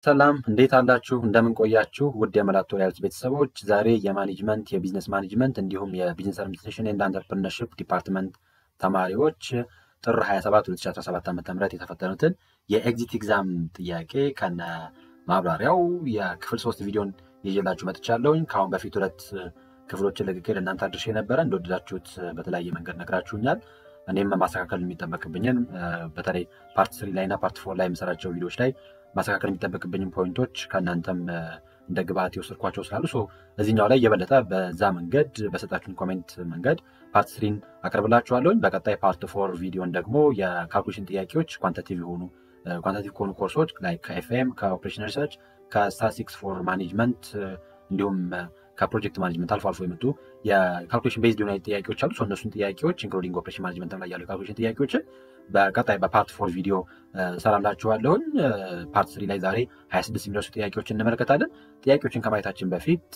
ሰላም እንዴት አላችሁ እንደምን ቆያችሁ ውድ የመላቶሪያልስ ቤተሰቦች ዛሬ የማኔጅመንት የቢዝነስ ማኔጅመንት እንዲሁም የቢዝነስ አድሚኒስትሬሽን ኤንድ አንተርፕረነርሺፕ ዲፓርትመንት ተማሪዎች ጥር 27 2017 ዓ.ም የተፈተኑትን የኤግዚት ኤግዛም ጥያቄ ከነ ማብራሪያው የክፍል 3 ቪዲዮን ይዤላችሁ መጥቻለሁኝ። ካሁን በፊት ሁለት ክፍሎችን ለቅቄ ለእናንተ አድርሼ ነበረ። እንደወደዳችሁት በተለያየ መንገድ ነግራችሁኛል። እኔም ማስተካከል የሚጠበቅብኝን በተለይ ፓርት 3 ላይ እና ፓርት 4 ላይ የምሰራቸው ቪዲዮዎች ላይ ማስተካከል የሚጠበቅብኝን ፖይንቶች ከእናንተም እንደ ግብአት የወሰድኳቸው ስላሉ እዚህኛው ላይ የበለጠ በዛ መንገድ በሰጣችሁን ኮሜንት መንገድ ፓርት 3ን አቀርብላችኋለሁኝ። በቀጣይ ፓርት 4 ቪዲዮን ደግሞ የካልኩሌሽን ጥያቄዎች ኳንቲቲቭ ከሆኑ ኮርሶች ላይ ከኤፍኤም ከኦፕሬሽን ሪሰርች ከስታቲስቲክስ ፎር ማኔጅመንት እንዲሁም ከፕሮጀክት ማኔጅመንት አልፎ አልፎ የመጡ የካልኩሌሽን ቤዝድ የሆኑ ጥያቄዎች አሉ። እነሱን ጥያቄዎች ኢንክሉዲንግ ኦፕሬሽን ማኔጅመንት ላይ ያሉ የካልኩሌሽን ጥያቄዎችን በቀጣይ በፓርት 4 ቪዲዮ ሰራላችኋለሁኝ። ፓርት 3 ላይ ዛሬ 26 የሚደርሱ ጥያቄዎችን እንመለከታለን። ጥያቄዎችን ከማየታችን በፊት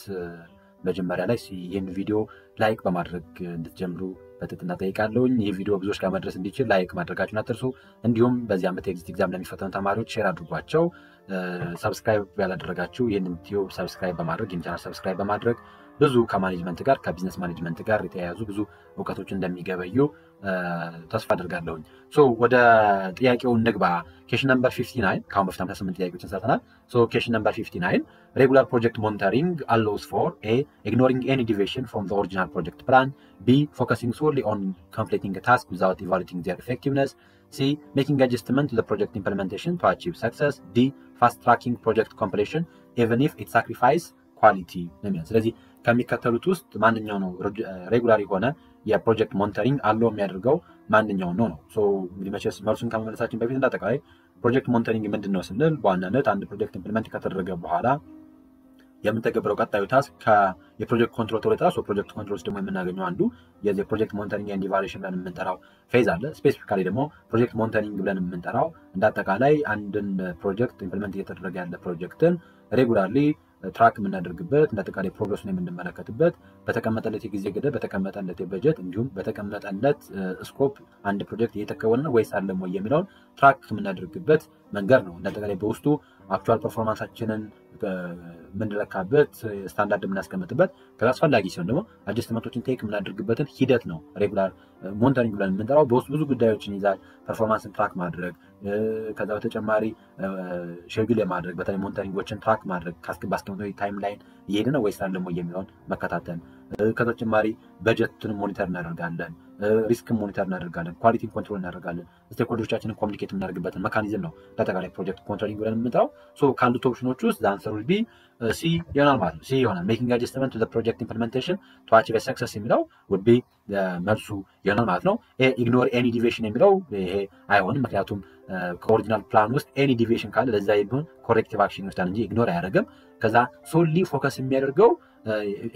መጀመሪያ ላይ ይህን ቪዲዮ ላይክ በማድረግ እንድትጀምሩ በትህትና ጠይቃለሁኝ። ይህ ቪዲዮ ብዙዎች ጋር መድረስ እንዲችል ላይክ ማድረጋችሁን አትርሱ። እንዲሁም በዚህ ዓመት የኤግዚት ኤግዛም ለሚፈተኑ ተማሪዎች ሼር አድርጓቸው። ሰብስክራይብ ያላደረጋችሁ ይህንን ዩቲዩብ ሰብስክራይብ በማድረግ ይህን ቻናል ሰብስክራይብ በማድረግ ብዙ ከማኔጅመንት ጋር ከቢዝነስ ማኔጅመንት ጋር የተያያዙ ብዙ እውቀቶች እንደሚገበዩ ተስፋ አድርጋለሁኝ። ወደ ጥያቄው እንግባ። ኬሽን ነምበር 59 ካሁን በፊት 58 ጥያቄዎችን ሰርተናል። ኬሽን ነምበር 59 ሬጉላር ፕሮጀክት ሞኒተሪንግ allows for a ignoring any deviation from the original project plan, b focusing solely on completing a task without evaluating their effectiveness, c making adjustment to the project implementation to achieve success, d fast tracking project completion even if it sacrifices ኳሊቲ ነው። ስለዚህ ከሚከተሉት ውስጥ ማንኛው ነው ሬጉላር የሆነ የፕሮጀክት ሞኒተሪንግ አለው የሚያደርገው ማንኛው ነው? እንግዲህ መቼስ መልሱን ከመመለሳችን በፊት እንዳጠቃላይ ፕሮጀክት ሞኒተሪንግ ምንድነው ስንል በዋናነት አንድ ፕሮጀክት ኢምፕሊመንት ከተደረገ በኋላ የምንተገብረው ቀጣዩ ታስክ የፕሮጀክት ኮንትሮል ተብሎ ይጠራል። ፕሮጀክት ኮንትሮልስ ደግሞ የምናገኘው አንዱ የዚህ ፕሮጀክት ሞኒተሪንግ ኤንድ ኢቫሉዌሽን ብለን የምንጠራው ፌዝ አለ። ስፔሲፊካሊ ደግሞ ፕሮጀክት ሞኒተሪንግ ብለን የምንጠራው እንዳጠቃላይ አንድን ፕሮጀክት ኢምፕሊመንት እየተደረገ ያለ ፕሮጀክትን ሬጉላርሊ ትራክ የምናደርግበት እንዳጠቃላይ ፕሮግረሱን የምንመለከትበት በተቀመጠለት የጊዜ ገደብ በተቀመጠለት የበጀት እንዲሁም በተቀመጠለት ስኮፕ አንድ ፕሮጀክት እየተከወነ ነው ወይስ አለም ወይ የሚለውን ትራክ የምናደርግበት መንገድ ነው። እንዳጠቃላይ በውስጡ አክቹዋል ፐርፎርማንሳችንን የምንለካበት ስታንዳርድ የምናስቀምጥበት ከዛ አስፈላጊ ሲሆን ደግሞ አጀስትመንቶችን ቴክ የምናደርግበትን ሂደት ነው ሬጉላር ሞኒተሪንግ ብለን የምንጠራው። በውስጡ ብዙ ጉዳዮችን ይዛል። ፐርፎርማንስን ትራክ ማድረግ፣ ከዛ በተጨማሪ ሼድዩል የማድረግ በተለይ ሞኒተሪንጎችን ትራክ ማድረግ ባስቀመጠው ታይም ላይን እየሄደ ነው ወይስ አለም ወይ የሚለውን መከታተል። ከተጨማሪ በጀትን ሞኒተር እናደርጋለን፣ ሪስክን ሞኒተር እናደርጋለን፣ ኳሊቲን ኮንትሮል እናደርጋለን። ስቴክሆልደሮቻችንን ኮሚኒኬት የምናደርግበትን መካኒዝም ነው ለአጠቃላይ ፕሮጀክት ኮንትሮሊንግ ብለን የምንጠራው። ካሉት ኦፕሽኖች ውስጥ አንሰር ዊል ቢ ሲ ይሆናል ማለት ነው። ሲ ይሆናል። ሜኪንግ አጀስትመንት ቱ ዘ ፕሮጀክት ኢምፕሊሜንቴሽን ቱ አቺቭ ሰክሰስ የሚለው ውድ ቢ መልሱ ይሆናል ማለት ነው። ኢግኖር ኤኒ ዲቪዬሽን የሚለው ይሄ አይሆንም። ምክንያቱም ከኦሪጂናል ፕላን ውስጥ ኤኒ ዲቪዬሽን ካለ ለዛ የሚሆን ኮሬክቲቭ አክሽን ይወስዳል እንጂ ኢግኖር አያደርግም። ከዛ ሶሊ ፎከስ የሚያደርገው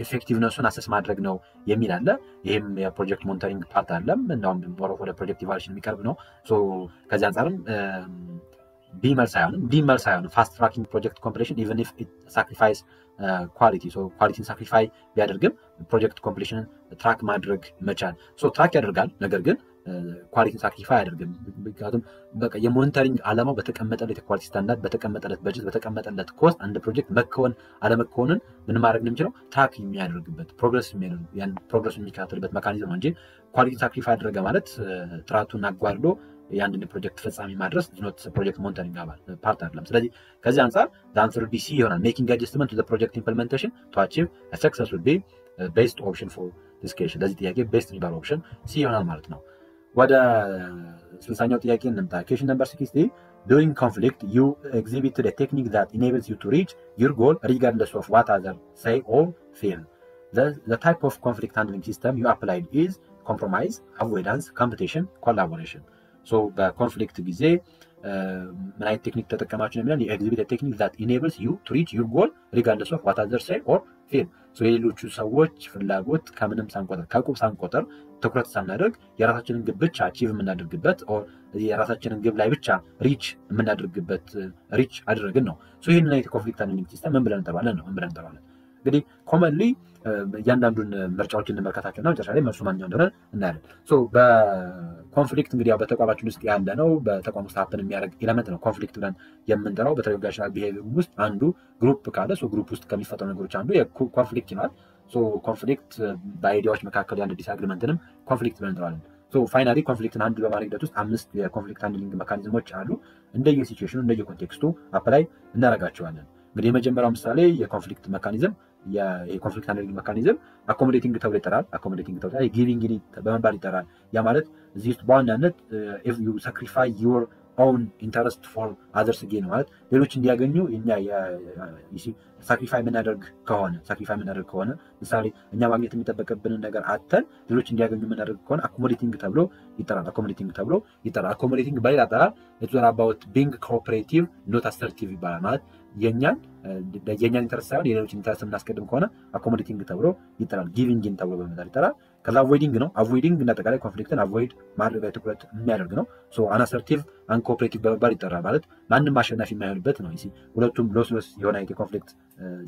ኤፌክቲቭነሱን አሰስ ማድረግ ነው የሚል አለ። ይህም የፕሮጀክት ሞኒተሪንግ ፓርት አለም እንደውም ወደ ፕሮጀክት ኢቫሉዌሽን የሚቀርብ ነው። ከዚህ አንጻርም ቢ መልስ አይሆንም። ፋስት ትራኪንግ ፕሮጀክት ኮምፕሊሽን ኢቨን ኢፍ ኢት ሳክሪፋይስ ኳሊቲ ኳሊቲን ሳክሪፋይ ቢያደርግም ፕሮጀክት ኮምፕሊሽንን ትራክ ማድረግ መቻል ትራክ ያደርጋል፣ ነገር ግን ኳሊቲን ሳክሪፋይ አያደርግም። ምክንያቱም በቃ የሞኒተሪንግ ዓላማው በተቀመጠለት የኳሊቲ ስታንዳርድ በተቀመጠለት በጀት በተቀመጠለት ኮስት አንድ ፕሮጀክት መከወን አለመከወንን ምን ማድረግ ነው የሚችለው ትራክ የሚያደርግበት ፕሮግረስ የሚከታተልበት መካኒዝም እንጂ ኳሊቲ ሳክሪፋይ አደረገ ማለት ጥራቱን አጓድሎ የአንድን ፕሮጀክት ፍጻሜ ማድረስ ኖት ፕሮጀክት ሞኒተሪንግ ፓርት አይደለም። ስለዚህ ከዚህ አንጻር አንሰር ቢ ሲ ይሆናል። ሜኪንግ አጀስትመንት ቱ ዘ ፕሮጀክት ኢምፕሊሜንቴሽን ቱ አቺቭ ሰክሰስ ውድ ቢ ቤስት ኦፕሽን ፎር ዲስ ኬሽን። ለዚህ ጥያቄ ቤስት የሚባል ኦፕሽን ሲ ይሆናል ማለት ነው። ወደ 60ኛው ጥያቄ እንምጣ። ኬሽን ነምበር 60 during conflict you exhibited a technique that enables you to reach your goal regardless of what others say or feel. The type of conflict handling system you applied is compromise, avoidance, competition, collaboration. በኮንፍሊክት ጊዜ ምን አይነት ቴክኒክ ተጠቀማችሁ የሚለው የኤግዚቢት ቴክኒክ that enables you to reach your goal regardless of what others say or feel. የሌሎቹ ሰዎች ፍላጎት ከምንም ሳንቆጠር ከቁብ ሳንቆጠር ትኩረት ሳናደርግ የራሳችንን ግብ ብቻ አቺቭ የምናደርግበት የራሳችንን ግብ ላይ ብቻ ሪች የምናደርግበት ሪች አድርገን ነው። ይህንን አይነት ኮንፍሊክት ሃንድሊንግ ሲስተም ምን ብለን እንጠራዋለን? እንግዲህ ኮመንሊ እያንዳንዱን ምርጫዎችን እንመልከታቸውና መጨረሻ ላይ መልሱ ማንኛው እንደሆነ እናያለን። በኮንፍሊክት እንግዲህ ያው በተቋማችን ውስጥ ያለ ነው፣ በተቋም ውስጥ ሀፕን የሚያደርግ ኤለመንት ነው ኮንፍሊክት ብለን የምንጠራው። በኦርጋናይዜሽናል ቢሄቪየር ውስጥ አንዱ ግሩፕ ካለ ግሩፕ ውስጥ ከሚፈጠሩ ነገሮች አንዱ ኮንፍሊክት ይሆናል። ኮንፍሊክት በአይዲያዎች መካከል ያለ ዲስአግሪመንትንም ኮንፍሊክት ብለን እንጠራለን። ፋይናሊ ኮንፍሊክትን ሃንድል በማድረግ ሂደት ውስጥ 5 የኮንፍሊክት ሃንድሊንግ ሜካኒዝሞች አሉ። እንደየ ሲቹዌሽኑ እንደየ ኮንቴክስቱ አፕላይ እናደርጋቸዋለን። እንግዲህ የመጀመሪያው ምሳሌ የኮንፍሊክት ሜካኒዝም የኮንፍሊክት ሃንድሊንግ ሜካኒዝም አኮሞዴቲንግ ተብሎ ይጠራል። አኮሞዴቲንግ ተብሎ ጊቪንግ ኢን በመባል ይጠራል። ያ ማለት እዚህ ውስጥ በዋናነት ኢፍ ዩ ሳክሪፋይ ዩር ኦውን ኢንተረስት ፎር አዘርስ ጌን ማለት ሌሎች እንዲያገኙ እኛ ሳክሪፋይ የምናደርግ ከሆነ ምሳሌ እኛ ማግኘት የሚጠበቅብንን ነገር አተን ሌሎች እንዲያገኙ የምናደርግ ከሆነ አኮሞዴቲንግ ተብሎ ይጠራል። አኮሞዴቲንግ በሌላ አጠራር ኢትስ አባውት ቢንግ ኮኦፐሬቲቭ ኖት አሰርቲቭ ይባላል። ማለት የኛን ኢንተረስት ሳይሆን የሌሎችን ኢንተረስት የምናስቀድም ከሆነ አኮሞዴቲንግ ተብሎ ይጠራል። ጊቪንግ ኢን ተብሎ በመባል ይጠራል። ከዛ አቮይዲንግ ነው። አቮይዲንግ እንዳጠቃላይ ኮንፍሊክትን አቮይድ ማድረግ ላይ ትኩረት የሚያደርግ ነው። አናሰርቲቭ አንኮኦፐሬቲቭ በመባል ይጠራል። ማለት ማንም አሸናፊ የማይሆንበት ነው። ሁለቱም ሎስ የሆነ የኮንፍሊክት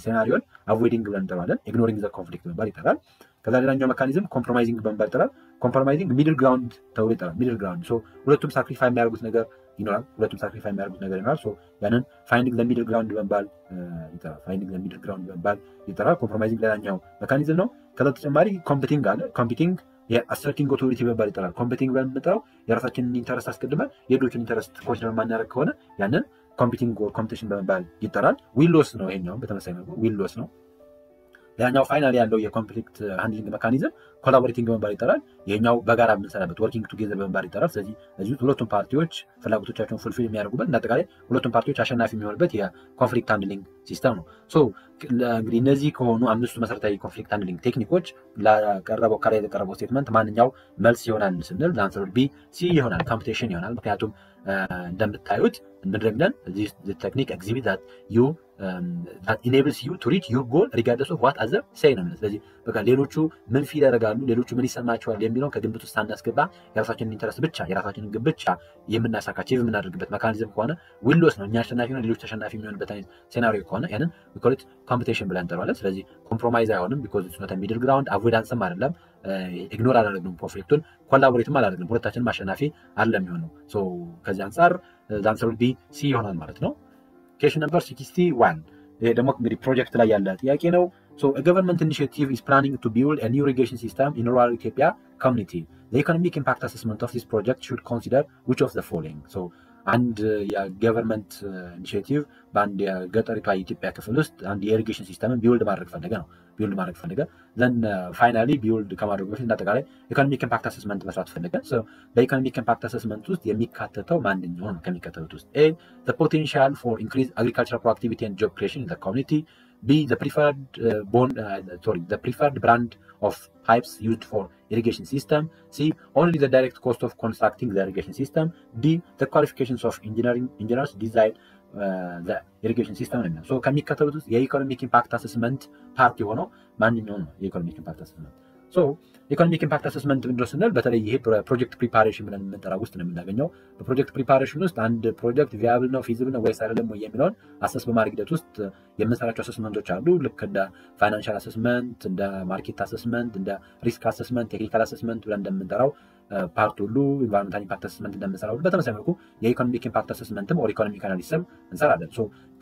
ሴናሪዮን አቮይዲንግ ብለን እንጠራዋለን። ኢግኖሪንግ ዘ ኮንፍሊክት በመባል ይጠራል። ከዛ ሌላኛው ሜካኒዝም ኮምፕሮማይዚንግ በመባል ይጠራል። ኮምፕሮማይዚንግ ሚድል ግራውንድ ተብሎ ይጠራል። ሚድል ግራውንድ ሁለቱም ሳክሪፋይ የሚያደርጉት ነገር ይኖራል። ያንን ፋይንዲንግ ዘ ሚድል ግራውንድ በመባል ይጠራል። ኮምፕሮማይዚንግ ሌላኛው ሜካኒዝም ነው። ከዛ ተጨማሪ ኮምፒቲንግ አለ። ኮምፒቲንግ የአሰርቲንግ ኦቶሪቲ በመባል ይጠራል። ኮምፒቲንግ ብለን የምንጠራው የራሳችንን ኢንተረስት አስቀድመን የሌሎችን ኢንተረስት ኮንሲደር ማናደርግ ከሆነ ያንን ኮምፒቲንግ ኦር ኮምፒቲሽን በመባል ይጠራል። ዊል ሎስ ነው። ይሄኛውም በተመሳሳይ መልኩ ዊል ሎስ ነው። ሌላኛው ፋይናል ያለው የኮንፍሊክት ሃንድሊንግ ሜካኒዝም ኮላቦሬቲንግ በመባል ይጠራል። ይሄኛው በጋራ የምንሰራበት ወርኪንግ ቱጌዘር በመባል ይጠራል። ስለዚህ እዚህ ሁለቱም ፓርቲዎች ፍላጎቶቻቸውን ፉልፊል የሚያደርጉበት እና አጠቃላይ ሁለቱም ፓርቲዎች አሸናፊ የሚሆኑበት የኮንፍሊክት ሃንድሊንግ ሲስተም ነው። እንግዲህ እነዚህ ከሆኑ 5 መሰረታዊ ኮንፍሊክት ሃንድሊንግ ቴክኒኮች ከላይ ለቀረበው ስቴትመንት ማንኛው መልስ ይሆናል ስንል አንሰር ቢ ሲ ይሆናል፣ ኮምፒቲሽን ይሆናል። ምክንያቱም እንደምታዩት እንደምንለን this technique exhibit that enables you to reach your goal regardless of what others say ነው። ስለዚህ በቃ ሌሎቹ ምን ፊል ያደርጋሉ፣ ሌሎቹ ምን ይሰማቸዋል የሚለውን ከግምት ውስጥ ሳናስገባ የራሳችንን ኢንተረስት ብቻ የራሳችንን ግብ ብቻ የምናሳካቸው የምናደርግበት ሜካኒዝም ከሆነ ዊሎስ ነው። እኛ አሸናፊ ሆነ ሌሎች ተሸናፊ የሚሆንበት አይነት ሴናሪዮ ከሆነ ያንን we call it competition ብለን እንጠራዋለን። ስለዚህ ኮምፕሮማይዝ አይሆንም because it's not a middle ground። አቮይዳንስም አይደለም፣ ኢግኖር አላደረግንም ኮንፍሊክቱን፣ ኮላቦሬትም አላደረግንም፣ ሁለታችንም አሸናፊ አይደለም የሚሆነው። ከዚህ አንፃር አንሰር ቢ ሲ ይሆናል ማለት ነው። ኬሽን ነምበር 61 ይሄ ደግሞ እንግዲህ ፕሮጀክት ላይ ያለ ጥያቄ ነው። a government initiative is planning to build a new irrigation system in rural Ethiopia community. The economic impact assessment of this project should consider which of the following. አንድ የገቨርንመንት ኢኒሺዬቲቭ በአንድ የገጠሪቷ የኢትዮጵያ ክፍል ውስጥ አንድ የኢሪጌሽን ሲስተምን ቢውልድ ማድረግ ፈለገ ዘን ፋይናሊ ቢውልድ ከማድረጉ በፊት እንዳጠቃላይ ኢኮኖሚክ ኢምፓክት አሰስመንት መስራት ፈለገ። በኢኮኖሚክ ኢምፓክት አሰስመንት ውስጥ የሚካተተው ማንኛው ነው? ከሚከተሉት ውስጥ ኤ the potential for increased agricultural productivity and job creation in the community, B the preferred brand of pipes used for irrigation system, C only the direct cost of constructing the irrigation system, D the qualifications of engineers design the irrigation system ነው። ከሚከተሉት ውስጥ የኢኮኖሚክ ኢምፓክት አሰስመንት ፓርት የሆነው ማንኛው ነው? የኢኮኖሚክ ኢምፓክት አሰስመንት ኢኮኖሚክ ኢምፓክት አሰስመንት ምንድነው ስንል በተለይ ይሄ ፕሮጀክት ፕሪፓሬሽን ብለን የምንጠራው ውስጥ ነው የምናገኘው። በፕሮጀክት ፕሪፓሬሽን ውስጥ አንድ ፕሮጀክት ቪያብል ነው ፊዚብል ነው ወይስ አይደለም የሚለውን አሰስ በማድረግ ሂደት ውስጥ የምንሰራቸው አሰስመንቶች አሉ። ልክ እንደ ፋይናንሻል አሰስመንት፣ እንደ ማርኬት አሰስመንት፣ እንደ ሪስክ አሰስመንት፣ ቴክኒካል አሰስመንት ብለን እንደምንጠራው ፓርት ሁሉ ኢንቫይሮንመንታል ኢምፓክት አሰስመንት እንደምንሰራው በተመሳሳይ መልኩ የኢኮኖሚክ ኢምፓክት አሰስመንትም ኦር ኢኮኖሚክ አናሊሲስም እንሰራለን።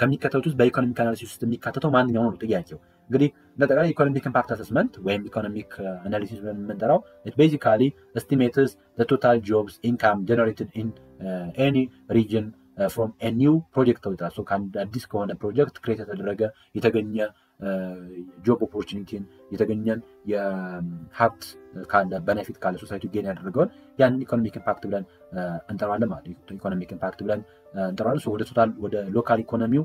ከሚከተሉት ውስጥ በኢኮኖሚክ አናሊሲስ ውስጥ የሚካተተው ማንኛው ነው ጥያቄው። እንግዲህ ለጠቅላላ ኢኮኖሚክ ኢምፓክት አሰስመንት ወይም ኢኮኖሚክ አናሊሲስ የምንጠራው it basically estimates the total jobs income generated in any region from a new project ተውጣ ከአንድ አዲስ ከሆነ ፕሮጀክት ክሬት የተገኘ ጆብ ኦፖርቹኒቲን የተገኘን የሀብት ካለ ቤኔፊት ካለ ሶሳይቲ ጌን ያደረገውን ያንን ኢኮኖሚክ ኢምፓክት ብለን እንጠራዋለን ማለት ነው። ኢኮኖሚክ ኢምፓክት ብለን እንጠራዋለን። ወደ ቶታል ወደ ሎካል ኢኮኖሚው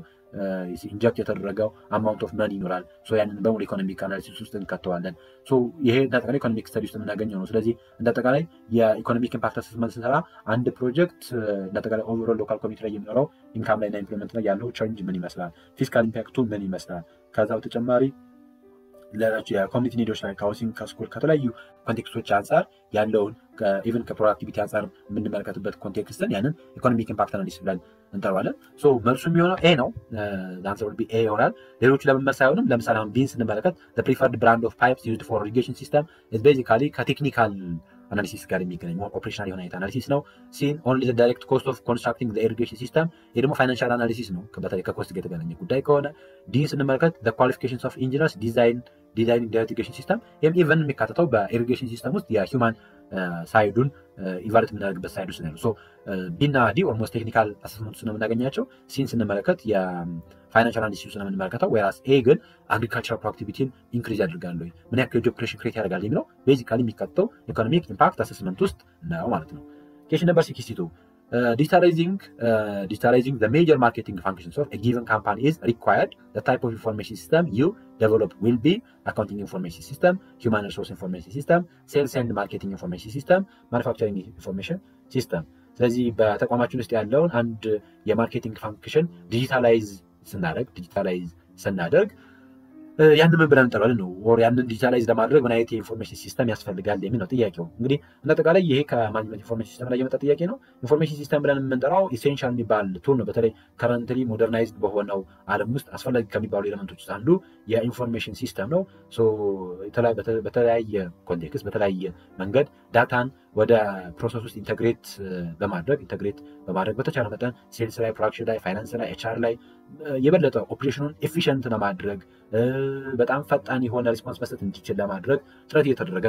ኢንጀክት የተደረገው አማውንት ኦፍ መኒ ይኖራል። ያንን በሙሉ ኢኮኖሚክ አናሊሲስ ውስጥ እንከተዋለን። ይሄ እንዳጠቃላይ ኢኮኖሚክ ስተዲ ውስጥ የምናገኘው ነው። ስለዚህ እንዳጠቃላይ የኢኮኖሚክ ኢምፓክት አሰስመንት ስንሰራ አንድ ፕሮጀክት እንዳጠቃላይ ኦቨርኦል ሎካል ኮሚኒቲ ላይ የሚኖረው ኢንካም ላይ እና ኢምፕሎይመንት ላይ ያለው ቼንጅ ምን ይመስላል፣ ፊስካል ኢምፓክቱ ምን ይመስላል፣ ከዛ በተጨማሪ ለራቸው የኮሚኒቲ ኒዶች ላይ ካውሲንግ ከስኩል ከተለያዩ ኮንቴክስቶች አንፃር ያለውን ኢቨን ከፕሮዳክቲቪቲ አንፃር የምንመለከትበት ኮንቴክስትን ያንን ኢኮኖሚክ ኢምፓክት አናሊሲስ ብለን እንጠራዋለን። ሶ መልሱ የሚሆነው ኤ ነው። አንሰር ዊል ቢ ኤ ይሆናል። ሌሎቹ ለመመር ሳይሆንም ለምሳሌ አሁን ቢን ስንመለከት the preferred brand of pipes used for irrigation system is basically ከቴክኒካል አናሊሲስ ጋር የሚገናኝ ኦፕሬሽናል የሆነ አይነት አናሊሲስ ነው። ሲን only the direct cost of constructing the irrigation system ይሄ ደግሞ ፋይናንሻል አናሊሲስ ነው፣ በተለይ ከኮስት ጋር የተገናኘ ጉዳይ ከሆነ። ዲን ስንመለከት the qualifications of engineers designing the irrigation system ይሄም ኢቨን የሚካተተው በኢሪጌሽን ሲስተም ውስጥ የሂውማን ሳይዱን ኢቫሉዌት የምናደርግበት ሳይድ ውስጥ ነው። ሶ ቢና ዲ ኦልሞስት ቴክኒካል አሰስመንት ነው የምናገኛቸው። ሲን ስንመለከት የፋይናንሻል አናሊሲስ ነው የምንመለከተው። ወይራስ ኤ ግን አግሪካልቸራል ፕሮዳክቲቪቲን ኢንክሪዝ ያደርጋል ወይ ምን ያክል ጆብ ክሬሽን ክሬት ያደርጋል የሚለው ቤዚካሊ የሚካተተው ኢኮኖሚክ ኢምፓክት አሰስመንት ውስጥ ነው ማለት ነው። ኬሽን ነምበር 62 digitalizing the major marketing functions of a given company is required. The type of information system you develop will be accounting information system, human resource information system, sales and marketing information system, manufacturing information system. ስለዚህ በተቋማችን ውስጥ ያለውን አንድ የማርኬቲንግ ፋንክሽን ዲጂታላይዝ ስናደርግ ያንን ምን ብለን እንጠራለን ነው ወር ያንን ዲጂታላይዝ ለማድረግ ምን አይነት የኢንፎርሜሽን ሲስተም ያስፈልጋል የሚል ነው ጥያቄው። እንግዲህ እንደተቃላይ ይሄ ከማኔጅመንት ኢንፎርሜሽን ሲስተም ላይ የመጣ ጥያቄ ነው። ኢንፎርሜሽን ሲስተም ብለን የምንጠራው ኢሴንሻል የሚባል ቱል ነው። በተለይ ከረንትሊ ሞደርናይዝድ በሆነው ዓለም ውስጥ አስፈላጊ ከሚባሉ ኤሌመንቶች ውስጥ አንዱ የኢንፎርሜሽን ሲስተም ነው። ሶ በተለያየ ኮንቴክስት በተለያየ መንገድ ዳታን ወደ ፕሮሰስ ውስጥ ኢንተግሬት በማድረግ በተቻለ መጠን ሴልስ ላይ፣ ፕሮዳክሽን ላይ፣ ፋይናንስ ላይ፣ ኤችአር ላይ የበለጠ ኦፕሬሽኑን ኤፊሽንት ለማድረግ በጣም ፈጣን የሆነ ሪስፖንስ መስጠት እንዲችል ለማድረግ ጥረት እየተደረገ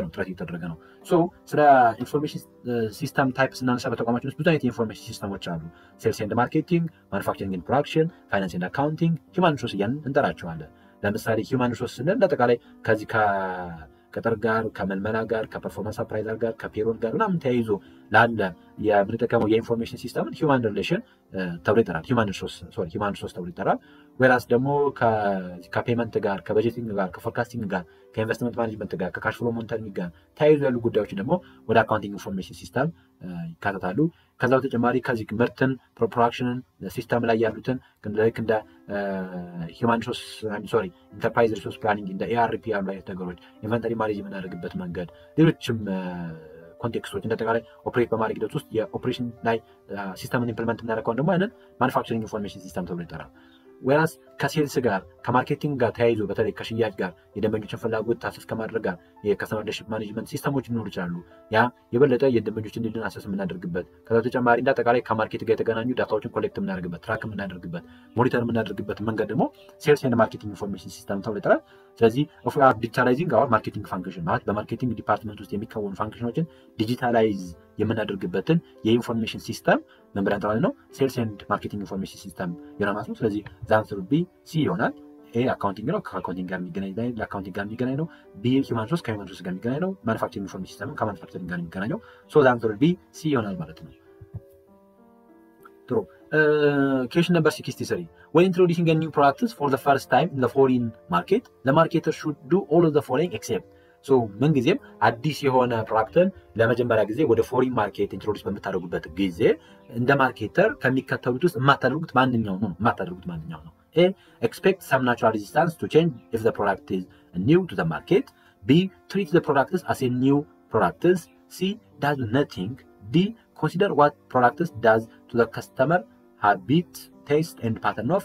ነው። ሶ ስለ ኢንፎርሜሽን ሲስተም ታይፕ ስናነሳ በተቋማችን ውስጥ ብዙ አይነት የኢንፎርሜሽን ሲስተሞች አሉ። ሴልስ ኤንድ ማርኬቲንግ፣ ማኑፋክቸሪንግ ኤንድ ፕሮዳክሽን፣ ፋይናንስ ኤንድ አካውንቲንግ፣ ሂውማን ሪሶርስ እያልን እንጠራቸዋለን። ለምሳሌ ሂውማን ሪሶርስ ስንል ለጠቃላይ ከዚህ ከቅጥር ጋር፣ ከመልመላ ጋር፣ ከፐርፎርማንስ አፕራይዘር ጋር፣ ከፔሮል ጋር ምናምን ተያይዞ ላለ የምንጠቀመው የኢንፎርሜሽን ሲስተምን ሂውማን ሪሌሽን ተብሎ ይጠራል። ሂውማን ሪሶርስ ተብሎ ይጠራል። ወይራስ ደግሞ ከፔመንት ጋር፣ ከበጀቲንግ ጋር፣ ከፎርካስቲንግ ጋር፣ ከኢንቨስትመንት ማኔጅመንት ጋር፣ ከካሽ ፍሎ ሞኒተሪንግ ጋር ተያይዞ ያሉ ጉዳዮችን ደግሞ ወደ አካውንቲንግ ኢንፎርሜሽን ሲስተም ይካተታሉ። ከዛ በተጨማሪ ከዚህ ምርትን ፕሮዳክሽንን ሲስተም ላይ ያሉትን ልክ እንደ ሂውማን ሪሶርስ ኢንተርፕራይዝ ሪሶርስ ፕላኒንግ እንደ ኤአርፒ ያሉ አይነት ነገሮች ኢንቨንተሪ ማኔጅ የምናደርግበት መንገድ ሌሎችም ኮንቴክስቶች እንደተቃላይ ኦፕሬት በማድረግ ሂደት ውስጥ የኦፕሬሽን ላይ ሲስተምን ኢምፕሊመንት እናደርገውን ደግሞ ያንን ማኑፋክቸሪንግ ኢንፎርሜሽን ሲስተም ተብሎ ይጠራል። ወይራስ ከሴልስ ጋር ከማርኬቲንግ ጋር ተያይዞ በተለይ ከሽያጭ ጋር የደንበኞችን ፍላጎት ታሰስ ከማድረግ ጋር የከስተመር ሪሌሽንሺፕ ማኔጅመንት ሲስተሞች ሊኖሩ ይችላሉ። ያ የበለጠ የደንበኞችን ዲልን አሰስ የምናደርግበት ከዛ በተጨማሪ እንዳጠቃላይ ከማርኬት ጋር የተገናኙ ዳታዎችን ኮሌክት የምናደርግበት ትራክ የምናደርግበት ሞኒተር የምናደርግበት መንገድ ደግሞ ሴልስ ኤንድ ማርኬቲንግ ኢንፎርሜሽን ሲስተም ተብሎ ይጠራል። ስለዚህ ዲጂታላይዚንግ አወር ማርኬቲንግ ፋንክሽን ማለት በማርኬቲንግ ዲፓርትመንት ውስጥ የሚከወኑ ፋንክሽኖችን ዲጂታላይዝ የምናደርግበትን የኢንፎርሜሽን ሲስተም ምን ብለን እንጠራለን ነው ሴልስ ኤንድ ማርኬቲንግ ኢንፎርሜሽን ሲስተም ይሆናል ማለት ነው። ስለዚህ ዛንስሩ ቢ ሲ ይሆናል። ኤ አካውንቲንግ ነው፣ ከአካውንቲንግ ጋር የሚገናኝ ነው። ቢ ሂውማን ሪሶርስ ከሂውማን ሪሶርስ ጋር የሚገናኝ ነው። ማኑፋክቸሪንግ ኢንፎርሜሽን ሲስተም ከማኑፋክቸሪንግ ጋር የሚገናኝ ነው። ሶ ዛንስሩ ቢ ሲ ይሆናል ማለት ነው። ጥሩ question number 63 when introducing a new product for the first time in the foreign market the marketer should do all of the following except so ምን ጊዜም አዲስ የሆነ ፕሮዳክትን ለመጀመሪያ ጊዜ ወደ ፎሪን ማርኬት ኢንትሮዲዩስ በምታደርጉበት ጊዜ እንደ ማርኬተር ከሚከተሉት ውስጥ የማታደርጉት ማንኛው ነው? A expect some natural resistance to change if the product is new to the market. B treat the product as a new product. C does nothing. D consider what product does to the customer habit, taste and pattern of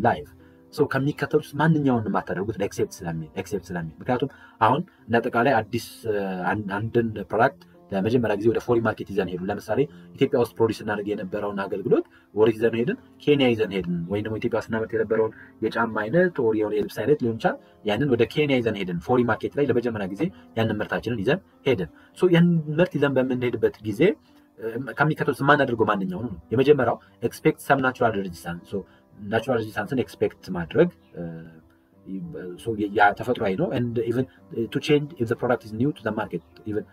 life. So ከሚከተሉት ውስጥ ማንኛውን የማታደርጉት ኤክሴፕት ስለሚል ምክንያቱም አሁን እንደጠቃላይ አዲስ አንድን ፕሮዳክት ለመጀመሪያ ጊዜ ወደ ፎሪን ማርኬት ይዘን ሄዱ። ለምሳሌ ኢትዮጵያ ውስጥ ፕሮዲስ እናደርግ የነበረውን አገልግሎት ወደ ይዘን ሄድን፣ ኬንያ ይዘን ሄድን፣ ወይም ደግሞ ኢትዮጵያ ውስጥ እናመርት የነበረውን የጫማ አይነት ወር የልብስ አይነት ሊሆን ይችላል። ያንን ወደ ኬንያ ይዘን ሄድን፣ ፎሪን ማርኬት ላይ ለመጀመሪያ ጊዜ ያንን ምርታችንን ይዘን ሄድን። ሶ ያንን ምርት ይዘን በምንሄድበት ጊዜ ከሚከተሉት የማናደርገው ማንኛው ነው? የመጀመሪያው ኤክስፔክት ሰም ናቹራል ሬዚስታንስ። ሶ ናቹራል ሬዚስታንስን ኤክስፔክት ማድረግ ያ ተፈጥሯዊ ነው። and even to change if the product is new to the market even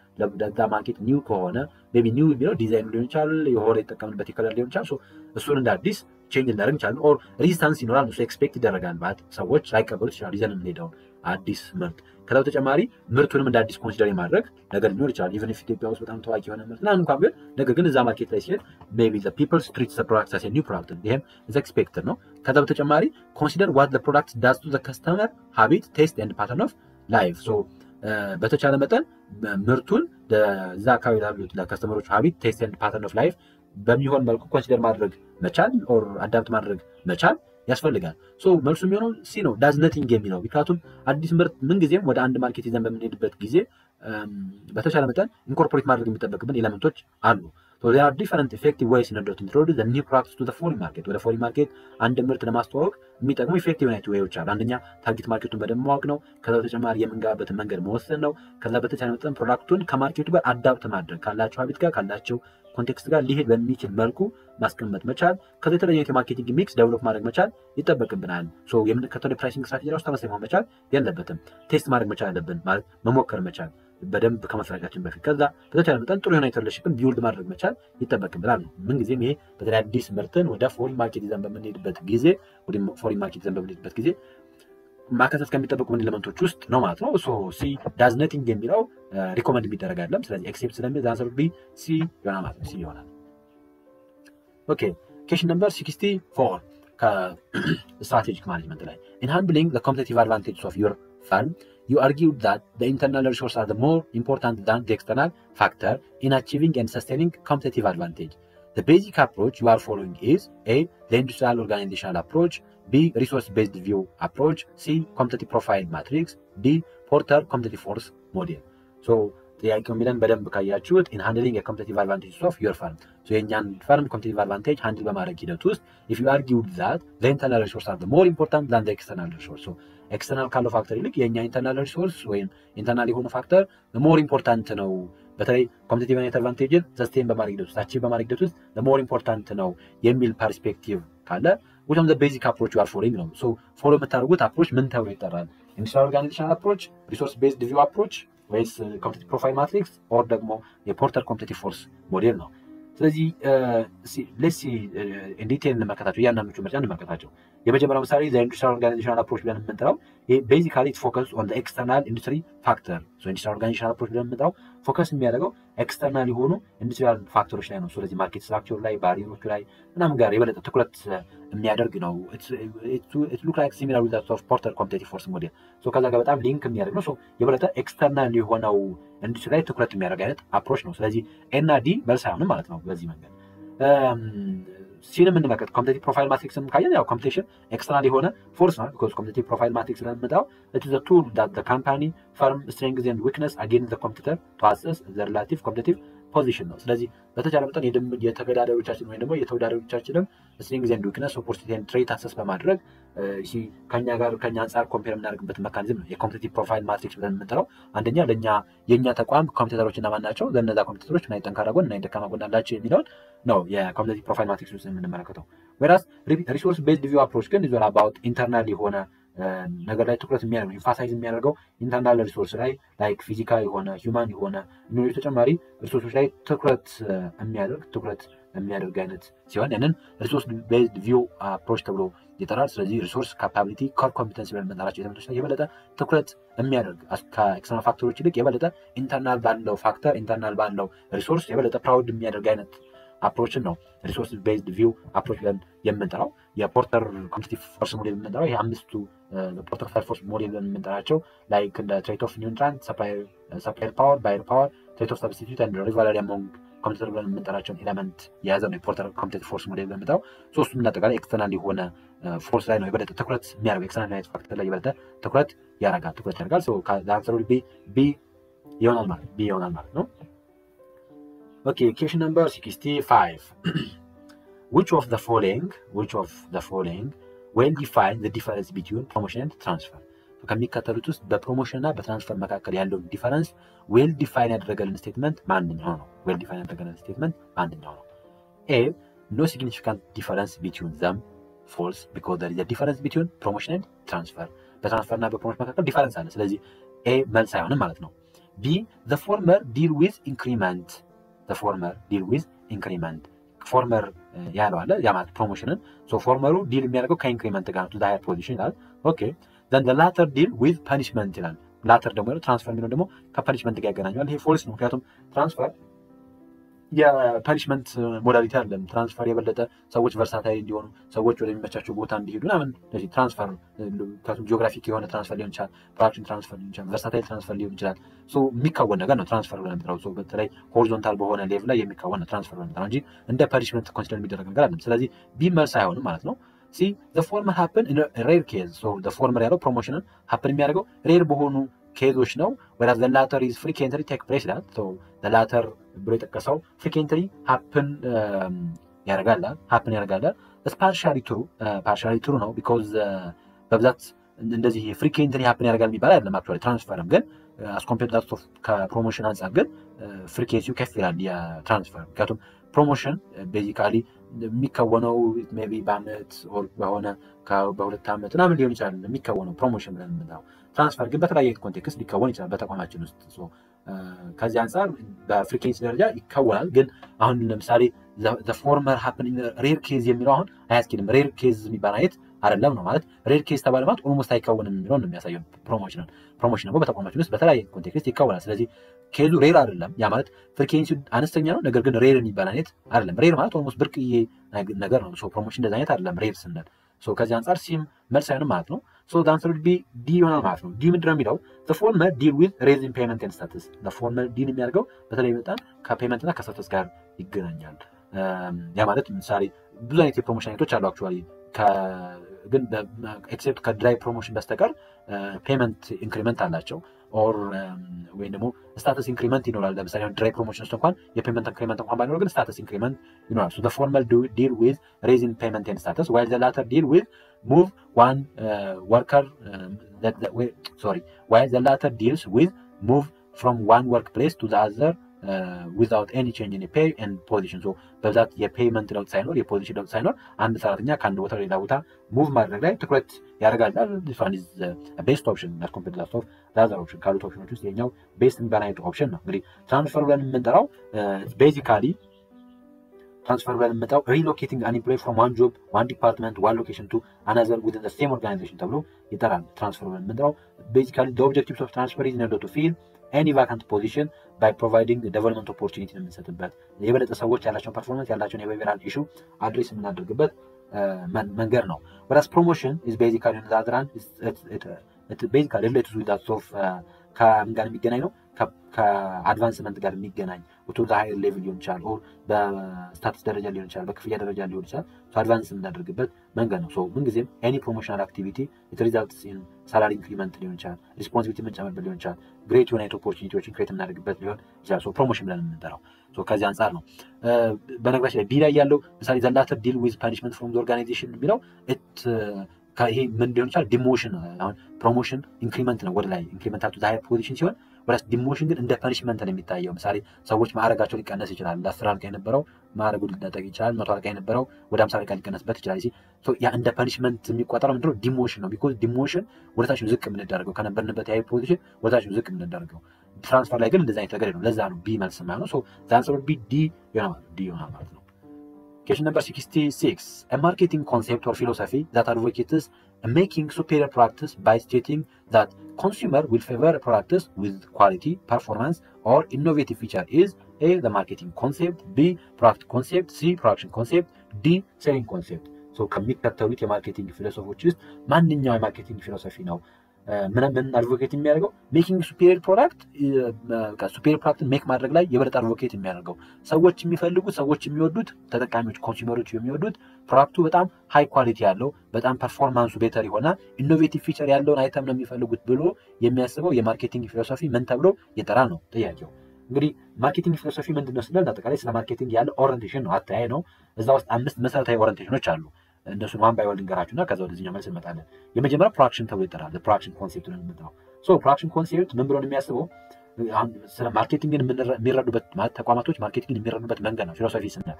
the market new ከሆነ maybe new የሚለው ዲዛይን ሊሆን ይችላል፣ የሆነ የተጠቀምንበት ከለር ሊሆን ይችላል። ሶ እሱን እንደ አዲስ ቼንጅ እናደርግ እንችላለን። ኦር ሬዚስታንስ ይኖራል፣ እሱ ኤክስፔክት ይደረጋል ማለት ሰዎች ላይቀበሉት ይችላል ይዘን የምንሄደውን አዲስ ምርት። ከዛ በተጨማሪ ምርቱንም እንደ አዲስ ኮንሲደር የማድረግ ነገር ሊኖር ይችላል። ኢቨን ኢፍ ኢትዮጵያ ውስጥ በጣም ታዋቂ የሆነ ምርት ምናምን እንኳን ቢሆን ነገር ግን እዛ ማርኬት ላይ ሲሄድ maybe the people treat the product as a new product ይሄም is expected ነው። ከዛ በተጨማሪ consider what the product does to the customer habit, taste and pattern of ላይፍ ሶ በተቻለ መጠን ምርቱን ለዛ አካባቢ ላሉት ለከስተመሮች ሀቢት ቴስት ኤንድ ፓተርን ኦፍ ላይፍ በሚሆን መልኩ ኮንሲደር ማድረግ መቻል ኦር አዳፕት ማድረግ መቻል ያስፈልጋል። ሶ መልሱ የሚሆነው ሲ ነው ዳዝ ነቲንግ የሚለው ምክንያቱም አዲስ ምርት ምንጊዜም ወደ አንድ ማርኬት ይዘን በምንሄድበት ጊዜ በተቻለ መጠን ኢንኮርፖሬት ማድረግ የሚጠበቅብን ኤሌመንቶች አሉ። So there are different effective ways in order to introduce the new products to the foreign market. ወደ ፎሪን ማርኬት አንድ ምርት ለማስተዋወቅ የሚጠቅሙ ኢፌክቲቭ ናቸው ዌዎች አሉ። አንደኛ ታርጌት ማርኬቱን በደንብ ማወቅ ነው። ከዛ በተጨማሪ የምንገባበትን መንገድ መወሰን ነው። ከዛ በተቻለ መጠን ፕሮዳክቱን ከማርኬቱ ጋር አዳፕት ማድረግ ካላቸው ሀቢት ጋር ካላቸው ኮንቴክስት ጋር ሊሄድ በሚችል መልኩ ማስቀመጥ መቻል። ከዛ የተለያየ የማርኬቲንግ ሚክስ ዴቨሎፕ ማድረግ መቻል ይጠበቅብናል። ሶ የምንከተለው የፕራይሲንግ ስትራቴጂ ራሱ ተመሳሳይ መሆን መቻል የለበትም። ቴስት ማድረግ መቻል አለብን ማለት መሞከር መቻል በደንብ ከመስራታችን በፊት ከዛ በተቻለ መጠን ጥሩ የሆነ ሪሌሽንሽፕን ቢውልድ ማድረግ መቻል ይጠበቅብናል። ምን ጊዜም ይሄ በተለይ አዲስ ምርትን ወደ ፎሪን ማርኬት ይዘን በምንሄድበት ጊዜ ማካተት ከሚጠበቁ ኤሌመንቶች ውስጥ ነው ማለት ነው። ሶ ሲ ዳዝ ነቲንግ የሚለው ሪኮመንድ የሚደረግ አይደለም። ስለዚህ ኤክሴፕት ስለሚል አንሰር ቢ ሲ ይሆናል ማለት ነው። ሲ ይሆናል። ኦኬ ኬሽን ነምበር 64 ከስትራቴጂክ ማኔጅመንት ላይ in handling the competitive advantages of your firm you argued that the internal resources are the more important than the external factor in achieving and sustaining competitive advantage. The basic approach you are following is A. The industrial organizational approach, B. Resource-based view approach, C. Competitive profile matrix, D. Porter competitive force model. So ጥያቄው የሚለን በደንብ ካያችሁት in handling a competitive advantage of your firm. So የኛን firm competitive advantage handle በማድረግ ሂደት ውስጥ if you argued that the internal resources are the more important than the external resource. So ኤክስተርናል ካለው ፋክተር ይልቅ የኛ ኢንተርናል ሪሶርስ ወይም ኢንተርናል የሆነ ፋክተር ሞር ኢምፖርታንት ነው። በተለይ ኮምፒቲቲቭ አድቫንቴጅን ሰስቴን በማድረግ ሂደት ውስጥ አቺቭ በማድረግ ሂደት ውስጥ ሞር ኢምፖርታንት ነው የሚል ፐርስፔክቲቭ ካለ which is the basic approach you are following ነው። ሶ ፎሎ የምታደርጉት አፕሮች ምን ተብሎ ይጠራል? ኢንዱስትሪያል ኦርጋናይዜሽናል አፕሮች፣ ሪሶርስ ቤዝድ ቪው አፕሮች ወይስ ኮምፒቲቲቭ ፕሮፋይል ማትሪክስ ኦር ደግሞ የፖርተር ኮምፒቲቲቭ ፎርስ ሞዴል ነው። ስለዚህ ሌትስ ሲ ኢን ዲቴል እንመለከታቸው። እያንዳንዶቹ ምርጫ እንመለከታቸው። የመጀመሪያው ምሳሌ ኢንዱስትሪያል ኦርጋናይዜሽናል አፕሮች ብለን የምንጠራው ይሄ ቤዚካሊ ኢት ፎከስ ኦን ዘ ኤክስተርናል ኢንዱስትሪ ፋክተር። ሶ ኢንዱስትሪያል ኦርጋናይዜሽናል አፕሮች ብለን የምንጠራው ፎከስ የሚያደርገው ኤክስተርናል የሆኑ ኢንዱስትሪያል ፋክተሮች ላይ ነው። ስለዚህ ማርኬት ስትራክቸሩ ላይ፣ ባሪየሮቹ ላይ ምናምን ጋር የበለጠ ትኩረት የሚያደርግ ነው። ኢት ሉክ ላይክ ሲሚላር ዊዝ ዛት ኦፍ ፖርተር ኮምፒቲቲቭ ፎርስ ሞዴል። ሶ ከዛ ጋር በጣም ሊንክ የሚያደርግ ነው። ሶ የበለጠ ኤክስተርናል የሆነው ኢንዱስትሪ ላይ ትኩረት የሚያደርግ አይነት አፕሮች ነው። ስለዚህ ኤ እና ዲ መልስ አይሆንም ማለት ነው በዚህ መንገድ። ሲን የምንመለከት ኮምፒቲቲቭ ፕሮፋይል ማትሪክስን ካየን ያው ኮምፒቲሽን ኤክስተርናል የሆነ ፎርስ ነው። ቢኮዝ ኮምፒቲቲቭ ፕሮፋይል ማትሪክስ ስለምንጠራው ኢት ኢዝ ዘ ቱል ዳት ዘ ካምፓኒ ፈርም ስትሬንግዝ ኤንድ ዊክነስ አጌንስት ዘ ኮምፒቲተር ቱ አሰስ ዘ ሪላቲቭ ኮምፒቲቲቭ ፖዚሽን ነው። ስለዚህ በተቻለ መጠን የተገዳዳሪዎቻችን ወይም ደግሞ የተወዳዳሪዎቻችንን ስትሬንግዝ ኤንድ ዊክነስ ኦፖርቹኒቲ ኤንድ ትሬት አሰስ በማድረግ ከኛ አንጻር ኮምፔር የምናደርግበት መካኒዝም ነው የኮምፒቲቲቭ ፕሮፋይል ማትሪክስ ብለን የምንጠራው። አንደኛ የኛ ተቋም ኮምፒቲተሮች እነማን ናቸው፣ ለእነዛ ኮምፒቲተሮች ምን አይነት ጠንካራ ጎን እና ደካማ ጎን አላቸው የሚለውን ነው የኮምፒቲቲቭ ፕሮፋይል ማትሪክስ ውስጥ የምንመለከተው። ወይራስ ሪሶርስ ቤዝድ ቪው አፕሮች ግን ኢዝ ኦል አባውት ኢንተርናል የሆነ ነገር ላይ ትኩረት የሚያደርገው ኢንፋሳይዝ የሚያደርገው ኢንተርናል ሪሶርስ ላይ ላይክ ፊዚካል የሆነ ሂውማን የሆነ ሌሎች ተጨማሪ ሪሶርሶች ላይ ትኩረት የሚያደርግ አይነት ሲሆን ያንን ሪሶርስ ቤዝድ ቪው አፕሮች ተብሎ ይጠራል። ስለዚህ ሪሶርስ ካፓቢሊቲ ኮር ኮምፒተንሲ ብለን የምንጠራቸው ኤሌመንቶች ላይ የበለጠ ትኩረት የሚያደርግ ከኤክስተርናል ፋክተሮች ይልቅ የበለጠ ኢንተርናል ባለው ፋክተር ኢንተርናል ባለው ሪሶርስ የበለጠ ፕራውድ የሚያደርግ አይነት አፕሮችን ነው ሪሶርስ ቤዝድ ቪው አፕሮች ብለን የምንጠራው። የፖርተር ኮምፒቲቲቭ ፎርስ ሞዴል የምንጠራው ይሄ አምስቱ ፖርተር ፎርስ ሞዴል ብለን የምንጠራቸው ላይክ እንደ ትሬት ኦፍ ኒውትራንት፣ ሰፕላየር ፓወር፣ ባየር ፓወር፣ ትሬት ኦፍ ሰብስቲቱት ኤንድ ሪቫለሪ አሞንግ ኮምፒውተር ብለን የምንጠራቸውን ኤሌመንት የያዘ ነው የፖርተር ኮምፒቲቲቭ ፎርስ ሞዴል ብለን የምንጠራው። ሶስቱም እንዳጠቃላይ ኤክስተርናል የሆነ ፎርስ ላይ ነው የበለጠ ትኩረት የሚያደርገው። ኤክስተርናል ፋክተር ላይ የበለጠ ትኩረት ያደርጋል። ሶ ከአንሰሩ ቢ ይሆናል ማለት ነው። Okay, question number 65. Which of the following will define the difference between promotion and transfer? ከሚከተሉት ውስጥ በፕሮሞሽን እና በትራንስፈር መካከል ያለው ዲፈረንስ ዌል ዲፋይን ያደረገልን ስቴትመንት ማንኛው ነው? A. No significant difference between them. False, because there is a difference between promotion and transfer. በትራንስፈር እና በፕሮሞሽን መካከል ዲፈረንስ አለ። ስለዚህ A መልስ አይሆንም ማለት ነው። B. The former deal with increment. ፎርመር ያለው አለ ያ ማለት ፕሮሞሽንን ፎርመሩ ዲል የሚያደርገው ከኢንክሪመንት ጋር ነው ሃየር ፖዚሽን ይላል። ኦኬ ዘን ዘ ላተር ዲል ዊዝ ፐኒሽመንት ይላል። ላተር ደግሞ ትራንስፈር የሚለው ደግሞ ከፐኒሽመንት ጋር ያገናኘዋል። ይሄ ፎልስ ነው። ምክንያቱም ትራንስፈር የፐኒሽመንት ሞዳሊቲ አይደለም። ትራንስፈር የበለጠ ሰዎች ቨርሳታይል እንዲሆኑ ሰዎች ወደሚመቻቸው ቦታ እንዲሄዱ ምናምን እንደዚህ ትራንስፈር ጂኦግራፊክ የሆነ ትራንስፈር ሊሆን ይችላል፣ ፕሮዳክሽን ትራንስፈር ሊሆን ይችላል፣ ቨርሳታይል ትራንስፈር ሊሆን ይችላል። የሚካወን ነገር ነው ትራንስፈር ብለን የምንጠራው። በተለይ ሆሪዞንታል በሆነ ሌቭል ላይ የሚካወን ነው ትራንስፈር ብለን የምንጠራው እንጂ እንደ ፐኒሽመንት ኮንሲደር የሚደረግ ነገር አይደለም። ስለዚህ ቢ መልስ አይሆንም ማለት ነው። ሲ the former happen in a rare case. so the former ያለው ፕሮሞሽንን happen የሚያደርገው ሬር በሆኑ ኬዞች ነው። whereas the latter is frequently take place ይላል። so the latter ብሎ የጠቀሰው frequently happen ያደርጋል partially true ነው because በብዛት እንደዚህ frequently happen ያደርጋል የሚባል አይደለም። actually ትራንስፈርም ግን as compared to that of ከፕሮሞሽን አንፃር ግን ፍሪኬንሲው ከፍ ይላል የትራንስፈር። ምክንያቱም ፕሮሞሽን ቤዚካሊ የሚከወነው ሜይ ቢ በአመት ኦር በሆነ በሁለት ዓመት ምናምን ሊሆን ይችላል የሚከወነው ፕሮሞሽን ብለን የምንለው። ትራንስፈር ግን በተለያየ ኮንቴክስት ሊከወን ይችላል በተቋማችን ውስጥ። ከዚህ አንፃር በፍሪኬንሲ ደረጃ ይከወናል። ግን አሁን ለምሳሌ the former happen in rare case የሚለው አሁን አያስኬድም። ሬር ኬዝ የሚባል አይነት አይደለም ነው ማለት። ሬር ኬዝ ተባለ ማለት ኦልሞስት አይከወንም የሚለው ነው የሚያሳየው። ፕሮሞሽን ደግሞ በተቋማችን ውስጥ በተለያየ ኮንቴክስት ይከወናል። ስለዚህ ኬዙ ሬር አይደለም። ያ ማለት ፍሪኬንሲው አነስተኛ ነው፣ ነገር ግን ሬር የሚባል አይነት አይደለም። ሬር ማለት ኦልሞስት ብርቅዬ ነገር ነው። ፕሮሞሽን እንደዛ አይነት አይደለም ሬር ስንል። ከዚህ አንፃር ሲም መልስ አይሆንም ማለት ነው። the answer would be D ይሆናል ማለት ነው። ዲ ምንድነው የሚለው the former deal with raising payment and status. the former ዲን የሚያደርገው በተለይ በጣም ከፔመንት እና ከስታተስ ጋር ይገናኛል። ያ ማለት ምሳሌ ብዙ አይነት የፕሮሞሽን አይነቶች አሉ አክቹዋሊ ግን ኤክሴፕት ከድራይ ፕሮሞሽን በስተቀር ፔመንት ኢንክሪመንት አላቸው ኦር ወይም ደግሞ ስታተስ ኢንክሪመንት ይኖራል። ለምሳሌ ድራይ ፕሮሞሽን ውስጥ እንኳን የፔመንት ኢንክሪመንት እንኳን ባይኖር ግን ስታተስ ኢንክሪመንት ይኖራል። the former deal with raising payment and status while the latter deal with move one worker while the latter deals with move from one workplace to the other without any change in the pay and position. በብዛት የፔይመንት ለውጥ ሳይኖር የፖዚሽን ለውጥ ሳይኖር አንድ ሰራተኛ ከአንድ ቦታ ሌላ ቦታ ሙቭ ማድረግ ላይ ትኩረት ያደርጋል። this one is best option as compared to the other option። ካሉት ኦፕሽኖች ውስጥ የኛው ቤስት የሚባል አይነት ኦፕሽን ነው። እንግዲህ ትራንስፈር ብለን የምንጠራው ቤዚካሊ ትራንስፈር ብለን የምንጠራው relocating an employee from one job, one department, one location to another within the same organization ተብሎ ይጠራል። ትራንስፈር ብለን የምንጠራው ቤዚካሊ the objectives of transfer is in order to fill any vacant position by providing development opportunity የምንሰጥበት የበለጠ ሰዎች ያላቸውን ፐርፎርማንስ ያላቸውን የቢሄቪራል ኢሹ አድሬስ የምናደርግበት መንገድ ነው። whereas promotion is basically on the other hand it basically related to that of ከምን ጋር የሚገናኝ ነው ከአድቫንስመንት ጋር የሚገናኝ to the higher level ሊሆን ይችላል ኦር በስታተስ ደረጃ ሊሆን ይችላል በክፍያ ደረጃ ሊሆን ይችላል አድቫንስ የምናደርግበት መንገድ ነው። ምን ጊዜም any promotional activity it results in salary increment ሊሆን ይችላል responsibility የምንጨምርበት ሊሆን ይችላል great የሆነ ኦፖርቹኒቲዎችን ክሬት የምናደርግበት ሊሆን ይችላል። ፕሮሞሽን ብለን የምንጠራው ከዚህ አንፃር ነው። በነገራችን ላይ ቢ ላይ ያለው ምሳሌ the latter deal with punishment from the organization የሚለው ይሄ ምን ሊሆን ይችላል ዲሞሽን። አሁን ፕሮሞሽን ኢንክሪመንት ነው ወደ ላይ ኢንክሪመንት አቱ ሃየር ፖዚሽን ሲሆን ወራስ ዲሞሽን ግን እንደ ፐኒሽመንት ነው የሚታየው። ምሳሌ ሰዎች ማዕረጋቸው ሊቀነስ ይችላል። ለ10 አለቃ የነበረው ማዕረጉ ሊነጠቅ ይችላል። 100 አለቃ የነበረው ወደ 50 አለቃ ሊቀነስበት ይችላል። ያ እንደ ፐኒሽመንት የሚቆጠረው ምንድነው ዲሞሽን ነው። ቢኮዝ ዲሞሽን ወደታች ዝቅ የምንደረገው ከነበርንበት ሃየር ፖዚሽን ወደታች ዝቅ የምንደረገው። ትራንስፈር ላይ ግን እንደዛ አይነት ነገር ነው። ለዛ ነው ቢ መልስ ማለት ነው። the answer would be D ይሆናል ማለት ነው። Question number 66. A marketing concept or philosophy that advocates making superior practice by stating that consumer will favor a practice with quality, performance, or innovative feature is A. The marketing concept, B. Product concept, C. Production concept, D. Selling concept. ከሚከተሉት የማርኬቲንግ ፊሎሶፊዎች ውስጥ ማንኛው የማርኬቲንግ ፊሎሶፊ ነው ምን አድቮኬት የሚያደርገው ሜኪንግ ሱፔሪየር ፕሮዳክት ሱፔሪየር ፕሮዳክትን ሜክ ማድረግ ላይ የበለጠ አድቮኬት የሚያደርገው ሰዎች የሚፈልጉት ሰዎች የሚወዱት ተጠቃሚዎች ኮንሱመሮች የሚወዱት ፕሮዳክቱ በጣም ሃይ ኳሊቲ ያለው በጣም ፐርፎርማንሱ ቤተር የሆነ ኢኖቬቲቭ ፊቸር ያለውን አይተም ነው የሚፈልጉት ብሎ የሚያስበው የማርኬቲንግ ፊሎሶፊ ምን ተብሎ ይጠራል ነው ጥያቄው። እንግዲህ ማርኬቲንግ ፊሎሶፊ ምንድነው ስንል አጠቃላይ ስለ ማርኬቲንግ ያለ ኦሪየንቴሽን ነው አተያይ ነው። እዛ ውስጥ 5 መሰረታዊ ኦሪየንቴሽኖች አሉ። እነሱን ዋን ባይ ዋን ልንገራችሁና ከዛ ወደዚህኛው መልስ እንመጣለን። የመጀመሪያው ፕሮዳክሽን ተብሎ ይጠራል። ፕሮዳክሽን ኮንሴፕት ነው የምንጠራው። ፕሮዳክሽን ኮንሴፕት ምን ብሎ ነው የሚያስበው ስለ ማርኬቲንግን የሚረዱበት ማለት ተቋማቶች ማርኬቲንግን የሚረዱበት መንገድ ነው ፊሎሶፊ ስንል።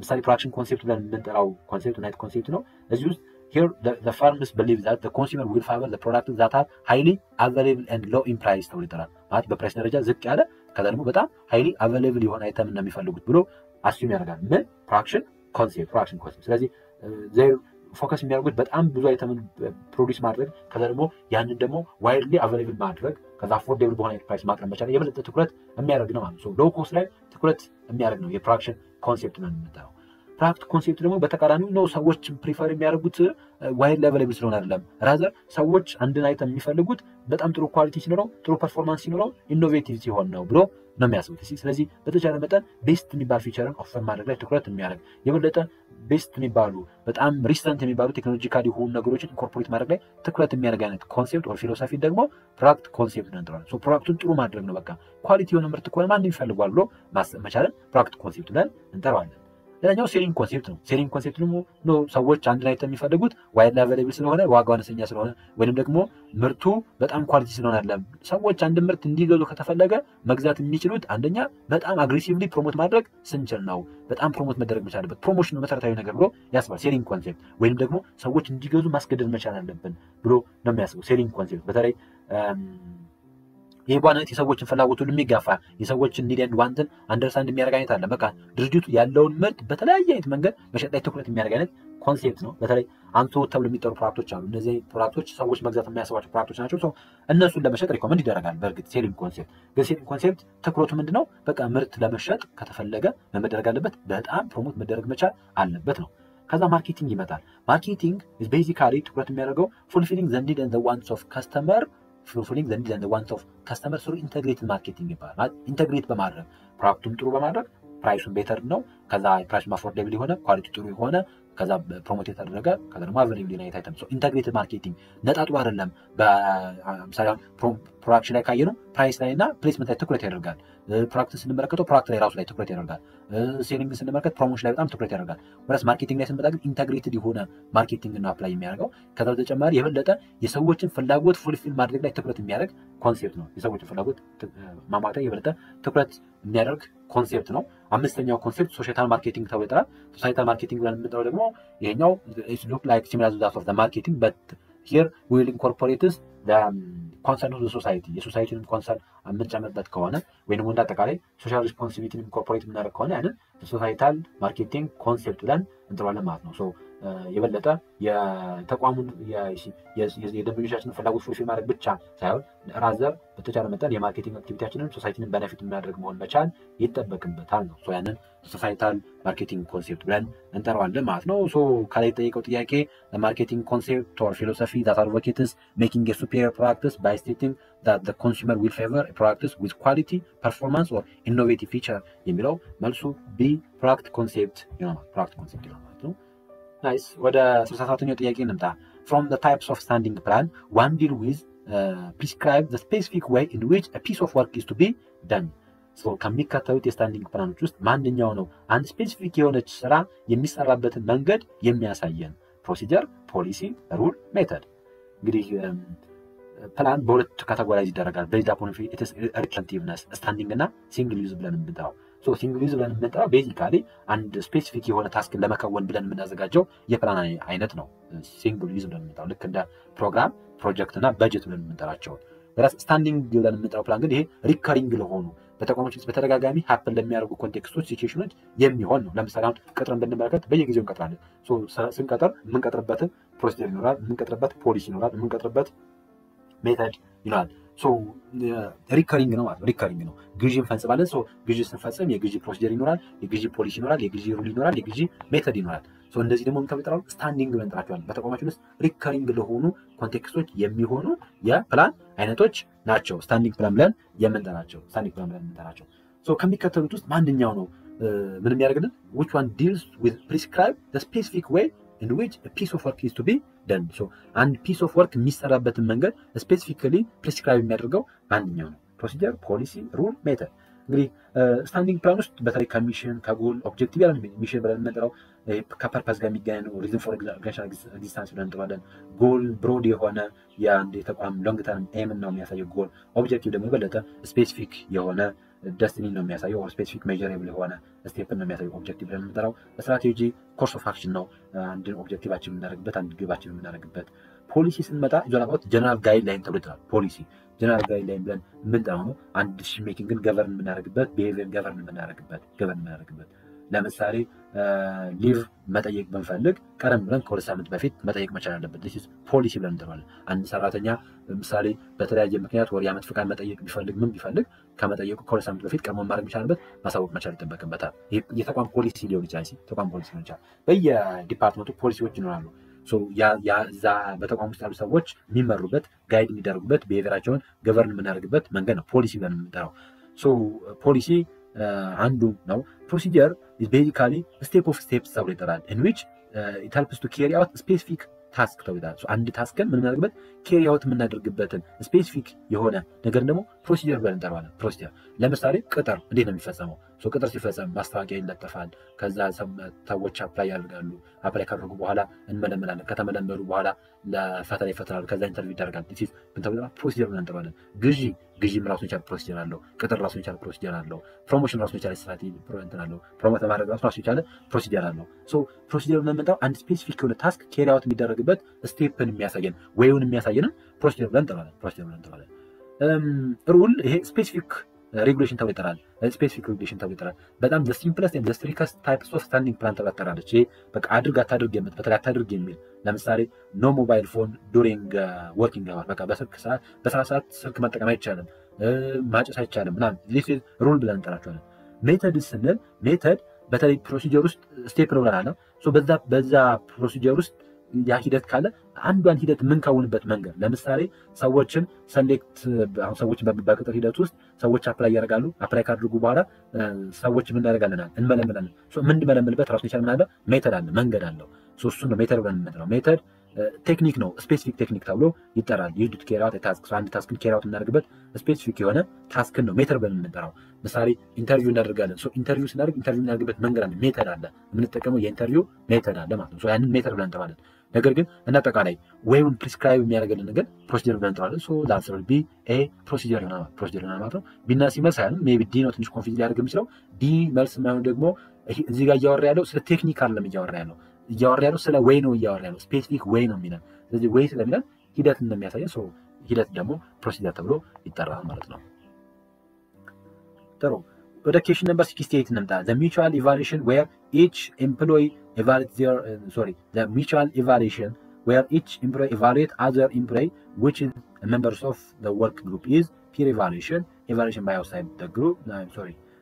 ምሳሌ ፕሮዳክሽን ኮንሴፕት ብለን የምንጠራው ኮንሴፕት ናይት ኮንሴፕት ነው። እዚህ ውስጥ here the farmers believe that the consumer will favor the products that are highly available and low in price ተብሎ ይጠራል። ማለት በፕራይስ ደረጃ ዝቅ ያለ ከዛ ደግሞ በጣም highly available የሆነ አይተም ነው የሚፈልጉት ብሎ አስዩም ያደርጋል። ምን ፕሮዳክሽን ኮንሴፕት ስለዚህ ፎከስ የሚያደርጉት በጣም ብዙ አይተምን ፕሮዲስ ማድረግ ከዛ ደግሞ ያንን ደግሞ ዋይድሊ አቬሌብል ማድረግ ከዛ አፎርዴብል በሆነ ፕራይስ ማቅረብ መቻል የበለጠ ትኩረት የሚያደርግ ነው ማለት ነው። ሎው ኮስት ላይ ትኩረት የሚያደርግ ነው የፕሮዳክሽን ኮንሴፕት ነው የምንጠራው። ፕሮዳክት ኮንሴፕት ደግሞ በተቃራኒው ነው ሰዎች ፕሪፈር የሚያደርጉት ዋይድሊ አቬሌብል ስለሆነ አይደለም። ራዘር ሰዎች አንድን አይተም የሚፈልጉት በጣም ጥሩ ኳሊቲ ሲኖረው ጥሩ ፐርፎርማንስ ሲኖረው ኢኖቬቲቭ ሲሆን ነው ብሎ ነው የሚያስቡት። ስለዚህ በተቻለ መጠን ቤስት የሚባል ፊቸርን ኦፈር ማድረግ ላይ ትኩረት የሚያደርግ የበለጠ ቤስት የሚባሉ በጣም ሪሰንት የሚባሉ ቴክኖሎጂካል የሆኑ ነገሮችን ኢንኮርፖሬት ማድረግ ላይ ትኩረት የሚያደርግ አይነት ኮንሴፕት ኦር ፊሎሶፊ ደግሞ ፕሮዳክት ኮንሴፕት ነው እንጥራለን። ፕሮዳክቱን ጥሩ ማድረግ ነው። በቃ ኳሊቲ የሆነ ምርት ከሆነ ማንም ይፈልጓል ብሎ ማሰብ መቻለን ፕሮዳክት ኮንሴፕት ብለን እንጠራዋለን። ሌላኛው ሴሊንግ ኮንሴፕት ነው። ሴሊንግ ኮንሴፕት ደግሞ ሰዎች አንድ ላይ የሚፈልጉት ዋይድሊ አቬሌብል ስለሆነ ዋጋው አነስተኛ ስለሆነ ወይንም ደግሞ ምርቱ በጣም ኳሊቲ ስለሆነ አይደለም። ሰዎች አንድ ምርት እንዲገዙ ከተፈለገ መግዛት የሚችሉት አንደኛ በጣም አግሬሲቭሊ ፕሮሞት ማድረግ ስንችል ነው። በጣም ፕሮሞት መደረግ መቻል አለበት። ፕሮሞሽን ነው መሰረታዊ ነገር ብሎ ያስባል ሴሊንግ ኮንሴፕት። ወይንም ደግሞ ሰዎች እንዲገዙ ማስገደድ መቻል አለብን ብሎ ነው የሚያስበው ሴሊንግ ኮንሴፕት። በተለይ ይህ በዋናነት የሰዎችን ፍላጎት ሁሉ የሚጋፋ የሰዎችን ኒድ ኤንድ ዋንትን አንደርስታንድ የሚያደርግ አይነት አለ። በቃ ድርጅቱ ያለውን ምርት በተለያየ አይነት መንገድ መሸጥ ላይ ትኩረት የሚያደርግ አይነት ኮንሴፕት ነው። በተለይ አንቶ ተብሎ የሚጠሩ ፕሮዳክቶች አሉ። እነዚህ ፕሮዳክቶች ሰዎች መግዛት የሚያስባቸው ፕሮዳክቶች ናቸው። እነሱን ለመሸጥ ሪኮመንድ ይደረጋል። በእርግጥ ሴሊንግ ኮንሴፕት ግን ሴሊንግ ኮንሴፕት ትኩረቱ ምንድነው? በቃ ምርት ለመሸጥ ከተፈለገ መደረግ አለበት፣ በጣም ፕሮሞት መደረግ መቻል አለበት ነው። ከዛ ማርኬቲንግ ይመጣል። ማርኬቲንግ ኢዝ ቤዚካሊ ትኩረት የሚያደርገው ፉልፊሊንግ ዘ ኒድ ኤንድ ዘ ዋንትስ ኦፍ ከስተመር fulfilling the needs and the wants of customers through integrated marketing ይባላል። ኢንተግሬት በማድረግ ፕሮዳክቱን ጥሩ በማድረግ ፕራይሱን ቤተር ነው። ከዛ ፕራይሱን አፎርዴብል የሆነ ኳሊቲ ጥሩ የሆነ ከዛ ፕሮሞት የተደረገ ከዛ ደግሞ አቬሌብል የሆነ አይተም ኢንተግሬትድ ማርኬቲንግ ነጣጥሎ አይደለም። በምሳሌ ፕሮዳክሽን ላይ ካየነው ፕራይስ ላይ እና ፕሌስመንት ላይ ትኩረት ያደርጋል። ፕሮዳክትን ስንመለከተው ፕሮዳክት ላይ ራሱ ላይ ትኩረት ያደርጋል። ሴሊንግ ስንመለከት ፕሮሞሽን ላይ በጣም ትኩረት ያደርጋል። ወራስ ማርኬቲንግ ላይ ስንመጣ ግን ኢንተግሬትድ የሆነ ማርኬቲንግ ነው አፕላይ የሚያደርገው። ከዛ በተጨማሪ የበለጠ የሰዎችን ፍላጎት ፉልፊል ማድረግ ላይ ትኩረት የሚያደርግ ኮንሴፕት ነው። የሰዎችን ፍላጎት ማሟላት ላይ የበለጠ ትኩረት የሚያደርግ ኮንሴፕት ነው። አምስተኛው ኮንሴፕት ሶሻል ማርኬቲንግ ተብሎ ይጠራል። ሶሻል ማርኬቲንግ ብለን የምንጠራው ደግሞ ይሄኛው ኢት ሉክ ላይክ ሲሚላር ቱ ዛት ኦፍ ዘ ማርኬቲንግ በት ሂር ዊ ዊል ኢንኮርፖሬት ዘ ኮንሰርን ኦፍ ዘ ሶሳይቲ የሶሳይቲን ኮንሰርን የምንጨምርበት ከሆነ ወይም እንደ አጠቃላይ ሶሻል ሪስፖንሲቢሊቲን ኢንኮርፖሬት የምናደርግ ከሆነ ያንን ሶሳይታል ማርኬቲንግ ኮንሴፕት ብለን እንጠራዋለን ማለት ነው። የበለጠ የተቋሙን የደንበኞቻችንን ፍላጎት ፉልፊል ማድረግ ብቻ ሳይሆን ራዘር በተቻለ መጠን የማርኬቲንግ አክቲቪቲያችንን ሶሳይቲንን ቤኔፊት የሚያደርግ መሆን መቻል ይጠበቅበታል ነው። ያንን ሶሳይታል ማርኬቲንግ ኮንሴፕት ብለን እንጠራዋለን ማለት ነው። ከላይ የጠየቀው ጥያቄ ማርኬቲንግ ኮንሴፕት ኦር ፊሎሶፊ ዛት አድቮኬትስ ሜኪንግ ኤ ሱፔሪየር ፕሮዳክትስ ባይ ስቴቲንግ that the consumer will favor a product with quality, performance or innovative feature የሚለው መልሱ ቢ ፕሮዳክት ኮንሴፕት ይሆናል። ፕሮዳክት ኮንሴፕት ይሆናል ማለት ነው። ናይስ። ወደ 67ኛው ጥያቄ እንምጣ። From the types of standing plan, one deal with prescribe the specific way in which a piece of work is to be done. ከሚከተሉት የስታንዲንግ ፕላኖች ውስጥ ማንኛው ነው አንድ ስፔሲፊክ የሆነች ስራ የሚሰራበትን መንገድ የሚያሳየን? ፕሮሲጀር፣ ፖሊሲ፣ ሩል፣ ሜተድ። እንግዲህ ፕላን በሁለት ካቴጎራይዝ ይደረጋል። ቤዝድ አፖን ኢትስ ሪሌቲቭነስ ስታንዲንግ እና ሲንግል ዩዝ ብለን የምንጠራው። ሲንግል ዩዝ ብለን የምንጠራው ቤዚካሊ አንድ ስፔሲፊክ የሆነ ታስክን ለመከወን ብለን የምናዘጋጀው የፕላን አይነት ነው። ሲንግል ዩዝ ብለን የምንጠራው ልክ እንደ ፕሮግራም፣ ፕሮጀክት እና በጀት ብለን የምንጠራቸው። ስታንዲንግ ብለን የምንጠራው ፕላን ግን ይሄ ሪከሪንግ ለሆኑ በተቋሞች ውስጥ በተደጋጋሚ ሀፕን ለሚያደርጉ ኮንቴክስቶች፣ ሲቹዌሽኖች የሚሆን ነው። ለምሳሌ አሁን ቅጥርን ብንመለከት በየጊዜው እንቀጥራለን። ስንቀጥር የምንቀጥርበት ፕሮሲጀር ይኖራል፣ የምንቀጥርበት ፖሊሲ ይኖራል፣ የምንቀጥርበት ሜተድ ይኖራል። ሪከሪንግ ነው ማለት ነው። ሪከሪንግ ነው። ግዢ እንፈጽማለን። ግዢ ስንፈጽም የግዢ ፕሮሲጀር ይኖራል፣ የግዢ ፖሊሲ ይኖራል፣ የግዢ ሩል ይኖራል፣ የግዢ ሜተድ ይኖራል። እንደዚህ ደግሞ የምንጠራው ስታንዲንግ ብለን እንጠራቸዋለን። በተቋማችን ውስጥ ሪከሪንግ ለሆኑ ኮንቴክስቶች የሚሆኑ የፕላን አይነቶች ናቸው ስታንዲንግ ፕላን ብለን የምንጠራቸው። ከሚከተሉት ውስጥ ማንኛው ነው ምን የሚያደርግልን? which one deals with prescribe the specific way in which a piece of work is to be done? አንድ ፒስ ኦፍ ወርክ የሚሰራበትን መንገድ ስፔሲፊካሊ ፕሪስክራይብ የሚያደርገው ማንኛው ነው? ፕሮሲጀር፣ ፖሊሲ፣ ሩል፣ ሜተድ። እንግዲህ ስታንዲንግ ፕላን ውስጥ በተለይ ከሚሽን ከጎል ኦብጀክቲቭ ያለ ሚሽን ብለን የምንጠራው ከፐርፐስ ጋር የሚገናኝ ነው። ሪዝን ፎር ኦርጋናይዜሽናል ኤግዚስተንስ ብለን እንጠራዋለን። ጎል ብሮድ የሆነ የአንድ የተቋም ሎንግ ተርም ኤም ነው የሚያሳየው ጎል። ኦብጀክቲቭ ደግሞ የበለጠ ስፔሲፊክ የሆነ ደስቲኒ ነው የሚያሳየው። ስፔሲፊክ ሜጀሬብል የሆነ ስቴፕ ነው የሚያሳየው ኦብጀክቲቭ ብለን የምንጠራው። ስትራቴጂ ኮርስ ኦፍ አክሽን ነው አንድ ኦብጀክቲቫችን የምናደርግበት፣ አንድ ግባችን የምናደርግበት። ፖሊሲ ስንመጣ ኢዞናባት ጀነራል ጋይድ ላይን ተብሎ ይጠራል። ፖሊሲ ጀነራል ጋይድ ላይን ብለን የምንጠራው ነው። አንድ ዲሲሽን ሜኪንግን ገቨርን የምናደርግበት፣ ቢሄቪየርን ገቨርን የምናደርግበት። ለምሳሌ ሊቭ መጠየቅ ብንፈልግ ቀደም ብለን ከ2 ሳምንት በፊት መጠየቅ መቻል አለበት። this is ፖሊሲ ብለን እንጠራዋለን። አንድ ሰራተኛ ለምሳሌ በተለያየ ምክንያት ወር የዓመት ፍቃድ መጠየቅ ቢፈልግ ምን ቢፈልግ ከመጠየቁ ከ2 ሳምንት በፊት ቀድሞ ማድረግ የሚቻልበት ማሳወቅ መቻል ይጠበቅበታል። የተቋም ፖሊሲ ሊሆን ይችላል። ተቋም ፖሊሲ ሊሆን ይችላል። በየዲፓርትመንቱ ፖሊሲዎች ይኖራሉ። እዛ በተቋም ውስጥ ያሉ ሰዎች የሚመሩበት ጋይድ የሚደረጉበት ቢሄቪራቸውን ገቨርን የምናደርግበት መንገድ ነው ፖሊሲ ብለን የምንጠራው። ፖሊሲ አንዱ ነው። ፕሮሲጀር is basically step of steps ተብሎ ይጠራል in which it helps to carry out specific ታስክ ተብሎ ይጠራል። አንድ ታስክን ምን እናደርግበት carry out የምናደርግበትን ስፔሲፊክ የሆነ ነገር ደግሞ ፕሮሲጀር ብለን እንጠራዋለን። ፕሮሲጀር ለምሳሌ ቅጥር እንዴት ነው የሚፈጸመው? ቅጥር ሲፈጸም ማስታወቂያ ይለጠፋል። ከዛ ሰዎች አፕላይ ያደርጋሉ። አፕላይ ካደረጉ በኋላ እንመለመላለን። ከተመለመሉ በኋላ ለፈተና ይፈተናሉ። ከዛ ኢንተርቪው ይደረጋል። ዲስ ፕሮሲጀር ብለን እንጠራዋለን። ግዢም ራሱን የቻለ ፕሮሲጀር አለው። ቅጥር ራሱን የቻለ ፕሮሲጀር አለው። ፕሮሞሽን ራሱን የቻለ ስትራቴጂ አለው። ፕሮሞት ለማድረግ ራሱን የቻለ ፕሮሲጀር አለው። ፕሮሲጀር ብለን የምንጠራው አንድ ስፔሲፊክ የሆነ ታስክ ኬሪ አውት የሚደረግበት ስቴፕን የሚያሳየን ወይውን የሚያሳየንም ፕሮሲጀር ብለን እንጠራዋለን። ሩል ይሄ ስፔሲፊክ ሬጉሌሽን ተብሎ ይጠራል። ስፔሲፊክ ሬጉሌሽን ተብሎ ይጠራል። በጣም ዘ ሲምፕለስት ኤንድ ዘ ስትሪክተስት ታይፕስ ኦፍ ስታንዲንግ ፕላን ተብላ ትጠራለች። ይሄ በቃ አድርግ አታድርግ የሚል በተለይ አታድርግ የሚል ለምሳሌ ኖ ሞባይል ፎን ዱሪንግ ወርኪንግ አወር በቃ በስራ ሰዓት ስልክ መጠቀም አይቻልም፣ ማጨስ አይቻልም ምናምን ዚስ ኢዝ ሩል ብለን እንጠራቸዋለን። ሜተድ ስንል ሜተድ በተለይ ፕሮሲጀር ውስጥ ስቴፕ ነው ብለናል። በዛ ፕሮሲጀር ውስጥ ያ ሂደት ካለ አንዷን ሂደት የምንከውንበት መንገድ ለምሳሌ ሰዎችን ሰሌክት ሰዎችን በቅጥር ሂደት ውስጥ ሰዎች አፕላይ ያደርጋሉ። አፕላይ ካደረጉ በኋላ ሰዎች ምን እናደርጋለን? እንመለመላለን። የምንመለምልበት ራሱን የቻለ ምን አለ? ሜተድ አለ፣ መንገድ አለው። እሱን ነው ሜተድ ብለን የምንጠራው። ሜተድ ቴክኒክ ነው፣ ስፔሲፊክ ቴክኒክ ተብሎ ይጠራል። ዩዝድ ቱ ካሪ አውት ታስክ አንድ ታስክን ካሪ አውት እናደርግበት ስፔሲፊክ የሆነ ታስክን ነው ሜተድ ብለን የምንጠራው። ምሳሌ ኢንተርቪው እናደርጋለን። ኢንተርቪው ስናደርግ ኢንተርቪው የምናደርግበት መንገድ አለ፣ ሜተድ አለ። የምንጠቀመው የኢንተርቪው ሜተድ አለ ማለት ነው። ያንን ሜተድ ብለን እንጠራለን። ነገር ግን እንደ አጠቃላይ ወይም ፕሪስክራይብ የሚያደርገልን ነገር ፕሮሲጀር ብለን እንጠራለን። ላንሰር ቢ ኤ ፕሮሲጀር ይሆናል ማለት ነው። ቢና ሲ መልስ አይሆንም። ሜይ ቢ ዲ ነው ትንሽ ኮንፊውዝ ሊያደርግ የሚችለው። ዲ መልስ የማይሆን ደግሞ እዚህ ጋር እያወራ ያለው ስለ ቴክኒክ አይደለም እያወራ ያለው ስለ ወይ ነው እያወራ ያለው ስፔሲፊክ ወይ ነው የሚለን። ስለዚህ ወይ ስለሚለን ሂደት እንደሚያሳየን ሂደት ደግሞ ፕሮሲጀር ተብሎ ይጠራል ማለት ነው። ጥሩ ወደ ኬሽን ነምበር 68 እንምጣ። the mutual evaluation where each employee evaluates the mutual evaluation where each employee evaluates other employee which is members of the work group is peer evaluation by outside the group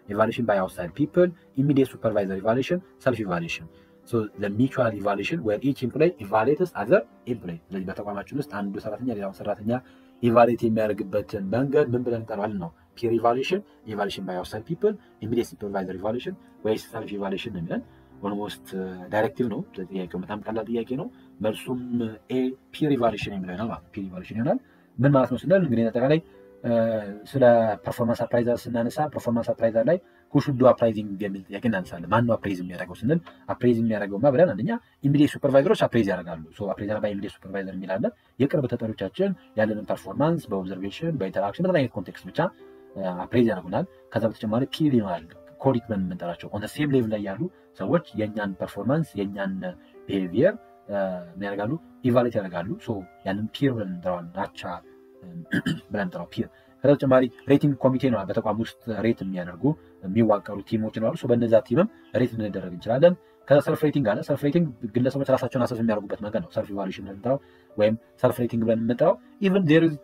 evaluation by outside people, immediate supervisor evaluation, self evaluation. the mutual evaluation where each employee evaluates other employee ስለዚህ በተቋማችን ውስጥ አንዱ ሰራተኛ ሌላው ሰራተኛ ኢቫሉዌት የሚያደርግበትን መንገድ ምን ብለን እንጠራዋለን ነው? peer evaluation by outside people, immediate supervisor evaluation ወይስ self evaluation ነው የሚለን። ኦልሞስት ዳይሬክቲቭ ነው። ጥያቄው በጣም ቀላል ጥያቄ ነው። መልሱም ኤ peer evaluation የሚለው ነው ማለት peer evaluation ይሆናል። ምን ማለት ነው ስንል እንግዲህ አጠቃላይ ስለ ፐርፎርማንስ አፕራይዘር ስናነሳ ፐርፎርማንስ አፕራይዘር ላይ who should do appraising የሚል ጥያቄ እናነሳለን። ማን ነው አፕሬዝ የሚያደርገው ስንል አፕሬዝ የሚያደርገውማ ብለን አንደኛ ኢሚዲየት ሱፐርቫይዘሮች አፕሬዝ ያደርጋሉ። አፕሬዘር ባይ ኢሚዲየት ሱፐርቫይዘር የሚላለ የቅርብ ተጠሪዎቻችን ያለንን ፐርፎርማንስ በኦብዘርቬሽን በኢንተራክሽን በተለያየ አይነት ኮንቴክስት ብቻ አፕሬዝ ያደርጉናል። ከዛ በተጨማሪ ፒር ይኖራል። ኮዲክመን የምንጠራቸው ኦን ሴም ሌቭል ላይ ያሉ ሰዎች የእኛን ፐርፎርማንስ የእኛን ቢሄቪየር ያደርጋሉ፣ ኢቫሉዌት ያደርጋሉ። ያንን ፒር ብለን እንጠራዋለን። ናቻ ብለን እንጠራው ፒር። ከዛ በተጨማሪ ሬቲንግ ኮሚቴ ነው። በተቋም ውስጥ ሬት የሚያደርጉ የሚዋቀሩ ቲሞች ይኖራሉ። በእነዛ ቲምም ሬት ልንደረግ እንችላለን። ከዛ ሰልፍ ሬቲንግ አለ። ሰልፍ ሬቲንግ ግለሰቦች ራሳቸውን አሰስ የሚያደርጉበት መንገድ ነው። ሰልፍ ኢቫሉዌሽን ብለን እንጠራው ወይም ሰልፍ ሬቲንግ ብለን የምንጠራው። ኢቨን ዜር ኢዝ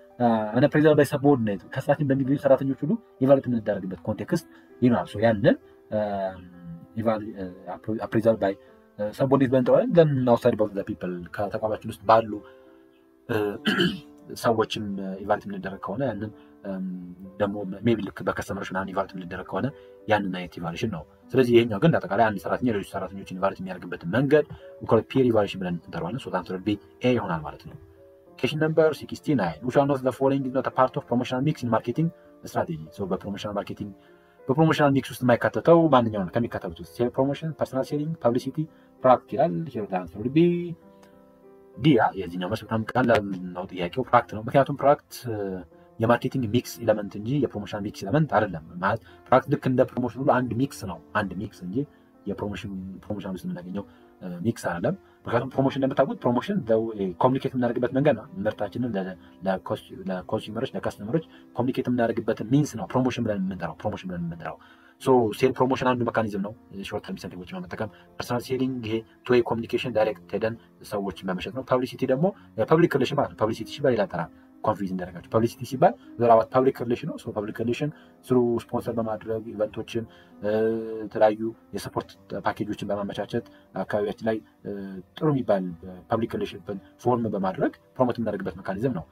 አን አፕሬዘር ባይ ሰቦርዲኔት ከስራችን በሚገኙ ሰራተኞች ሁሉ ኢቫሉዌት የምንደረግበት ኮንቴክስት ይኖራል። ያንን አፕሬዘር ባይ ሰቦርዲኔት ብለን እንጠራዋለን። ዘን አውትሳይድ ኦፍ ዘ ፒፕል ከተቋማችን ውስጥ ባሉ ሰዎችም ኢቫሉዌት የምንደረግ ከሆነ ያንን ደግሞ ሜቢ ልክ በከስተመሮች ምናምን ኢቫሉዌት የምንደረግ ከሆነ ያንን አይነት ኢቫሉዌሽን ነው። ስለዚህ ይሄኛው ግን አጠቃላይ አንድ ሰራተኛ ሌሎች ሰራተኞችን ኢቫሉዌት የሚያደርግበትን መንገድ ፒር ኢቫሉዌሽን ብለን እንጠራዋለን። አንሰር ቢ ኤ ይሆናል ማለት ነው። ኬሽን ነምበር 69 which one of the following is not a part of promotional mix in marketing strategy? በፕሮሞሽናል ሚክስ ውስጥ የማይካተተው ማንኛው ነው? ከሚካተቱት ውስጥ ሴል ፕሮሞሽን፣ ፐርሰናል ሴሊንግ፣ ፐብሊሲቲ፣ ፕሮዳክት ይላል። አንሰር ቢ ዲያ የዚህኛው መልስ በጣም ቀላል ነው። ጥያቄው ፕሮዳክት ነው። ምክንያቱም ፕሮዳክት የማርኬቲንግ ሚክስ ኤለመንት እንጂ የፕሮሞሽን ሚክስ ኤለመንት አይደለም። ማለት ፕሮዳክት ልክ እንደ ፕሮሞሽን ሁሉ አንድ ሚክስ ነው፣ አንድ ሚክስ እንጂ የፕሮሞሽን ውስጥ የምናገኘው ሚክስ አይደለም። ምክንያቱም ፕሮሞሽን እንደምታውቁት ፕሮሞሽን ኮሚኒኬት የምናደርግበት መንገድ ነው። ምርታችንን ለኮንሱመሮች ለከስተመሮች ኮሚኒኬት የምናደርግበትን ሚንስ ነው ፕሮሞሽን ብለን የምንጠራው። ሶ ሴል ፕሮሞሽን አንዱ ሜካኒዝም ነው። ሾርት ተርም ኢንሰንቲቮችን በመጠቀም ፐርሰናል ሴሊንግ ይሄ ቱ ዌይ ኮሚኒኬሽን ዳይሬክት ሄደን ሰዎችን በመሸጥ ነው። ፐብሊሲቲ ደግሞ ፐብሊክ ሪሌሽን ማለት ነው። ፐብሊሲቲ ሲባል ሌላ ጠራ ኮንፊውዝ እንዳደረጋችሁ ፐብሊሲቲ ሲባል ዘራባት ፐብሊክ ሪሌሽን ነው። ሶ ፐብሊክ ሪሌሽን ስሩ ስፖንሰር በማድረግ ኢቨንቶችን የተለያዩ የሰፖርት ፓኬጆችን በማመቻቸት አካባቢያችን ላይ ጥሩ የሚባል ፐብሊክ ሪሌሽን ፎርም በማድረግ ፕሮሞት የምናደርግበት ሜካኒዝም ነው።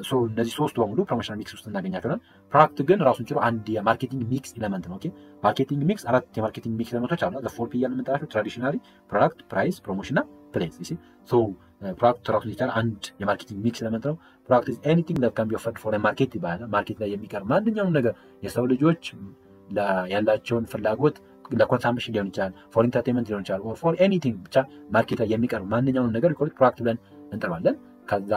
ሶ እነዚህ ሶስቱ በሙሉ ፕሮሞሽናል ሚክስ ውስጥ እናገኛቸዋለን። ፕሮዳክት ግን ራሱን ችሎ አንድ የማርኬቲንግ ሚክስ ኤሌመንት ነው። ኦኬ ማርኬቲንግ ሚክስ አራት የማርኬቲንግ ሚክስ ኤሌመንቶች አሉ። ዘ 4P እያልን የምንጠራቸው ትራዲሽናሊ ፕሮዳክት፣ ፕራይስ፣ ፕሮሞሽን እና ፕሌስ። ሶ ፕሮዳክት ራሱን የቻለ አንድ የማርኬቲንግ ሚክስ ኤሌመንት ነው። ፕሮዳክት ኢዝ ኤኒቲንግ ዛት ካን ቢ ኦፈርድ ፎር ማርኬት ይባላል። ማርኬት ላይ የሚቀርብ ማንኛውም ነገር የሰው ልጆች ያላቸውን ፍላጎት ለኮንሳምፕሽን ሊሆን ይችላል፣ ፎር ኢንተርቴንመንት ሊሆን ይችላል፣ ኦር ፎር ኤኒቲንግ ብቻ ማርኬት ላይ የሚቀርብ ማንኛውም ነገር ፕሮዳክት ብለን እንጠራዋለን። ከዛ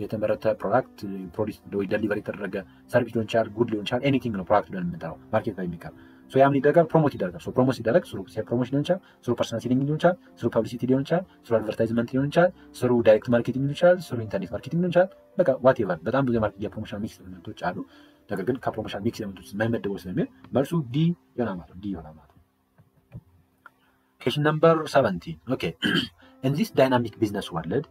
የተመረተ ፕሮዳክት ፕሮዲስ ወይ ዴሊቨሪ የተደረገ ሰርቪስ ሊሆን ይችላል፣ ጉድ ሊሆን ይችላል፣ ኤኒቲንግ ነው ፕሮዳክት ብለን የምንጠራው ማርኬት ላይ የሚቀርብ። ሶ ያም ይደረጋል ፕሮሞት ይደረጋል። ሶ ፕሮሞት ሲደረግ ስሩ ሴል ፕሮሞሽን ሊሆን ይችላል፣ ስሩ ፐርሰናል ሴሊንግ ሊሆን ይችላል፣ ስሩ ፐብሊሲቲ ሊሆን ይችላል፣ ስሩ አድቨርታይዝመንት ሊሆን ይችላል፣ ስሩ ዳይሬክት ማርኬቲንግ ሊሆን ይችላል፣ ስሩ ኢንተርኔት ማርኬቲንግ ሊሆን ይችላል። በቃ ዋቴቨር በጣም ብዙ የፕሮሞሽናል ሚክስ ኤሌመንቶች አሉ። ነገር ግን ከፕሮሞሽናል ሚክስ ኤሌመንቶች የማይመደበው ስለሚል መልሱ ዲ ይሆናል ማለት ነው። ዲ ይሆናል ማለት ነው። Question number 17. Okay. In this dynamic business world,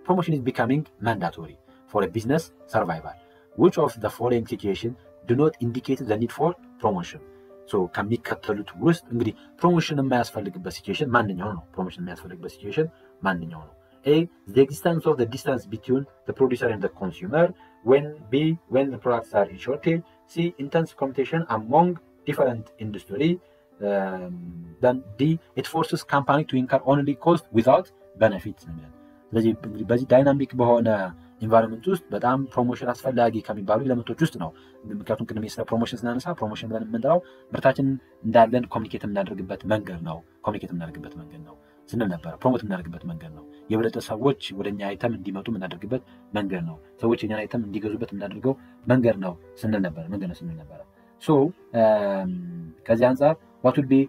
promotion is becoming mandatory for a business survival. Which of the following situations do not indicate the need for promotion? So ከሚከተሉት ውስጥ እንግዲህ ፕሮሞሽን የማያስፈልግበት ሲቹዌሽን ማንኛው ነው? ፕሮሞሽን የማያስፈልግበት ሲቹዌሽን ማንኛው ነው? A, the existence of the distance between the producer and the consumer. B, when the products are in shortage. C, intense competition among different industry. Then D, it forces company to incur only cost without benefit. ስለዚህ በዚህ ዳይናሚክ በሆነ ኢንቫይሮንመንት ውስጥ በጣም ፕሮሞሽን አስፈላጊ ከሚባሉ ኤሌመንቶች ውስጥ ነው። ምክንያቱም ቅድም ስለ ፕሮሞሽን ስናነሳ ፕሮሞሽን ብለን የምንጠራው ምርታችን እንዳለን ኮሚኒኬት የምናደርግበት መንገድ ነው ስንል ነበረ። ፕሮሞት የምናደርግበት መንገድ ነው። የበለጠ ሰዎች ወደኛ አይተም እንዲመጡ የምናደርግበት መንገድ ነው። ሰዎች የኛን አይተም እንዲገዙበት የምናደርገው መንገድ ነው ስንል ነበረ። ሶ ከዚህ አንጻር what would be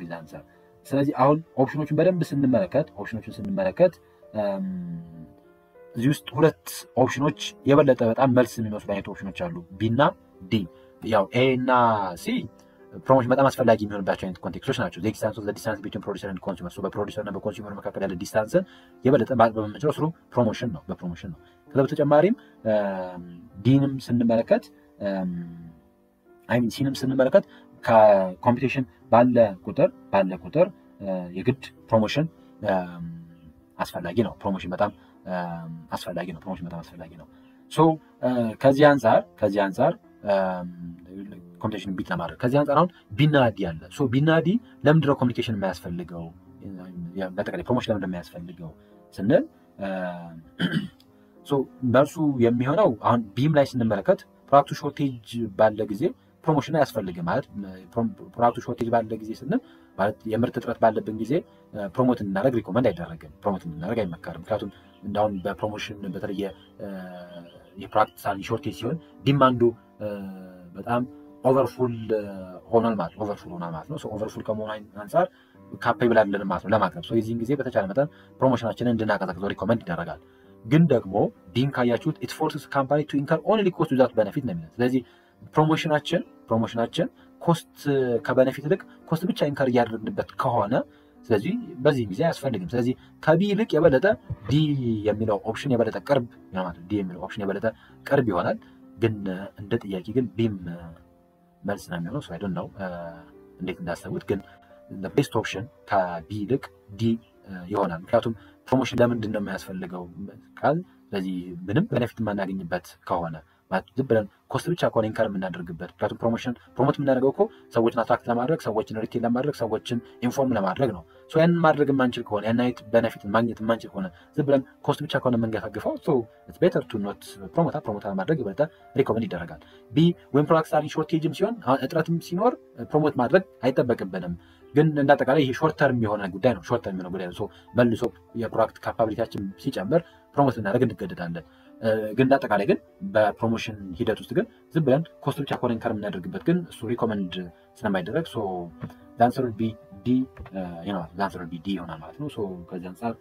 the answer? ስለዚህ አሁን ኦፕሽኖቹን በደንብ ስንመለከት እዚህ ውስጥ ሁለት ኦፕሽኖች የበለጠ በጣም መልስ የሚመስሉ አይነት ኦፕሽኖች አሉ፣ ቢ እና ዲ። ያው ኤ እና ሲ ፕሮሞሽን በጣም አስፈላጊ የሚሆንባቸው አይነት ኮንቴክስቶች ናቸው። the existence of the distance between producer and consumer. so በፕሮዲሰር እና በኮንሱመር መካከል ያለ ዲስታንስን የበለጠ ማጥበብ የምንችለው ስሩ ፕሮሞሽን ነው። ከዛ በተጨማሪም ዲንም ስንመለከት ሲንም ስንመለከት ከኮምፒቲሽን ባለ ቁጥር የግድ ፕሮሞሽን አስፈላጊ ነው። ፕሮሞሽን በጣም አስፈላጊ ነው። ሶ ከዚህ አንፃር ኮምፒቲሽን ቢት ለማድረግ ከዚህ አንፃር አሁን ቢና ዲ አለ። ሶ ቢና ዲ ለምንድነው ኮሚኒኬሽን የማያስፈልገው? በአጠቃላይ ፕሮሞሽን ለምንድነው የማያስፈልገው ስንል ሶ በእርሱ የሚሆነው አሁን ቢም ላይ ስንመለከት ፕሮዳክቱ ሾርቴጅ ባለ ጊዜ ፕሮሞሽን አያስፈልግም ማለት ፕሮዳክቱ ሾርቴጅ ባለ ጊዜ ስንል ማለት የምርት እጥረት ባለብን ጊዜ ፕሮሞት እንድናደርግ ሪኮመንድ አይደረግም፣ ፕሮሞት እንድናደርግ አይመከርም። ምክንያቱም እንዳሁን በፕሮሞሽን በተለየ የፕሮዳክት ሾርቴጅ ሲሆን ዲማንዱ በጣም ኦቨርፉል ሆኗል ማለት ነው። ኦቨርፉል ከመሆኑ አንፃር ካፔብል አይደለንም ማለት ነው ለማቅረብ። የዚህን ጊዜ በተቻለ መጠን ፕሮሞሽናችንን እንድናቀዘቅዘው ሪኮመንድ ይደረጋል። ግን ደግሞ ዲን ካያችሁት ኢት ፎርስስ ካምፓኒ ቱ ኢንከር ኦንሊ ኮስት ዊዛውት ቤኔፊት ነው የሚለው። ስለዚህ ፕሮሞሽናችን ኮስት ከቤኔፊት ይልቅ ኮስት ብቻ ኢንከር እያደረግንበት ከሆነ ስለዚህ በዚህ ጊዜ አያስፈልግም። ስለዚህ ከቢ ይልቅ የበለጠ ዲ የሚለው ኦፕሽን የበለጠ ቅርብ ይሆናል። ግን እንደ ጥያቄ ግን ቢም መልስ ነው የሚሆነው። አይ ዶንት ኖው እንዴት እንዳሰቡት፣ ግን ቤስት ኦፕሽን ከቢ ይልቅ ዲ ይሆናል። ምክንያቱም ፕሮሞሽን ለምንድን ነው የሚያስፈልገው ቃል ስለዚህ ምንም ቤኔፊት የማናገኝበት ከሆነ ዝም ብለን ኮስት ብቻ ከሆነ ኢንከር የምናደርግበት። ምክንያቱም ፕሮሞት የምናደርገው እኮ ሰዎችን አትራክት ለማድረግ፣ ሰዎችን ሪቴል ለማድረግ፣ ሰዎችን ኢንፎርም ለማድረግ ነው። ያንን ማድረግ የማንችል ከሆነ ያን አይነት ቤኔፊት ማግኘት የማንችል ከሆነ ዝም ብለን ኮስት ብቻ ከሆነ የምንገፋግፈው ኢትስ ቤተር ቱ ኖት ፕሮሞት ማድረግ ይበልጥ ሪኮመንድ ይደረጋል። ቢ ወይም ፕሮዳክት ሳሪ ሾርቴጅም ሲሆን እጥረትም ሲኖር ፕሮሞት ማድረግ አይጠበቅብንም። ግን እንዳጠቃላይ ይሄ ሾርት ተርም የሆነ ጉዳይ ነው። መልሶ የፕሮዳክት ካፓቢሊቲያችን ሲጨምር ፕሮሞት ልናደርግ እንገደዳለን። ግን እንዳጠቃላይ ግን በፕሮሞሽን ሂደት ውስጥ ግን ዝም ብለን ኮስት ብቻ ከሆነ ኢንከር የምናደርግበት ግን እሱ ሪኮመንድ ስለማይደረግ ዛንሰር ቢ ዲ ይሆናል ማለት ነው። ከዚህ አንጻር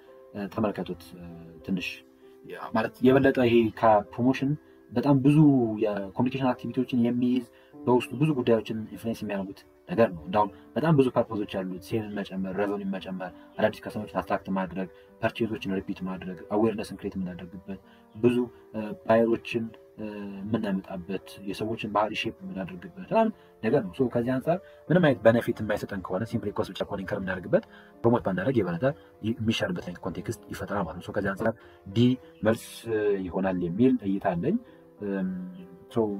ተመልከቱት። ትንሽ ማለት የበለጠ ይሄ ከፕሮሞሽን በጣም ብዙ የኮሚኒኬሽን አክቲቪቲዎችን የሚይዝ በውስጡ ብዙ ጉዳዮችን ኢንፍሉዌንስ የሚያደርጉት ነገር ነው። እንዳውም በጣም ብዙ ፐርፖዞች ያሉት ሴልን መጨመር፣ ረቨኒው መጨመር፣ አዳዲስ ከስተመሮችን አትራክት ማድረግ፣ ፐርቼዞችን ሪፒት ማድረግ፣ አዌርነስን ክሬት የምናደርግበት ብዙ ባየሮችን የምናመጣበት የሰዎችን ባህሪ ሼፕ የምናደርግበት ምናምን ነገር ነው። ከዚህ አንጻር ምንም አይነት በነፊት የማይሰጠን ከሆነ ሲምፕሊ ኮስት ብቻ ከሆነ ኢንከር የምናደርግበት ፕሮሞት ባናደርግ የበለጠ የሚሻልበት አይነት ኮንቴክስት ይፈጠራል ማለት ነው። ከዚህ አንጻር ዲ መልስ ይሆናል የሚል እይታ አለኝ።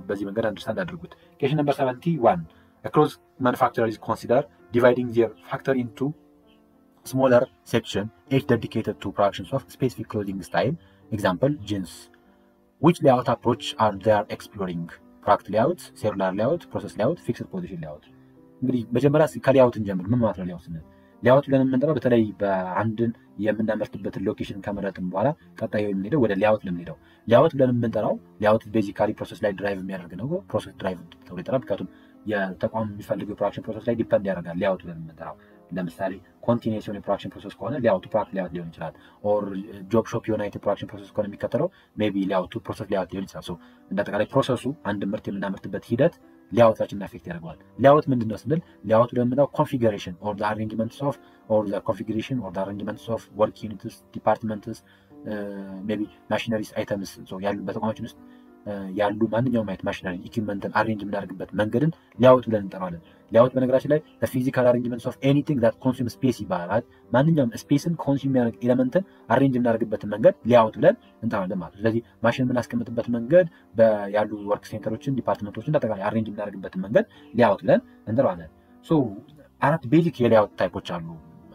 በዚህ መንገድ አንደርስታንድ አድርጉት። Question number 71. A close manufacturer is considered dividing their factory into smaller section, each dedicated to productions of specific clothing style. Example, jeans. Which layout approach are they exploring? Product layout, cellular layout, process layout, fixed position layout. እንግዲህ መጀመሪያ ከሌያውት እንጀምር። ምን ማለት ነው ሌያውት ስንል? ሌያውት ብለን የምንጠራው በተለይ በአንድን የምናመርትበትን ሎኬሽን ከመረጥን በኋላ ቀጣዩ የምንሄደው ወደ ሌያውት ለምንሄደው ሌያውት ብለን የምንጠራው ሌያውት ቤዚካሊ ፕሮሰስ ላይ ድራይቭ የሚያደርግ ነው። ፕሮሰስ ድራይቭ ተብሎ ይጠራል። ምክንያቱም የተቋም የሚፈልገው የፕሮዳክሽን ፕሮሰስ ላይ ዲፐንድ ያደርጋል ሌያውት ብለን የምንጠራው። ለምሳሌ ኮንቲኒየስ የሆነ የፕሮዳክሽን ፕሮሰስ ከሆነ ሌያውቱ ፕሮዳክት ሌያውት ሊሆን ይችላል። ኦር ጆብ ሾፕ የሆነ አይነት የፕሮዳክሽን ፕሮሰስ ከሆነ የሚከተለው ሜይ ቢ ሌያውቱ ፕሮሰስ ሌያውት ሊሆን ይችላል። እንደ አጠቃላይ ፕሮሰሱ አንድ ምርት የምናመርትበት ሂደት ሌያውታችንን አፌክት ያደርገዋል። ሌያውት ምንድን ነው ስንል ሌያውት ለምንለው ኮንፊግሬሽን ኦር ዘ አሬንጅመንትስ ኦፍ ኦር ዘ ኮንፊግሬሽን ኦር ዘ አሬንጅመንትስ ኦፍ ወርክ ዩኒትስ፣ ዲፓርትመንትስ፣ ሜይ ቢ ማሽነሪስ፣ አይተምስ ያሉ በተቋማችን ውስጥ ያሉ ማንኛውም አይነት ማሽነሪ ኢኩዊፕመንትን አሬንጅ የምናደርግበት መንገድን ሌያውት ብለን እንጠራዋለን። ሌያውት በነገራችን ላይ ፊዚካል አሬንጅመንትስ ኦፍ ኤኒቲንግ ዛት ኮንሱም ስፔስ ይባላል። ማንኛውም ስፔስን ኮንሱም የሚያደርግ ኤሌመንትን አሬንጅ የምናደርግበትን መንገድ ሌያውት ብለን እንጠራዋለን ማለት ነው። ስለዚህ ማሽን የምናስቀምጥበት መንገድ ያሉ ወርክ ሴንተሮችን፣ ዲፓርትመንቶችን አጠቃላይ አሬንጅ የምናደርግበትን መንገድ ሌያውት ብለን እንጠራዋለን። አራት ቤዚክ የሌያውት ታይፖች አሉ።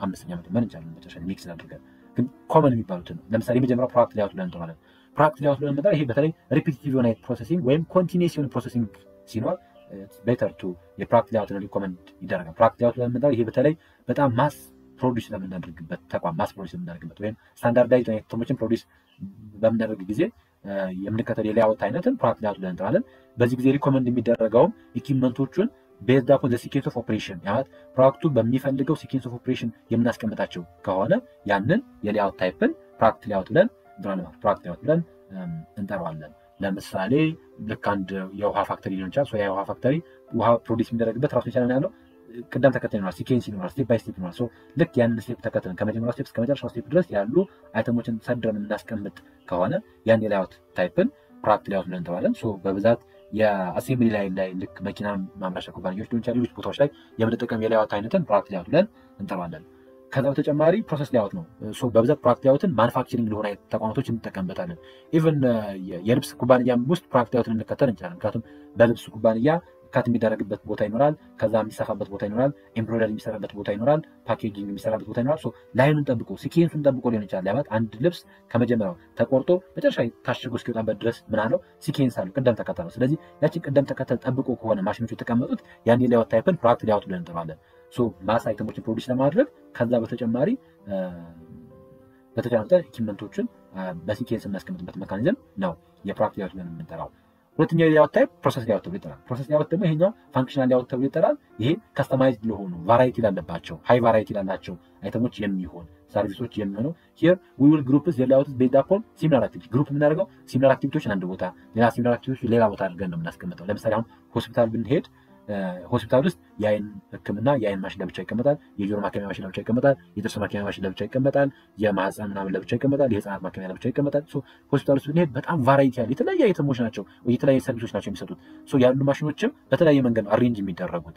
አምስተኛ መጨመር እንችላለን መጨረሻ ሚክስ አድርገን፣ ግን ኮመን የሚባሉትን ነው። ለምሳሌ የመጀመሪያው ፕሮዳክት ሌያውት ብለን እንጠራዋለን። ፕሮዳክት ሌያውት ብለን የምንጠራው ይሄ በተለይ ሪፒቲቲቭ የሆነ ፕሮሰሲንግ ወይም ኮንቲኒየስ የሆነ ፕሮሰሲንግ ሲኖር ቤተር ቱ የፕሮዳክት ሌያውትን ሪኮመንድ ይደረጋል። ፕሮዳክት ሌያውት ብለን የምንጠራው ይሄ በተለይ በጣም ማስ ፕሮዲስ ለምናደርግበት ተቋም ማስ ፕሮዲስ ለምናደርግበት ወይም ስታንዳርዳይዝ አይነት ተሞችን ፕሮዲስ በምናደርግ ጊዜ የምንከተል የሌያውት አይነትን ፕሮዳክት ሌያውት ብለን እንጠራለን። በዚህ ጊዜ ሪኮመንድ የሚደረገውም ኢኩዊፕመንቶቹን ቤዝድ አፖን ዘ ሲኬንስ ኦፍ ኦፕሬሽን ማለት ፕሮዳክቱ በሚፈልገው ሲኬንስ ኦፍ ኦፕሬሽን የምናስቀምጣቸው ከሆነ ያንን የሌያውት ታይፕን ፕሮዳክት ሌያውት ብለን ፕሮዳክት ሌያውት ብለን እንጠራዋለን። ለምሳሌ ልክ አንድ የውሃ ፋክተሪ ሊሆን ይችላል። የውሃ ፋክተሪ ውሃ ፕሮዲስ የሚደረግበት ራሱ የቻለ ያለው ቅደም ተከተል ይኖራል፣ ሲኬንስ ይኖራል፣ ስቴፕ ባይ ስቴፕ ይኖራል። ልክ ያንን ስቴፕ ተከተልን ከመጀመሪያው ስቴፕ እስከ መጨረሻው ስቴፕ ድረስ ያሉ አይተሞችን ሰድረን የምናስቀምጥ ከሆነ ያን የሌያውት ታይፕን ፕሮዳክት ሌያውት ብለን እንጠራዋለን። በብዛት የአሴምብሊ ላይ ልክ መኪና ማምረቻ ኩባንያዎች ሊሆን ይችላል፣ ሌሎች ቦታዎች ላይ የምንጠቀም የሌያውት አይነትን ፕሮዳክት ሌያውት ብለን እንጠራዋለን። ከዛ በተጨማሪ ፕሮሰስ ሌያውት ነው። በብዛት ፕሮዳክት ሌያውትን ማኑፋክቸሪንግ ለሆነ ተቋማቶች እንጠቀምበታለን። ኢቨን የልብስ ኩባንያ ውስጥ ፕሮዳክት ሌያውትን እንከተል እንችላለን። ምክንያቱም በልብስ ኩባንያ ካት የሚደረግበት ቦታ ይኖራል፣ ከዛ የሚሰፋበት ቦታ ይኖራል፣ ኤምብሮይደሪ የሚሰራበት ቦታ ይኖራል፣ ፓኬጂንግ የሚሰራበት ቦታ ይኖራል። ላይኑን ጠብቆ ሲኬንሱን ጠብቆ ሊሆን ይችላል። ያባት አንድ ልብስ ከመጀመሪያው ተቆርጦ መጨረሻ ታሽጎ እስኪወጣበት ድረስ ምን አለው ሲኬንስ አለው፣ ቅደም ተከተል ነው። ስለዚህ ያችን ቅደም ተከተል ጠብቆ ከሆነ ማሽኖች የተቀመጡት ያን የሌያውት ታይፕን ፕሮዳክት ሌያውት ብለን እንጠራለን። ማስ አይተሞችን ፕሮዲስ ለማድረግ ከዛ በተጨማሪ በተቻለ መጠን ኢኩዊፕመንቶችን በሲኬንስ የምናስቀምጥበት ሜካኒዝም ነው የፕሮዳክት ሌያውት ብለን የምንጠራው። ሁለተኛው የሌያውት ታይፕ ፕሮሰስ ሌያውት ተብሎ ይጠራል። ፕሮሰስ ሌያውት ደግሞ ይሄኛው ፋንክሽናል ሌያውት ተብሎ ይጠራል። ይሄ ከስተማይዝድ ለሆኑ ቫራይቲ ላለባቸው ሃይ ቫራይቲ ላላቸው አይተሞች የሚሆን ሰርቪሶች የሚሆነው ሂር ዊ ዊል ግሩፕስ ዘ ሌያውት ቤዝድ አፖን ሲሚላር አክቲቪቲ። ግሩፕ የምናደርገው ሲሚላር አክቲቪቲዎችን አንድ ቦታ፣ ሌላ ሲሚላር አክቲቪቲዎች ሌላ ቦታ አድርገን ነው የምናስቀምጠው። ለምሳሌ አሁን ሆስፒታል ብንሄድ ሆስፒታል ውስጥ የአይን ሕክምና የአይን ማሽን ለብቻ ይቀመጣል፣ የጆሮ ማከሚያ ማሽን ለብቻ ይቀመጣል፣ የጥርስ ማከሚያ ማሽን ለብቻ ይቀመጣል፣ የማህፀን ምናምን ለብቻ ይቀመጣል፣ የህፃናት ማከሚያ ለብቻ ይቀመጣል። ሆስፒታል ውስጥ ብንሄድ በጣም ቫራይቲ ያለ የተለያየ አይተሞች ናቸው፣ የተለያየ ሰርቪሶች ናቸው የሚሰጡት። ያሉ ማሽኖችም በተለያየ መንገድ አሬንጅ የሚደረጉት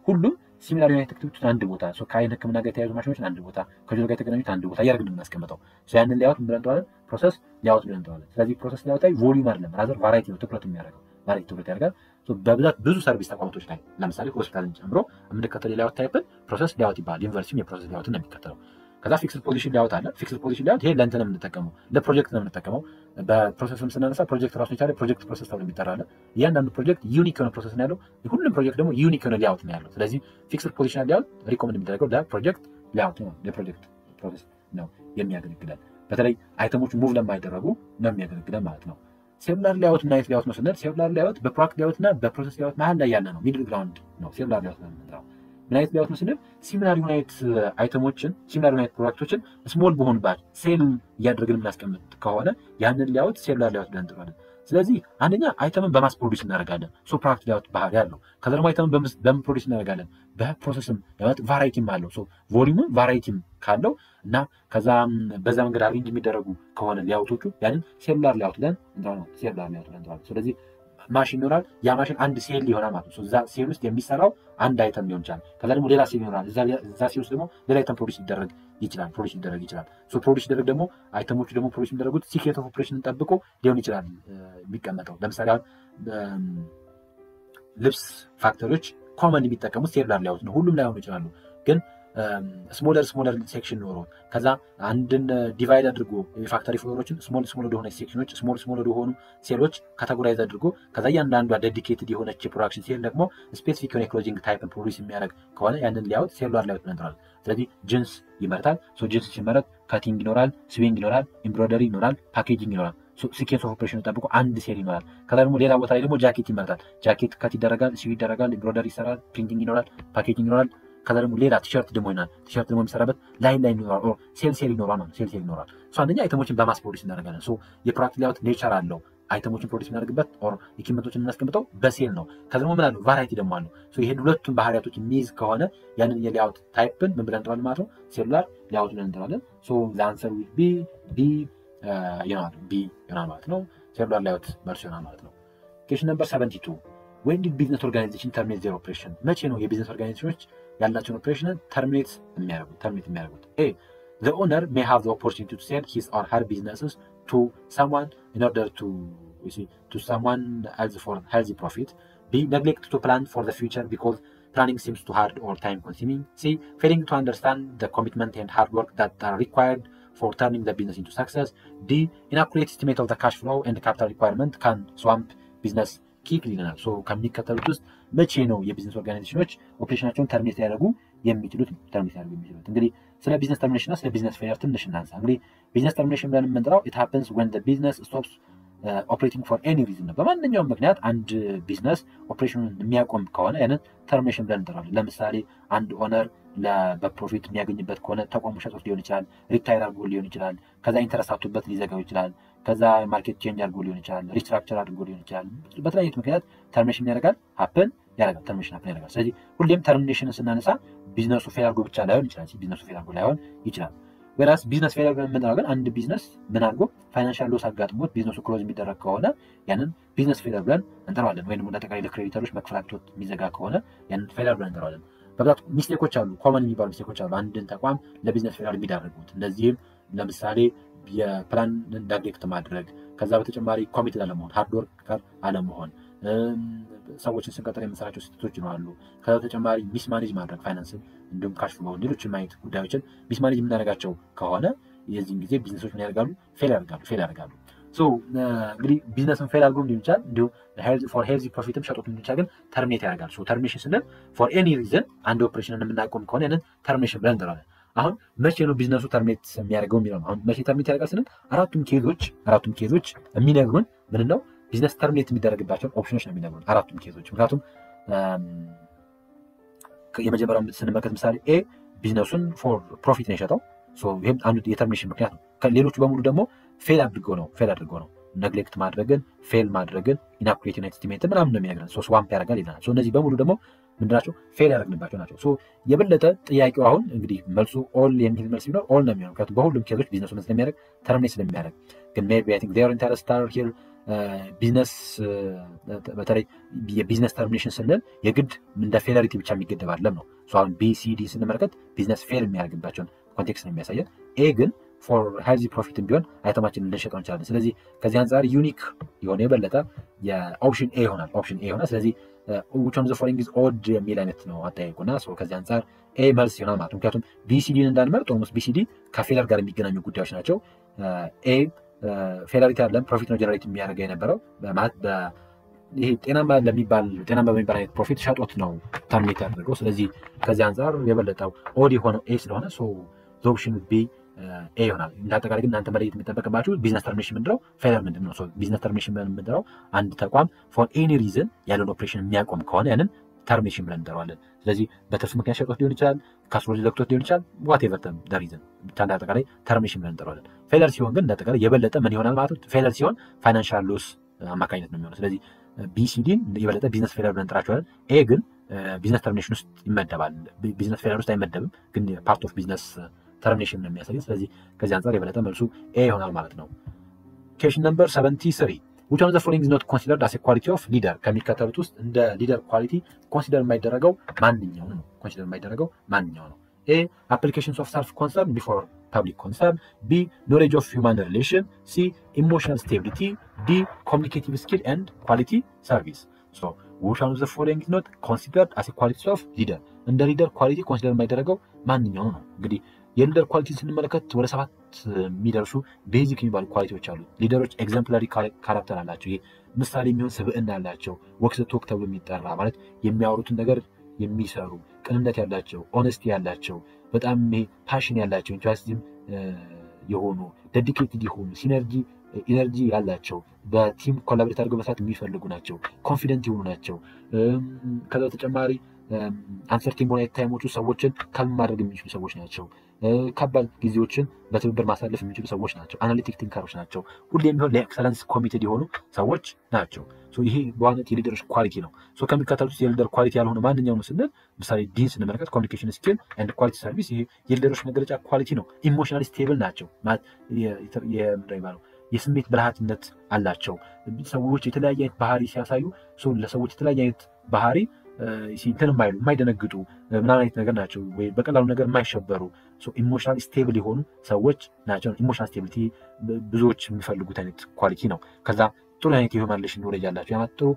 ሁሉም ሲሚላር ዩናይት አክቲቪቲዎች አንድ ቦታ፣ ከአይን ሕክምና ጋር የተያያዙ ማሽኖችን አንድ ቦታ፣ ከጆሮ ጋር የተገናኙት አንድ ቦታ እያደረግን የምናስቀምጠው ያንን ሌያውት ብለን እንጠራዋለን፣ ፕሮሰስ ሌያውት ብለን እንጠራዋለን። ስለዚህ ፕሮሰስ ሌያውት ላይ ቮሊዩም አይደለም ራዘር ቫራይቲ ነው ትኩረት የሚያደርገው ቫራይቲ ትኩረት ያደርጋል። በብዛት ብዙ ሰርቪስ ተቋማቶች ላይ ለምሳሌ ሆስፒታልን ጨምሮ የምንከተለው የሌያውት ታይፕን ፕሮሰስ ሌያውት ይባላል። ዩኒቨርሲቲም የፕሮሰስ ሌያውትን ነው የሚከተለው። ከዛ ፊክስድ ፖዚሽን ሌያውት አለ። ፊክስድ ፖዚሽን ሌያውት ይሄ ለእንትን ነው የምንጠቀመው፣ ለፕሮጀክት ነው የምንጠቀመው። በፕሮሰስም ስናነሳ ፕሮጀክት ራሱን የቻለ ፕሮጀክት ፕሮሰስ ተብሎ የሚጠራ አለ። እያንዳንዱ ፕሮጀክት ዩኒክ የሆነ ፕሮሰስ ነው ያለው፣ ሁሉም ፕሮጀክት ደግሞ ዩኒክ የሆነ ሌያውት ነው ያለው። ስለዚህ ፊክስድ ፖዚሽን ሌያውት ሪኮመንድ የሚደረገው ለፕሮጀክት ሌያውት ነው፣ ለፕሮጀክት ፕሮሰስ ነው የሚያገለግለን። በተለይ አይተሞች ሙቭ ለማይደረጉ ነው የሚያገለግለን ማለት ነው። ሴሉላር ሌያውት ምን አይነት ሌያውት ነው ስንል ሴሉላር ሌያውት በፕሮዳክት ሌያውት እና በፕሮሰስ ሌያውት መሀል ላይ ያለ ነው፣ ሚድል ግራውንድ ነው ሴሉላር ሌያውት ነው የምንጠራው። ምን አይነት ሌያውት ነው ስንል ሲሚላር ዩናይት አይተሞችን ሲሚላር ዩናይት ፕሮዳክቶችን ስሞል በሆኑ ባች ሴል እያደረግን የምናስቀምጥ ከሆነ ያንን ሌያውት ሴሉላር ሌያውት ብለን እንጠራዋለን። ስለዚህ አንደኛ አይተምን በማስ ፕሮዲዩስ እናደርጋለን። ሶ ፕሮዳክት ሌአውት ባህሪ ያለው። ከዛ ደግሞ አይተምን በምን ፕሮዲዩስ እናደርጋለን? በፕሮሰስም ማለት ቫራይቲም አለው። ሶ ቮሊዩምም ቫራይቲም ካለው እና ከዛ በዛ መንገድ አሬንጅ የሚደረጉ ከሆነ ሌአውቶቹ ያንን ሴሉላር ሌአውት ብለን እንጠራለን። ሴሉላር ሌአውት ብለን እንጠራለን። ስለዚህ ማሽን ይኖራል። ያ ማሽን አንድ ሴል ይሆናል ማለት ነው። እዛ ሴል ውስጥ የሚሰራው አንድ አይተም ሊሆን ይችላል። ከዛ ደግሞ ሌላ ሴል ይኖራል። እዛ ሴል ውስጥ ደግሞ ሌላ አይተም ፕሮዲዩስ ሊደረግ ይችላል። ሶ ፕሮዲዩስ ሲደረግ ደግሞ አይተሞቹ ደግሞ ፕሮዲዩስ የሚደረጉት ሲክሬት ኦፍ ኦፕሬሽንን ጠብቆ ሊሆን ይችላል የሚቀመጠው። ለምሳሌ አሁን ልብስ ፋክተሪዎች ኮመን የሚጠቀሙት ሴሉላር ሌአውት ነው። ሁሉም ላይሆኑ ይችላሉ ግን ስሞለር ሴክሽን ኖሮ ከዛ አንድን ዲቫይድ አድርጎ የፋክተሪ ፍሎሮችን ስሞል ወደሆነ ሴክሽኖች ስሞል ወደሆኑ ሴሎች ካቴጎራይዝ አድርጎ ከዛ እያንዳንዷ ዴዲኬትድ የሆነች የፕሮዳክሽን ሴል ደግሞ ስፔሲፊክ የሆነ ክሎዚንግ ታይፕን ፕሮዲዩስ የሚያደርግ ከሆነ ያንን ሌአውት ሴሉላር ሌአውት ብለን እንጠራለን። ስለዚህ ጅንስ ይመረታል። ጅንስ ሲመረት ካቲንግ ይኖራል፣ ስዊንግ ይኖራል፣ ኤምብሮይደሪ ይኖራል፣ ፓኬጂንግ ይኖራል። ሲኬንስ ኦፍ ኦፕሬሽን ጠብቆ አንድ ሴል ይኖራል። ከዛ ደግሞ ሌላ ቦታ ላይ ደግሞ ጃኬት ይመረታል። ጃኬት ካት ይደረጋል፣ ስዊ ይደረጋል፣ ኤምብሮይደሪ ይሰራል፣ ፕሪንቲንግ ይኖራል፣ ፓኬጂንግ ይኖራል። ከዛ ደግሞ ሌላ ቲሸርት ደግሞ ይሆናል። ቲሸርት ደግሞ የሚሰራበት ላይን ይኖራል። ኦር ሴል ይኖራል ማለት ሴል ይኖራል። አንደኛ አይተሞችን በማስ ፕሮዲዩስ እናደርጋለን። የፕሮዳክት ሌአውት ኔቸር አለው። አይተሞችን ፕሮዲዩስ እናደርግበት ኦር ኢኩዊፕመንቶችን እናስቀምጠው በሴል ነው። ከዛ ደግሞ ምን አለው? ቫራይቲ ደግሞ አለው። ይሄን ሁለቱም ባህሪያቶች የሚይዝ ከሆነ ያንን የሌአውት ታይፕን ምን ብለን እንጠራለን ማለት ነው? ሴሉላር ሌአውት ብለን እንጠራለን። ዘ አንሰር ዊል ቢ ይሆናል ማለት ነው። ሴሉላር ሌአውት መልስ ይሆናል ማለት ነው። ኩዌስችን ነምበር 72 when did business organization terminate their operation? መቼ ነው የቢዝነስ ኦርጋናይዜሽኖች ያላቸውን ኦፕሬሽንን ተርሚኔት የሚያደርጉት? The owner may have the opportunity to sell his or her businesses to someone in order to someone else for healthy profit. B, neglect to plan for the future because planning seems too hard or time consuming. C, failing to understand the commitment and hard work that are required for turning the business into success. D, inaccurate estimate of the cash flow and capital requirement can swamp business ኪክሊ ይለናል። ከሚከተሉት ውስጥ መቼ ነው የቢዝነስ ኦርጋናይዜሽኖች ኦፕሬሽናቸውን ተርሚኔት ሊያደርጉ የሚችሉት? እንግዲህ ስለ ቢዝነስ ተርሚኔሽን እና ስለ ቢዝነስ ፌሊየር ትንሽ እናንሳ። እንግዲህ ቢዝነስ ተርሚኔሽን ብለን የምንጠራው ኢት ሃፐንስ ዌን ዘ ቢዝነስ ስቶፕስ ኦፕሬቲንግ ፎር ኤኒ ሪዝን ነው። በማንኛውም ምክንያት አንድ ቢዝነስ ኦፕሬሽኑን የሚያቆም ከሆነ ያንን ተርሚኔሽን ብለን እንጠራለን። ለምሳሌ አንድ ኦነር በፕሮፊት የሚያገኝበት ከሆነ ተቋሙ ሸጦት ሊሆን ይችላል፣ ሪታይር አድርጎ ሊሆን ይችላል፣ ከዛ ኢንተረስት አጥቶበት ሊዘጋው ይችላል፣ ከዛ ማርኬት ቼንጅ አድርጎ ሊሆን ይችላል፣ ሪስትራክቸር አድርጎ ሊሆን ይችላል። በተለያዩ ምክንያት ተርሚኔሽን ያደርጋል፣ ተርሚኔሽን ሀፕን ያደርጋል። ስለዚህ ሁሌም ተርሚኔሽንን ስናነሳ ቢዝነሱ ፌል አድርጎ ብቻ ላይሆን ይችላል። ወራስ ቢዝነስ ፌል አድርጎ የምንጠራው ግን አንድ ቢዝነስ ምን አድርጎ ፋይናንሻል ሎስ አጋጥሞት ቢዝነሱ ክሎዝ የሚደረግ ከሆነ ያንን ቢዝነስ ፌል ብለን እንጠራዋለን። ወይም ደግሞ ለጠቅላይ ለክሬዲተሮች መክፈል አቅቶት የሚዘጋ ከሆነ ያንን ፌል ብለን እንጠራዋለን። በብዛት ሚስቴኮች አሉ፣ ኮመን የሚባሉ ሚስቴኮች አሉ አንድን ተቋም ለቢዝነስ ፌል የሚዳረጉት። እነዚህም ለምሳሌ የፕላን ኔግሌክት ማድረግ፣ ከዛ በተጨማሪ ኮሚትድ አለመሆን፣ ሃርድ ወርከር አለመሆን፣ ሰዎችን ስንቀጥር የምንሰራቸው ስህተቶች ይኖራሉ። ከዛ በተጨማሪ ሚስማኔጅ ማድረግ ፋይናንስን እንዲሁም ካሽ ፍሎ ሌሎችን ማየት ጉዳዮችን ሚስማኔጅ የምናደርጋቸው ከሆነ የዚህን ጊዜ ቢዝነሶች ምን ያደርጋሉ? ፌል ያደርጋሉ። እንግዲህ ቢዝነስን ፌል አድርጎም ሊሆን ይችላል፣ እንዲሁም ፎር ሄልዚ ፕሮፊትም ሸጦት ሊሆን ይችላል፣ ግን ተርሚኔት ያደርጋል። ተርሚኔሽን ስንል ፎር ኤኒ ሪዝን አንድ ኦፕሬሽንን የምናቆም ከሆነ ያንን ተርሚኔሽን ብለን እንጠራለን። አሁን መቼ ነው ቢዝነሱ ተርሚኔት የሚያደርገው የሚለው? አሁን መቼ ተርሚኔት ያደርጋል ስንል አራቱም ኬዞች የሚነግሩን ምን ነው? ቢዝነስ ተርሚኔት የሚደረግባቸውን ኦፕሽኖች ነው የሚነግሩን አራቱም ኬዞች። ምክንያቱም የመጀመሪያውን ስንመለከት ምሳሌ ኤ ቢዝነሱን ፎር ፕሮፊት ነው የሸጠው። ይህም አንዱ የተርሚኔሽን ምክንያት ነው። ሌሎቹ በሙሉ ደግሞ ፌል አድርገው ነው ነግሌክት ማድረግን፣ ፌል ማድረግን፣ ኢናኩሬት ኤስቲሜት ምናምን ነው የሚነግረን። ስዋምፕ ያደርጋል ይለናል። እነዚህ በሙሉ ደግሞ ምንድናቸው? ፌል ያደረግንባቸው ናቸው። የበለጠ ጥያቄው አሁን እንግዲህ መልሱ ኦል የሚል መልስ ቢኖር ኦል ነው የሚሆነው። ምክንያቱም በሁሉም ኬዞች ቢዝነሱ ምን ስለሚያደርግ ተርሚኔት ስለሚያደርግ። ግን ሜይ ቢ አይ ቲንክ ዜር ኢንተረስት አር ሂር ቢዝነስ በተለይ የቢዝነስ ተርሚኔሽን ስንል የግድ እንደ ፌለሪቲ ብቻ የሚገደብ አይደለም ነው። አሁን ቢሲዲ ስንመለከት ቢዝነስ ፌል የሚያደርግባቸውን ኮንቴክስት ነው የሚያሳየን። ኤ ግን ፎር ሄልዚ ፕሮፊትም ቢሆን አይተማችንን ልንሸጠው እንችላለን። ስለዚህ ከዚህ አንጻር ዩኒክ የሆነ የበለጠ የኦፕሽን ኤ ይሆናል። ስለዚህ which one of the following is odd የሚል አይነት ነው አጠያየቁና ከዚህ አንጻር ኤ መልስ ይሆናል ማለት ነው። ምክንያቱም ቢሲዲን እንዳንመርጥ ኦልሞስት ቢሲዲ ከፌለር ጋር የሚገናኙ ጉዳዮች ናቸው። ኤ ፌለሪቲ አይደለም፣ ፕሮፊት ነው ጀነሬት የሚያደርገው የነበረው ማለት ይሄ ጤናማ በሚባል አይነት ፕሮፊት ሸጦት ነው ተርሚኔት ያደረገው። ስለዚህ ከዚህ አንጻር የበለጠው ኦድ የሆነው ኤ ስለሆነ ኦፕሽን ቢ ኤ ይሆናል። እንዳጠቃላይ ግን እናንተ መለየት የሚጠበቅባችሁ ቢዝነስ ተርሚኔሽን ምንድነው፣ ፌለር ምንድነው። ቢዝነስ ተርሚኔሽን ምንድነው? አንድ ተቋም ፎር ኤኒ ሪዝን ያለውን ኦፕሬሽን የሚያቆም ከሆነ ያንን ተርሚኔሽን ብለን እንጠራዋለን። ስለዚህ በትርፍ ምክንያት ሸጦት ሊሆን ይችላል፣ ካስፍሎ ዘግቶት ሊሆን ይችላል፣ ዋቴቨር ሪዝን እንዳጠቃላይ ተርሚኔሽን ብለን እንጠራዋለን። ፌለር ሲሆን ግን እንዳጠቃላይ የበለጠ ምን ይሆናል ማለት ነው? ፌለር ሲሆን ፋይናንሻል ሎስ አማካኝነት ነው የሚሆነው። ስለዚህ ቢሲዲን የበለጠ ቢዝነስ ፌለር ብለን እንጠራቸዋለን። ኤ ግን ቢዝነስ ተርሚኔሽን ውስጥ ይመደባል። ቢዝነስ ፌለር ውስጥ አይመደብም፣ ግን ፓርት ኦፍ ቢዝነስ ተርሚኔሽን ነው የሚያሳየው። ስለዚህ ከዚህ አንጻር የበለጠ መልሱ ኤ ይሆናል ማለት ነው። ኩዌስችን ነምበር 73 which one of the following is not considered as a quality of leader? ከሚከተሉት ውስጥ እንደ ሊደር ኳሊቲ ኮንሲደር የማይደረገው ማንኛው ነው? ኮንሲደር የማይደረገው ማንኛው ነው? ኤ applications of self concern before public concern, B knowledge of human relation, C emotional stability, D communicative skill and quality service. So which one of the following is not considered as a quality of leader? እንደ ሊደር ኳሊቲ ኮንሲደር የማይደረገው ማንኛው ነው? እንግዲህ የሊደር ኳሊቲ ስንመለከት ወደ 7 የሚደርሱ ቤዚክ የሚባሉ ኳሊቲዎች አሉ። ሊደሮች ኤግዛምፕላሪ ካራክተር አላቸው። ይሄ ምሳሌ የሚሆን ስብዕና ያላቸው፣ ወክ ዘ ቶክ ተብሎ የሚጠራ ማለት የሚያወሩትን ነገር የሚሰሩ፣ ቅንነት ያላቸው፣ ኦነስቲ ያላቸው፣ በጣም ይሄ ፓሽን ያላቸው፣ ኢንትረስቲንግ የሆኑ፣ ዴዲኬትድ የሆኑ፣ ኢነርጂ ያላቸው፣ በቲም ኮላቦሬት አድርገው መስራት የሚፈልጉ ናቸው። ኮንፊደንት የሆኑ ናቸው። ከዛ በተጨማሪ አንሰርቲን በሆነ ታይሞች ሰዎችን ካልም ማድረግ የሚችሉ ሰዎች ናቸው። ከባድ ጊዜዎችን በትብብር ማሳለፍ የሚችሉ ሰዎች ናቸው። አናሊቲክ ቲንከሮች ናቸው። ሁሌም ቢሆን ለኤክሰለንስ ኮሚትድ የሆኑ ሰዎች ናቸው። ይሄ በዋናነት የሊደሮች ኳሊቲ ነው። ከሚከተሉት የሊደር ኳሊቲ ያልሆነ ማንኛው ነው ስንል ምሳሌ ዲን ስንመለከት ኮሚኒኬሽን ስኪል ኤንድ ኳሊቲ ሰርቪስ፣ ይሄ የሊደሮች መገለጫ ኳሊቲ ነው። ኢሞሽናሊ ስቴብል ናቸው ማለት የስሜት ብልሃትነት አላቸው። ሰዎች የተለያየ አይነት ባህሪ ሲያሳዩ ለሰዎች የተለያየ አይነት ባህሪ እንትን የማይሉ የማይደነግጡ ምናምን አይነት ነገር ናቸው። ወይ በቀላሉ ነገር የማይሸበሩ ኢሞሽናል ስቴብል የሆኑ ሰዎች ናቸው። ኢሞሽናል ስቴቢሊቲ ብዙዎች የሚፈልጉት አይነት ኳሊቲ ነው። ከዛ ጥሩ አይነት የሂውማን ሪሌሽን ኖሌጅ ያላቸው ያማጥሩ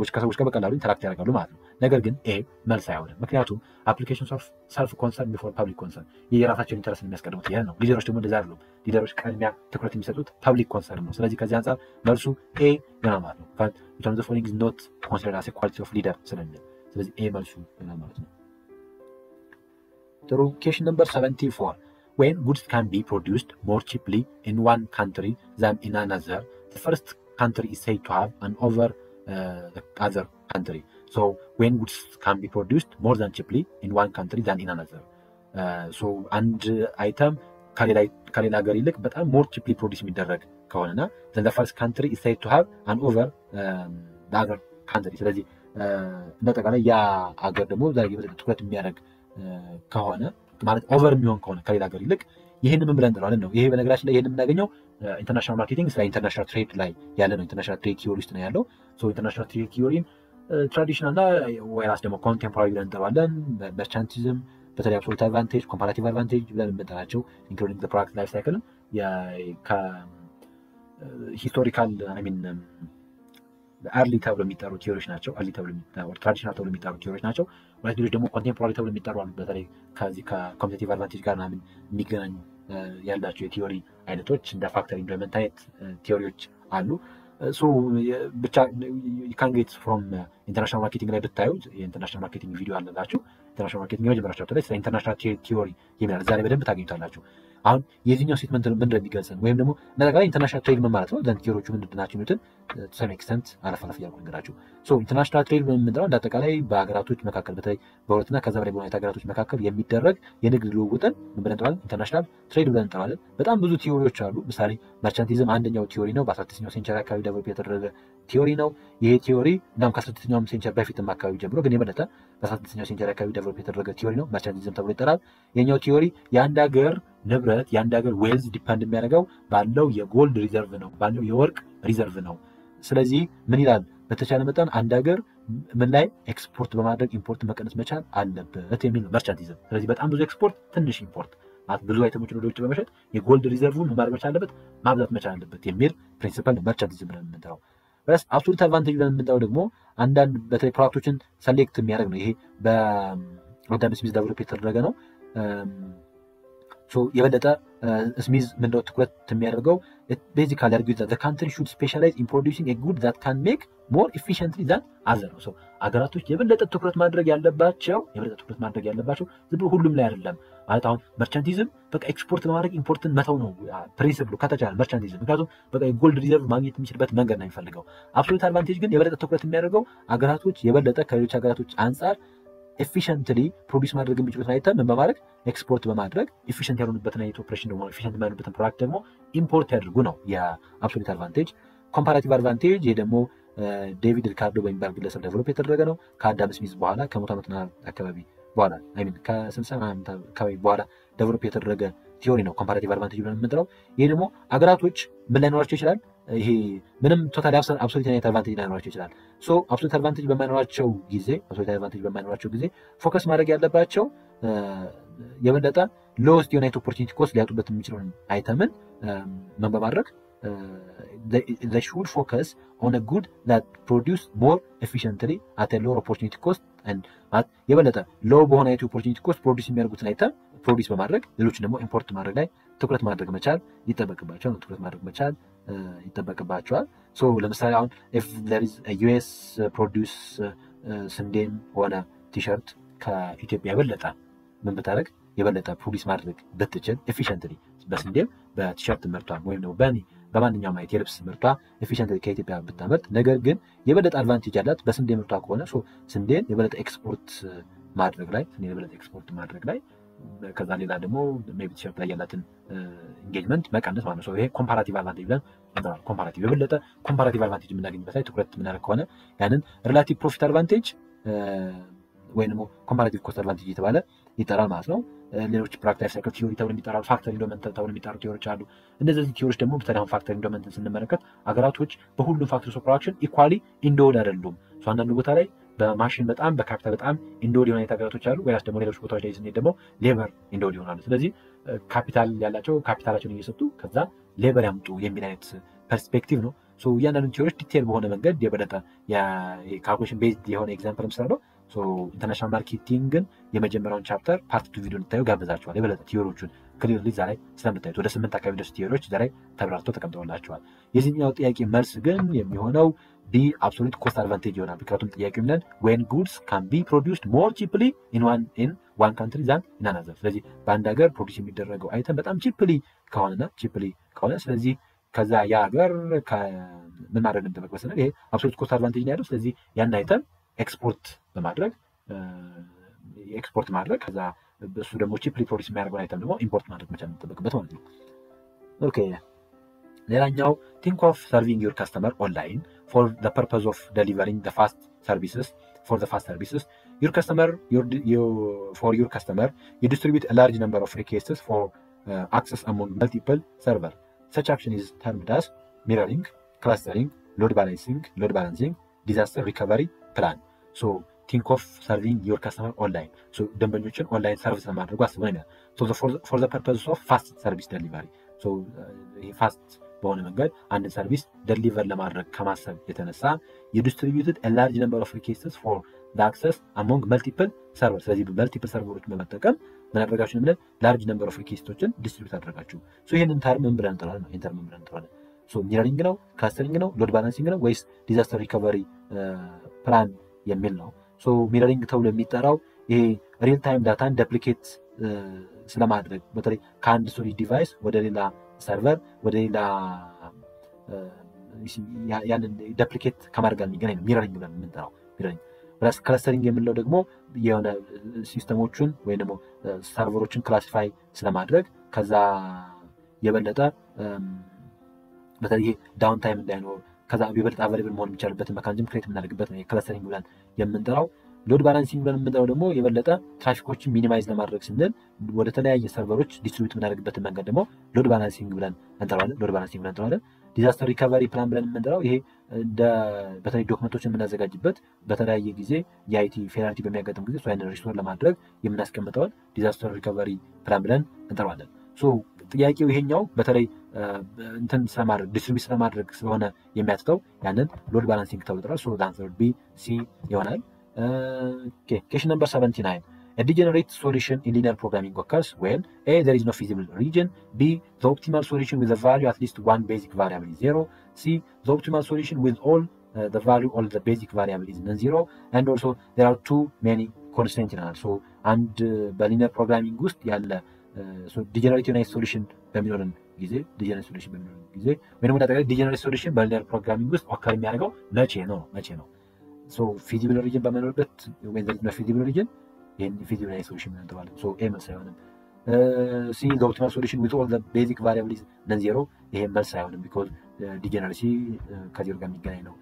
ከሰዎች ጋር በቀላሉ ኢንተራክት ያደርጋሉ ማለት ነው። ነገር ግን ኤ መልስ አይሆንም። ምክንያቱም አፕሊኬሽንስ ኦፍ ሰልፍ ኮንሰርን ቢፎር ፐብሊክ ኮንሰርን የራሳቸውን ኢንተረስት የሚያስቀድሙት ይሄ ነው። ሊደሮች ደግሞ እንደዛ አይደሉም። ሊደሮች ቅድሚያ ትኩረት የሚሰጡት ፐብሊክ ኮንሰርን ነው። ስለዚህ ከዚህ አንጻር መልሱ ኤ ይሆናል ማለት ነው። which of the following is not considered as a quality of leader ስለሚል ስለዚህ ኤ መልሱ ይሆናል ማለት ነው። ጥሩ question number 74 when goods can be produced more cheaply in one country than in another, the first country is said to have an over the other country. So when goods can be produced more than cheaply in one country than in another, so አንድ አይተም ከሌላ ሀገር ይልቅ በጣም more cheaply produce የሚደረግ ከሆነና then the first country is said to have an over the other country. ስለዚህ እንደጠቃላይ ያ ሀገር ደግሞ ትኩረት የሚያደርግ ከሆነ ማለት ኦቨር የሚሆን ከሆነ ከሌላ ሀገር ይልቅ ይህን ምን ብለን እንጠራዋለን ነው። ይሄ በነገራችን ላይ ይህን የምናገኘው ኢንተርናሽናል ማርኬቲንግ ስለ ኢንተርናሽናል ትሬድ ላይ ያለ ነው። ኢንተርናሽናል ትሬድ ቲዮሪ ውስጥ ነው ያለው። ኢንተርናሽናል ትሬድ ቲዮሪን ትራዲሽናል እና ወይራስ ደግሞ ኮንቴምፖራሪ ብለን እንጠራዋለን። መርቻንቲዝም፣ በተለይ አብሶሉት አድቫንቴጅ፣ ኮምፓራቲቭ አድቫንቴጅ ብለን የምንጠራቸው ኢንክሉዲንግ ዘ ፕሮዳክት ላይፍ ሳይክል ከሂስቶሪካል አርሊ ተብሎ የሚጠሩ ቲዮሪዎች ናቸው። አርሊ ተብሎ የሚጠሩ ትራዲሽናል ተብሎ የሚጠሩ ቲዮሪዎች ናቸው። ሁለት ሌሎች ደግሞ ኮንቴምፖራሪ ተብሎ የሚጠሩ አሉ። በተለይ ከዚህ ከኮምፒቲቲቭ አድቫንቴጅ ጋር ምናምን የሚገናኙ ያላቸው የቲዮሪ አይነቶች እንደ ፋክተር ኢምፕሎይመንት አይነት ቲዮሪዎች አሉ። ብቻ ካን ጌት ፍሮም ኢንተርናሽናል ማርኬቲንግ ላይ ብታዩት የኢንተርናሽናል ማርኬቲንግ ቪዲዮ አለላችሁ። ኢንተርናሽናል ማርኬቲንግ የመጀመሪያቸው ላይ ስለ ኢንተርናሽናል ቲዮሪ የሚላል እዛ ላይ በደንብ ታገኙታላችሁ። አሁን የዚህኛው ስቴትመንት ምንድን ነው የሚገልጸን? ወይም ደግሞ እንደጠቃላይ ኢንተርናሽናል ትሬድ ምን ማለት ነው? ዘንድ ቲዮሪዎቹ ምንድን ናቸው የሚሉትን ሰም ኤክስተንት አለፍ እያልኩ ነገራችሁ። ኢንተርናሽናል ትሬድ የምንለው እንደአጠቃላይ በሀገራቶች መካከል በተለይ በሁለትና ከዛ በላይ በሆኑ ሀገራቶች መካከል የሚደረግ የንግድ ልውውጥን ምን ብለን እንጠራለን? ኢንተርናሽናል ትሬድ ብለን እንጠራለን። በጣም ብዙ ቲዮሪዎች አሉ። ምሳሌ መርቻንቲዝም አንደኛው ቲዮሪ ነው። በ16ኛው ሴንቸሪ አካባቢ ዴቨሎፕ የተደረገ ቲዮሪ ነው። ይሄ ቲዮሪ እናም ከ16ኛው ሴንቸሪ በፊትም አካባቢ ጀምሮ ግን የበለጠ በ16ኛው ሴንቸሪ አካባቢ ዴቨሎፕ የተደረገ ቲዮሪ ነው። መርቻንቲዝም ተብሎ ይጠራል። የኛው ቲዮሪ የአንድ ሀገር ንብረት የአንድ ሀገር ዌልዝ ዲፐንድ የሚያደርገው ባለው የጎልድ ሪዘርቭ ነው፣ ባለው የወርቅ ሪዘርቭ ነው። ስለዚህ ምን ይላል? በተቻለ መጠን አንድ ሀገር ምን ላይ ኤክስፖርት በማድረግ ኢምፖርት መቀነስ መቻል አለበት የሚል ነው መርቻንቲዝም። ስለዚህ በጣም ብዙ ኤክስፖርት፣ ትንሽ ኢምፖርት ማለት ብዙ አይተሞችን ወደ ውጭ በመሸጥ የጎልድ ሪዘርቭን ማድረግ መቻል አለበት፣ ማብዛት መቻል አለበት የሚል ፕሪንሲፐል መርቻንቲዝም ብለን የምንጠራው። በስ አብሶሉት አድቫንቴጅ ብለን የምንጠራው ደግሞ አንዳንድ በተለይ ፕሮዳክቶችን ሰሌክት የሚያደርግ ነው። ይሄ በአዳም ስሚዝ ዴቨሎፕ የተደረገ ነው። የበለጠ ስሚዝ ምንድነው ትኩረት የሚያደርገው? ቤዚካሊ አርጊው ዘ ካንትሪ ሹድ ስፔሻላይዝ ኢን ፕሮዲዩሲንግ ኤ ጉድ ዛት ካን ሜክ ሞር ኢፊሽንትሊ ዛን አዘር ነው። አገራቶች የበለጠ ትኩረት ማድረግ ያለባቸው ዝም ብሎ ሁሉም ላይ አይደለም ማለት። አሁን መርቻንቲዝም በቃ ኤክስፖርት በማድረግ ኢምፖርትን መተው ነው ፕሪንሲፕሉ ከተቻለ መርቻንቲዝም። ምክንያቱም በቃ የጎልድ ሪዘርቭ ማግኘት የሚችልበት መንገድ ነው የሚፈልገው። አብሶሉት አድቫንቴጅ ግን የበለጠ ትኩረት የሚያደርገው አገራቶች የበለጠ ከሌሎች ሀገራቶች አንጻር ኤፊሽንትሊ ፕሮዲስ ማድረግ የሚችሉትን አይተም ምን በማድረግ ኤክስፖርት በማድረግ ኤፊሽንት ያልሆኑበትን አይነት ኦፕሬሽን ደግሞ ኤፊሽንት የማይሆኑበትን ፕሮዳክት ደግሞ ኢምፖርት ያድርጉ ነው የአብሶሉት አድቫንቴጅ። ኮምፓራቲቭ አድቫንቴጅ ይሄ ደግሞ ዴቪድ ሪካርዶ በሚባል ግለሰብ ዴቨሎፕ የተደረገ ነው። ከአዳም ስሚዝ በኋላ ከ100 ዓመት አካባቢ በኋላ ከ60 ዓመት አካባቢ በኋላ ዴቨሎፕ የተደረገ ቲዮሪ ነው ኮምፓራቲቭ አድቫንቴጅ ብለን የምንጠራው። ይሄ ደግሞ አገራቶች ምን ላይኖራቸው ይችላል? ይሄ ምንም ቶታሊ አብሶሉት አድቫንቴጅ ላይኖራቸው ይችላል። ሶ አብሶሉት አድቫንቴጅ በማይኖራቸው ጊዜ ፎከስ ማድረግ ያለባቸው የበለጠ ሎስት የሆነ ኦፖርቹኒቲ ኮስት ሊያጡበት የሚችለውን አይተምን ምን በማድረግ they should focus on a good that produce more efficiently at a lower opportunity cost and የበለጠ ሎው በሆነ ኦፖርቹኒቲ ኮስት ፕሮዲስ የሚያደርጉትን አይተም ፕሮዲስ በማድረግ ሌሎችን ደግሞ ኢምፖርት ማድረግ ላይ ትኩረት ማድረግ መቻል ይጠበቅባቸዋል። ሶ ለምሳሌ አሁን if there is a US produce ስንዴም ሆነ ቲሸርት ከኢትዮጵያ የበለጠ ፕሮዲስ ማድረግ ብትችል ኤፊሽንትሊ በስንዴም በቲሸርት ምርቷ ወይም ደግሞ በማንኛውም አይነት የልብስ ምርቷ ኤፊሽንትሊ ከኢትዮጵያ ብታመርት፣ ነገር ግን የበለጠ አድቫንቴጅ ያላት በስንዴ ምርቷ ከሆነ ስንዴን የበለጠ ኤክስፖርት ማድረግ ላይ ከዛ ሌላ ደግሞ ሜቢ ቲሸርት ላይ ያላትን ኢንጌጅመንት መቀነስ ማለት ነው። ይሄ ኮምፓራቲቭ አድቫንቴጅ ብለን እንጠራለን። የበለጠ ኮምፓራቲቭ አድቫንቴጅ የምናገኝበት ላይ ትኩረት የምናደርግ ከሆነ ያንን ሪላቲቭ ፕሮፊት አድቫንቴጅ ወይም ደግሞ ኮምፓራቲቭ ኮስት አድቫንቴጅ የተባለ ይጠራል ማለት ነው። ሌሎች ፕራክቲካል ሳይክል ቲዮሪ ተብሎ የሚጠራሉ፣ ፋክተር ኢንዶመንታል ተብሎ የሚጠሩ ቲዮሪዎች አሉ። እነዚህ ቲዮሪዎች ደግሞ በተለይ ፋክተር ኢንዶመንትን ስንመለከት አገራቶች በሁሉም ፋክተርስ ኦፍ ፕሮዳክሽን ኢኳሊ ኢንዶድ አይደሉም። አንዳንዱ ቦታ ላይ በማሽን በጣም በካፒታል በጣም ኢንዶድ የሆነ ሀገራቶች አሉ። ወይስ ደግሞ ሌሎች ቦታዎች ላይ ስንሄድ ደግሞ ሌበር ኢንዶድ ይሆናሉ። ስለዚህ ካፒታል ያላቸው ካፒታላቸውን እየሰጡ ከዛ ሌበር ያምጡ የሚል አይነት ፐርስፔክቲቭ ነው። እያንዳንዱ ቲዮሪዎች ዲቴል በሆነ መንገድ የበለጠ የካልኩሌሽን ቤዝድ የሆነ ኤግዛምፕል ምሳሌ ኢንተርናሽናል ማርኬቲንግን የመጀመሪያውን ቻፕተር ፓርት 2 ቪዲዮ እንድታዩ ጋብዛችኋል። የበለጠ ቲዮሪዎቹን ክሊርሊ እዛ ላይ ስለምታዩት ወደ 8 አካባቢ ድረስ ቲዮሪዎች እዛ ላይ ተብራርተው ተቀምጠውላችኋል። የዚህኛው ጥያቄ መልስ ግን የሚሆነው ቢ አብሶሉት ኮስት አድቫንቴጅ ይሆናል። ምክንያቱም ጥያቄው የሚለን ዌን ጉድስ ካን ቢ ፕሮዲውስድ ሞር ቺፕሊ ኢን ዋን ካንትሪ ዛን ኢን አናዘር። ስለዚህ በአንድ ሀገር ፕሮዲስ የሚደረገው አይተም በጣም ቺፕሊ ከሆነ ስለዚህ ከዛ ያ ሀገር ምን ማድረግ እንደሚጠበቅ መሰለህ ይሄ አብሶሉት ኮስት አድቫንቴጅ ነው ያለው። ስለዚህ ያን አይተም ኤክስፖርት ማድረግ ከዛ እሱ ደግሞ ቺፕሊ ፕሮዲስ የሚያደርገውን አይተም ደግሞ ኢምፖርት ማድረግ መቻል የሚጠበቅበት ማለት ነው። ኦኬ ሌላኛው ቲንክ ኦፍ ሰርቪንግ ዩር ከስተመር ኦንላይን ፎር ዘ ፐርፐዝ ኦፍ ዴሊቨሪንግ ዘ ፋስት ሰርቪስስ ዩር ከስተመር you distribute a large number of requests for access among multiple servers. Such action is termed as mirroring, clustering, load balancing, disaster recovery plan. So think of serving your customer online. So ደንበኞችን ኦንላይን ሰርቪስ ለማድረግ አስበው ነው። So for the purpose of fast service delivery. So ፋስት በሆነ መንገድ አንድ ሰርቪስ ደሊቨር ለማድረግ ከማሰብ የተነሳ you distributed a large number of requests for the access among multiple servers. ስለዚህ multiple serverዎችን በመጠቀም ምን አደረጋችሁ ነው? large number of requestዎችን ዲስትሪቢዩት አደረጋችሁ። So ይሄንን ተርም ምን ብለን እንጠራለን? So ሚረሪንግ ነው፣ ክላስተሪንግ ነው፣ ሎድ ባላንሲንግ ነው ወይስ ዲዛስተር ሪከቨሪ ፕላን የሚል ነው? ሶ ሚረሪንግ ተብሎ የሚጠራው ይሄ ሪል ታይም ዳታን ዱፕሊኬት ስለማድረግ በተለይ ከአንድ ስቶሬጅ ዲቫይስ ወደ ሌላ ሰርቨር ወደ ሌላ ያንን ዱፕሊኬት ከማድረግ ጋር የሚገናኝ ነው ሚረሪንግ ብለን የምንጠራው። ሚረሪንግ ክላስተሪንግ የምንለው ደግሞ የሆነ ሲስተሞችን ወይም ደግሞ ሰርቨሮችን ክላሲፋይ ስለማድረግ ከዛ የበለጠ በተለይ ዳውን ታይም እንዳይኖር ከዛ የበለጠ አቬሌብል መሆን የሚቻልበትን መካኒዝም ክሬት የምናደርግበት ነው ክላስተሪንግ ብለን የምንጠራው። ሎድ ባላንሲንግ ብለን የምንጠራው ደግሞ የበለጠ ትራፊኮችን ሚኒማይዝ ለማድረግ ስንል ወደ ተለያየ ሰርቨሮች ዲስትሪቢዩት የምናደርግበትን መንገድ ደግሞ ሎድ ባላንሲንግ ብለን እንጠራዋለን። ዲዛስተር ሪካቨሪ ፕላን ብለን የምንጠራው ይሄ በተለይ ዶክመንቶችን የምናዘጋጅበት በተለያየ ጊዜ የአይቲ ፌላሪቲ በሚያጋጥም ጊዜ ያንን ሪስቶር ለማድረግ የምናስቀምጠውን ዲዛስተር ሪካቨሪ ፕላን ብለን እንጠራዋለን። ጥያቄው ይሄኛው በተለይ እንትን ስለማድረግ ዲስትሪቢዩት ስለማድረግ ስለሆነ የሚያትተው ያንን ሎድ ባላንሲንግ ተብሎ ይጠራል። ሶ አንሰር ቢ ሲ ይሆናል። ኦኬ ኩዌስችን ነምበር 79 A degenerate solution in linear programming occurs when A. there is no feasible region, B. the optimal solution with the value at least one basic variable is 0, C. the optimal solution with all the value all the basic variable is non-zero, and also there are too many constraints in so and በሊኒየር ፕሮግራሚንግ ውስጥ ያለ ዲጀነሬት የሆነ ሶሉሽን በሚኖረን ጊዜ ወይም ደግሞ ዲጀነሬት ሶሉሽን በሊኒየር ፕሮግራሚንግ ውስጥ ኦከር የሚያደርገው መቼ ነው? ፊዚብል ሪጅን በመኖርበት ወይም ደግሞ ፊዚብል ሪጅን ይሄን ፊዚብል ሶሉሽን እንጠራለን። ኤ መልስ አይሆንም። ሲ the optimal solution with all the basic variables non-zero ይሄ መልስ አይሆንም because ዲጀነረሲ ከዜሮ ጋር የሚገናኝ ነው።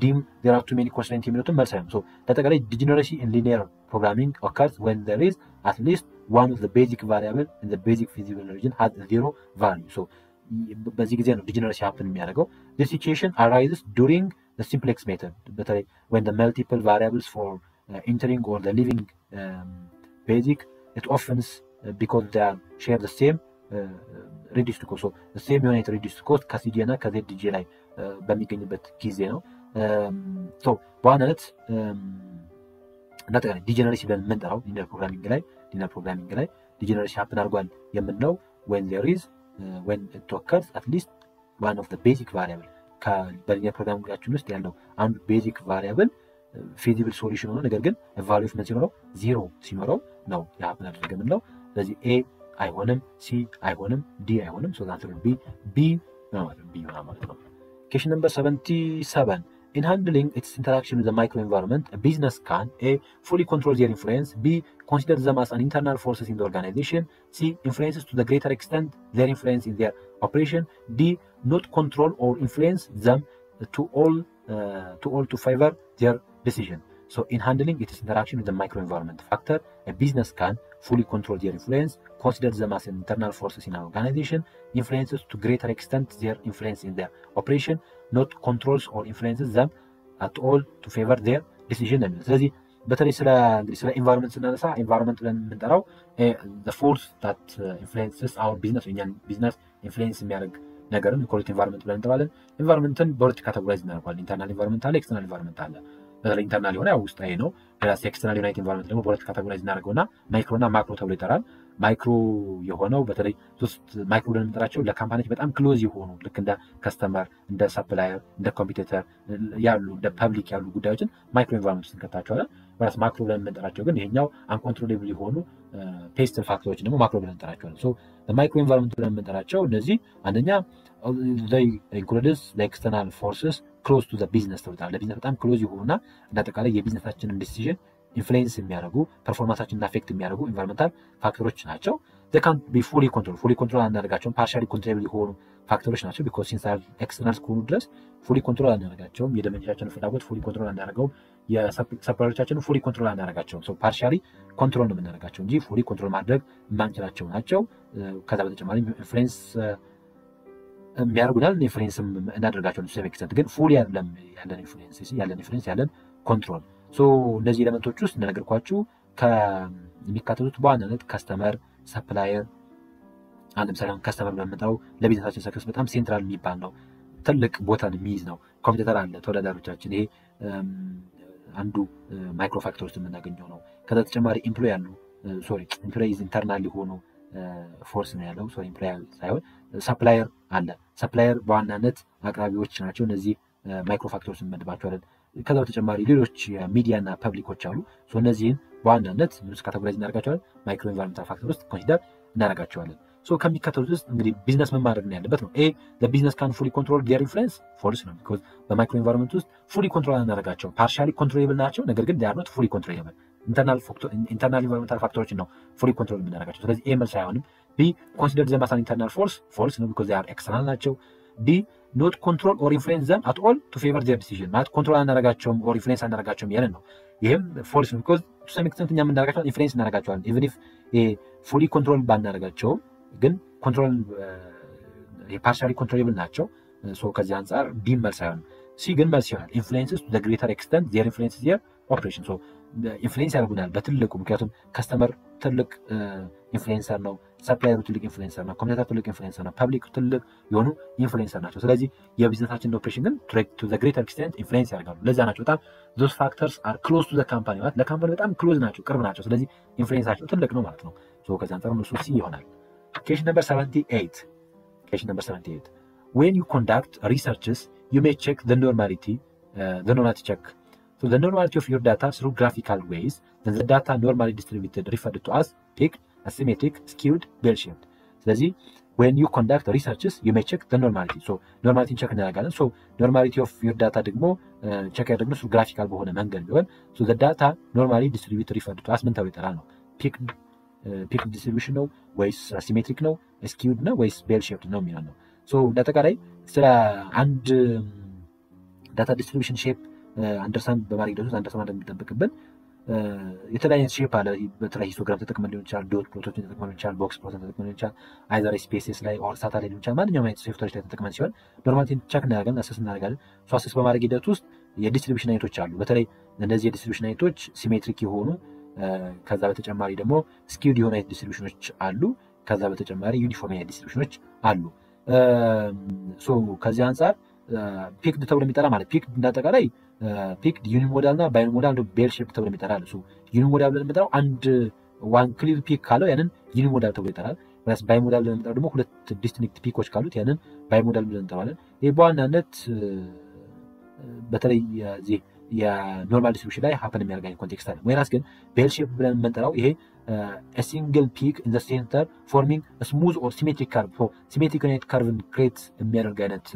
ዲም there are too many constraints የሚሉትን መልስ አይደለም። ሶ ለጠቃላይ degeneracy in linear programming occurs when there is at least one of the basic variable in the basic feasible region has zero value. So በዚህ ጊዜ ነው degeneracy happen የሚያደርገው. This situation arises during the simplex method, በተለይ when the multiple variables for entering or the leaving basic it often because they are share the same reduced cost. So the same unit reduced cost ከሲጂ እና ከዜድጂ ላይ በሚገኝበት ጊዜ ነው። ሶ በዋናነት እንዳጠቃላይ ዲጀነሬሲ ብለን የምንጠራው ሊኒየር ፕሮግራሚንግ ላይ ዲጀነሬሲ ሀፕን አድርጓል የምንለው when there is when it occurs at least one of the basic variable በሊኒየር ፕሮግራሚንጋችን ውስጥ ያለው አንዱ ቤዚክ ቫሪያብል ፊዚብል ሶሉሽን ሆኖ ነገር ግን ቫልዩ ኦፍ ምን ሲኖረው ዜሮ ሲኖረው ነው ያሀፕን አድርገ የምንለው። ስለዚህ ኤ አይሆንም፣ ሲ አይሆንም፣ ዲ አይሆንም። ሶ that will be B ይሆናል ማለት ነው። Question number 77. In handling its interaction with the microenvironment, a business can A. fully control their influence, B. consider them as an internal forces in the organization, C. influences to the greater extent their influence in their operation, D. not control or influence them to all to favor their decision. So in handling its interaction with the microenvironment factor, a business can fully control their influence, consider them as internal forces in an organization, influences to greater extent their influence in their operation, not controls or influences them at all to favor their decision. ስለዚህ በተለይ ስለ ኢንቫይሮንመንት ስናነሳ ኢንቫይሮንመንት ብለን የምንጠራው the force that influences our business የኛን ቢዝነስ ኢንፍሉዌንስ የሚያደርግ ነገርን ኮሊቲ ኢንቫይሮንመንት ብለን እንጠራለን። ኢንቫይሮንመንትን በሁለት ካቴጎራይዝ እናደርጋለን። ኢንተርናል ኢንቫይሮንመንት አለ፣ ኤክስተርናል ኢንቫይሮንመንት አለ። በተለይ ኢንተርናል የሆነ ያው ውስጣዊ ነው። ፕላስ ኤክስተርናል ዩናይት ኢንቫይሮንመንት ደግሞ በሁለት ካቴጎራይዝ እናደርገውና ማይክሮ እና ማክሮ ተብሎ ይጠራል። ማይክሮ የሆነው በተለይ ሶስት ማይክሮ ብለን የምንጠራቸው ለካምፓኒዎች በጣም ክሎዝ የሆኑ ልክ እንደ ከስተመር፣ እንደ ሰፕላየር፣ እንደ ኮምፒቲተር ያሉ እንደ ፐብሊክ ያሉ ጉዳዮችን ማይክሮ ኢንቫይሮንመንት ውስጥ እንከታቸዋለን። ወራስ ማክሮ ብለን የምንጠራቸው ግን ይሄኛው አንኮንትሮሌብል የሆኑ ፔስትል ፋክተሮች ደግሞ ማክሮ ብለን እንጠራቸዋለን። ሶ ማይክሮ ኢንቫይሮንመንት ብለን የምንጠራቸው እነዚህ አንደኛ they includes the external forces close to the business ተብሏል። ለቢዝነስ በጣም ክሎዝ የሆኑና እንዳጠቃላይ የቢዝነሳችንን ዲሲዥን ኢንፍሉዌንስ የሚያደርጉ ፐርፎርማንሳችንን አፌክት የሚያደርጉ ኢንቫይሮንመንታል ፋክተሮች ናቸው። they can't be fully control አናደርጋቸውም። ፓርሻሊ ኮንትሮል የሆኑ ፋክተሮች ናቸው። ቢኮዝ ሲንስ ኤክስተርናል እስከሆኑ ድረስ ፉሊ ኮንትሮል አናደርጋቸውም። የደንበኞቻችንን ፍላጎት ፉሊ ኮንትሮል አናደርገውም። የሰፕላየሮቻችንን ፉሊ ኮንትሮል አናደርጋቸውም። ሶ ፓርሻሊ ኮንትሮል ነው የምናደርጋቸው እንጂ ፉሊ ኮንትሮል ማድረግ የማንችላቸው ናቸው። ከዛ በተጨማሪ ኢንፍሉዌንስ የሚያደርጉናል ኢንፍሉዌንስም እናደርጋቸው ነው። ኤክስተንት ግን ፉሊ አይደለም ያለን ኢንፍሉዌንስ ያለን ኮንትሮል። ሶ እነዚህ ኤሌመንቶች ውስጥ እንደነገርኳችሁ ከሚካተቱት በዋናነት ከስተመር፣ ሰፕላየር ለምሳሌ ከስተመር በመጣው ለቢዝነሳችን ሰክሰስ በጣም ሴንትራል የሚባል ነው፣ ትልቅ ቦታን የሚይዝ ነው። ኮምፒውተር አለ፣ ተወዳዳሪዎቻችን፣ ይሄ አንዱ ማይክሮ ፋክተር ውስጥ የምናገኘው ነው። ከዛ ተጨማሪ ኤምፕሎይ አሉ፣ ኤምፕሎይዝ ኢንተርናል የሆኑ ፎርስ ነው ያለው። ኤምፕሎይ ሳይሆን ሰፕላየር አለ። ሰፕላየር በዋናነት አቅራቢዎች ናቸው። እነዚህ ማይክሮ ፋክተሮች እንመድባቸዋለን። ከዛ በተጨማሪ ሌሎች ሚዲያ እና ፐብሊኮች አሉ። እነዚህን በዋናነት ምንስ ካቴጎራይዝ እናደርጋቸዋለን? ማይክሮ ኢንቫይሮንመንታል ፋክተር ውስጥ ኮንሲደር እናደርጋቸዋለን። ከሚከተሉት ውስጥ እንግዲህ ቢዝነስ ምን ማድረግ ነው ያለበት ነው። ለቢዝነስ ካን ፉሊ ኮንትሮል ዲር ኢንፍሉዌንስ ፎልስ ነው። ቢኮዝ በማይክሮ ኢንቫይሮንመንት ውስጥ ፉሊ ኮንትሮል አናደርጋቸውም። ፓርሻሊ ኮንትሮሌብል ናቸው፣ ነገር ግን ዲር ኖት ፉሊ ኮንትሮሌብል። ኢንተርናል ኢንቫይሮንመንታል ፋክተሮችን ነው ፉሊ ኮንትሮል የምናደርጋቸው። ስለዚህ ኤ መልስ አይሆንም። ቢ ኮንሲደር ዘም አስ አን ኢንተርናል ፎርስ ፎልስ ነው፣ ቢኮዝ ዲር ኤክስተርናል ናቸው። ዲ ኖት ኮንትሮል ኦር ኢንፍሉዌንስ ዘም አት ኦል ቱ ፌቨር ዜር ዲሲዥን ማለት ኮንትሮል አናደርጋቸውም ኦር ኢንፍሉዌንስ አናደርጋቸውም ያለን ነው። ይህም ፎልስ ነው፣ ቢኮዝ ቱ ሰም ኤክስተንት እኛ የምናደርጋቸው ኢንፍሉዌንስ እናደርጋቸዋለን። ኢቨን ኢፍ ፉሊ ኮንትሮል ባናደርጋቸውም ግን ኮንትሮል ፓርሻሊ ኮንትሮሌብል ናቸው። ከዚህ አንጻር ዲ መልስ አይሆንም። ሲ ግን መልስ ይሆናል። ኢንፍሉዌንስስ ቱ ዘ ግሬተር ኤክስተንት ዜር ኢንፍሉዌንስ ዜር ኦፕሬሽን። ኢንፍሉዌንስ ያደርጉናል በትልቁ፣ ምክንያቱም ከስተመር ትልቅ ኢንፍሉዌንሰር ነው፣ ሰፕላየሩ ትልቅ ኢንፍሉዌንሰር ነው፣ ኮሚኒቲ ትልቅ ኢንፍሉዌንሰር ነው፣ ፐብሊክ ትልቅ የሆኑ ኢንፍሉዌንሰር ናቸው። ስለዚህ የቢዝነሳችን ኦፕሬሽን ግን ቱ ዘ ግሬተር ኤክስተንት ኢንፍሉዌንስ ያደርጋሉ። ለዛ ናቸው በጣም ዞስ ፋክተርስ አር ክሎዝ ቱ ዘ ካምፓኒ ማለት ለካምፓኒ በጣም ክሎዝ ናቸው፣ ቅርብ ናቸው። ስለዚህ ኢንፍሉዌንሳቸው ትልቅ ነው ማለት ነው። ከዚህ አንጻር መልሱ ሲ ይሆናል። Question number 78. When you conduct researches, you may check the normality check. The normality of your data through graphical ways. Then the data normally distributed referred to as peaked, asymmetric, skewed, bell-shaped. ስለዚህ when you conduct researches, you may check the normality. normality check እናደርጋለን። normality of your data ደግሞ check ያደርግነው through graphical በሆነ መንገድ ቢሆን the data normally distributed referred to as ምን ተብሎ ይጠራል ነው? ፒክ ዲስትሪቢዩሽን ነው ወይስ ሲሜትሪክ ነው፣ ስኪውድ ነው ወይስ ቤል ሼፕድ ነው የሚለው ነው። እንዳጠቃላይ ስለ አንድ ዳታ ዲስትሪቢዩሽን ሼፕ አንደርስታንድ በማድረግ ሂደት ውስጥ አንደርስታንድ እንደሚጠበቅብን የተለያየ ሼፕ አለ። በተለይ ሂስቶግራም ተጠቅመን ሊሆን ይችላል፣ ዶት ፕሎቶችን ተጠቅመን ሊሆን ይችላል፣ ቦክስ ፕሎትን ተጠቅመን ሊሆን ይችላል፣ አይዘር ስፔስስ ላይ ኦር ሳታ ላይ ሊሆን ይችላል። ማንኛውም አይነት ሶፍትዌሮች ላይ ተጠቅመን ሲሆን ኖርማሊቲን ቼክ እናደርጋለን፣ አሰስ እናደርጋለን። አሰስ በማድረግ ሂደት ውስጥ የዲስትሪቢዩሽን አይነቶች አሉ። በተለይ እነዚህ የዲስትሪቢዩሽን አይነቶች ሲሜትሪክ የሆኑ ከዛ በተጨማሪ ደግሞ ስኪውድ የሆኑ አይነት ዲስትሪቢዩሽኖች አሉ። ከዛ በተጨማሪ ዩኒፎርም አይነት ዲስትሪቢዩሽኖች አሉ። ከዚህ አንጻር ፒክድ ተብሎ የሚጠራ ማለት ፒክድ እንዳጠቃላይ ፒክድ ዩኒሞዳል እና ባይሞዳል ነው ቤል ሼፕ ተብሎ የሚጠራል። ዩኒሞዳል ብለን የምንጠራው አንድ ዋን ክሊር ፒክ ካለው ያንን ዩኒሞዳል ተብሎ ይጠራል። ወይስ ባይሞዳል ብለን የምንጠራው ደግሞ ሁለት ዲስቲንክት ፒኮች ካሉት ያንን ባይሞዳል ብለን እንጠራዋለን። ይህ በዋናነት በተለይ የኖርማል ዲስትሪቢዩሽን ላይ ሀፐን የሚያደርግ ኮንቴክስት አለ። ወይራስ ግን ቤል ሼፕ ብለን የምንጠራው ይሄ ሲንግል ፒክ ኢን ዘ ሴንተር ፎርሚንግ ስሙዝ ኦር ሲሜትሪክ ካርቭ ሲሜትሪክ አይነት ካርቭን ክሬት የሚያደርግ አይነት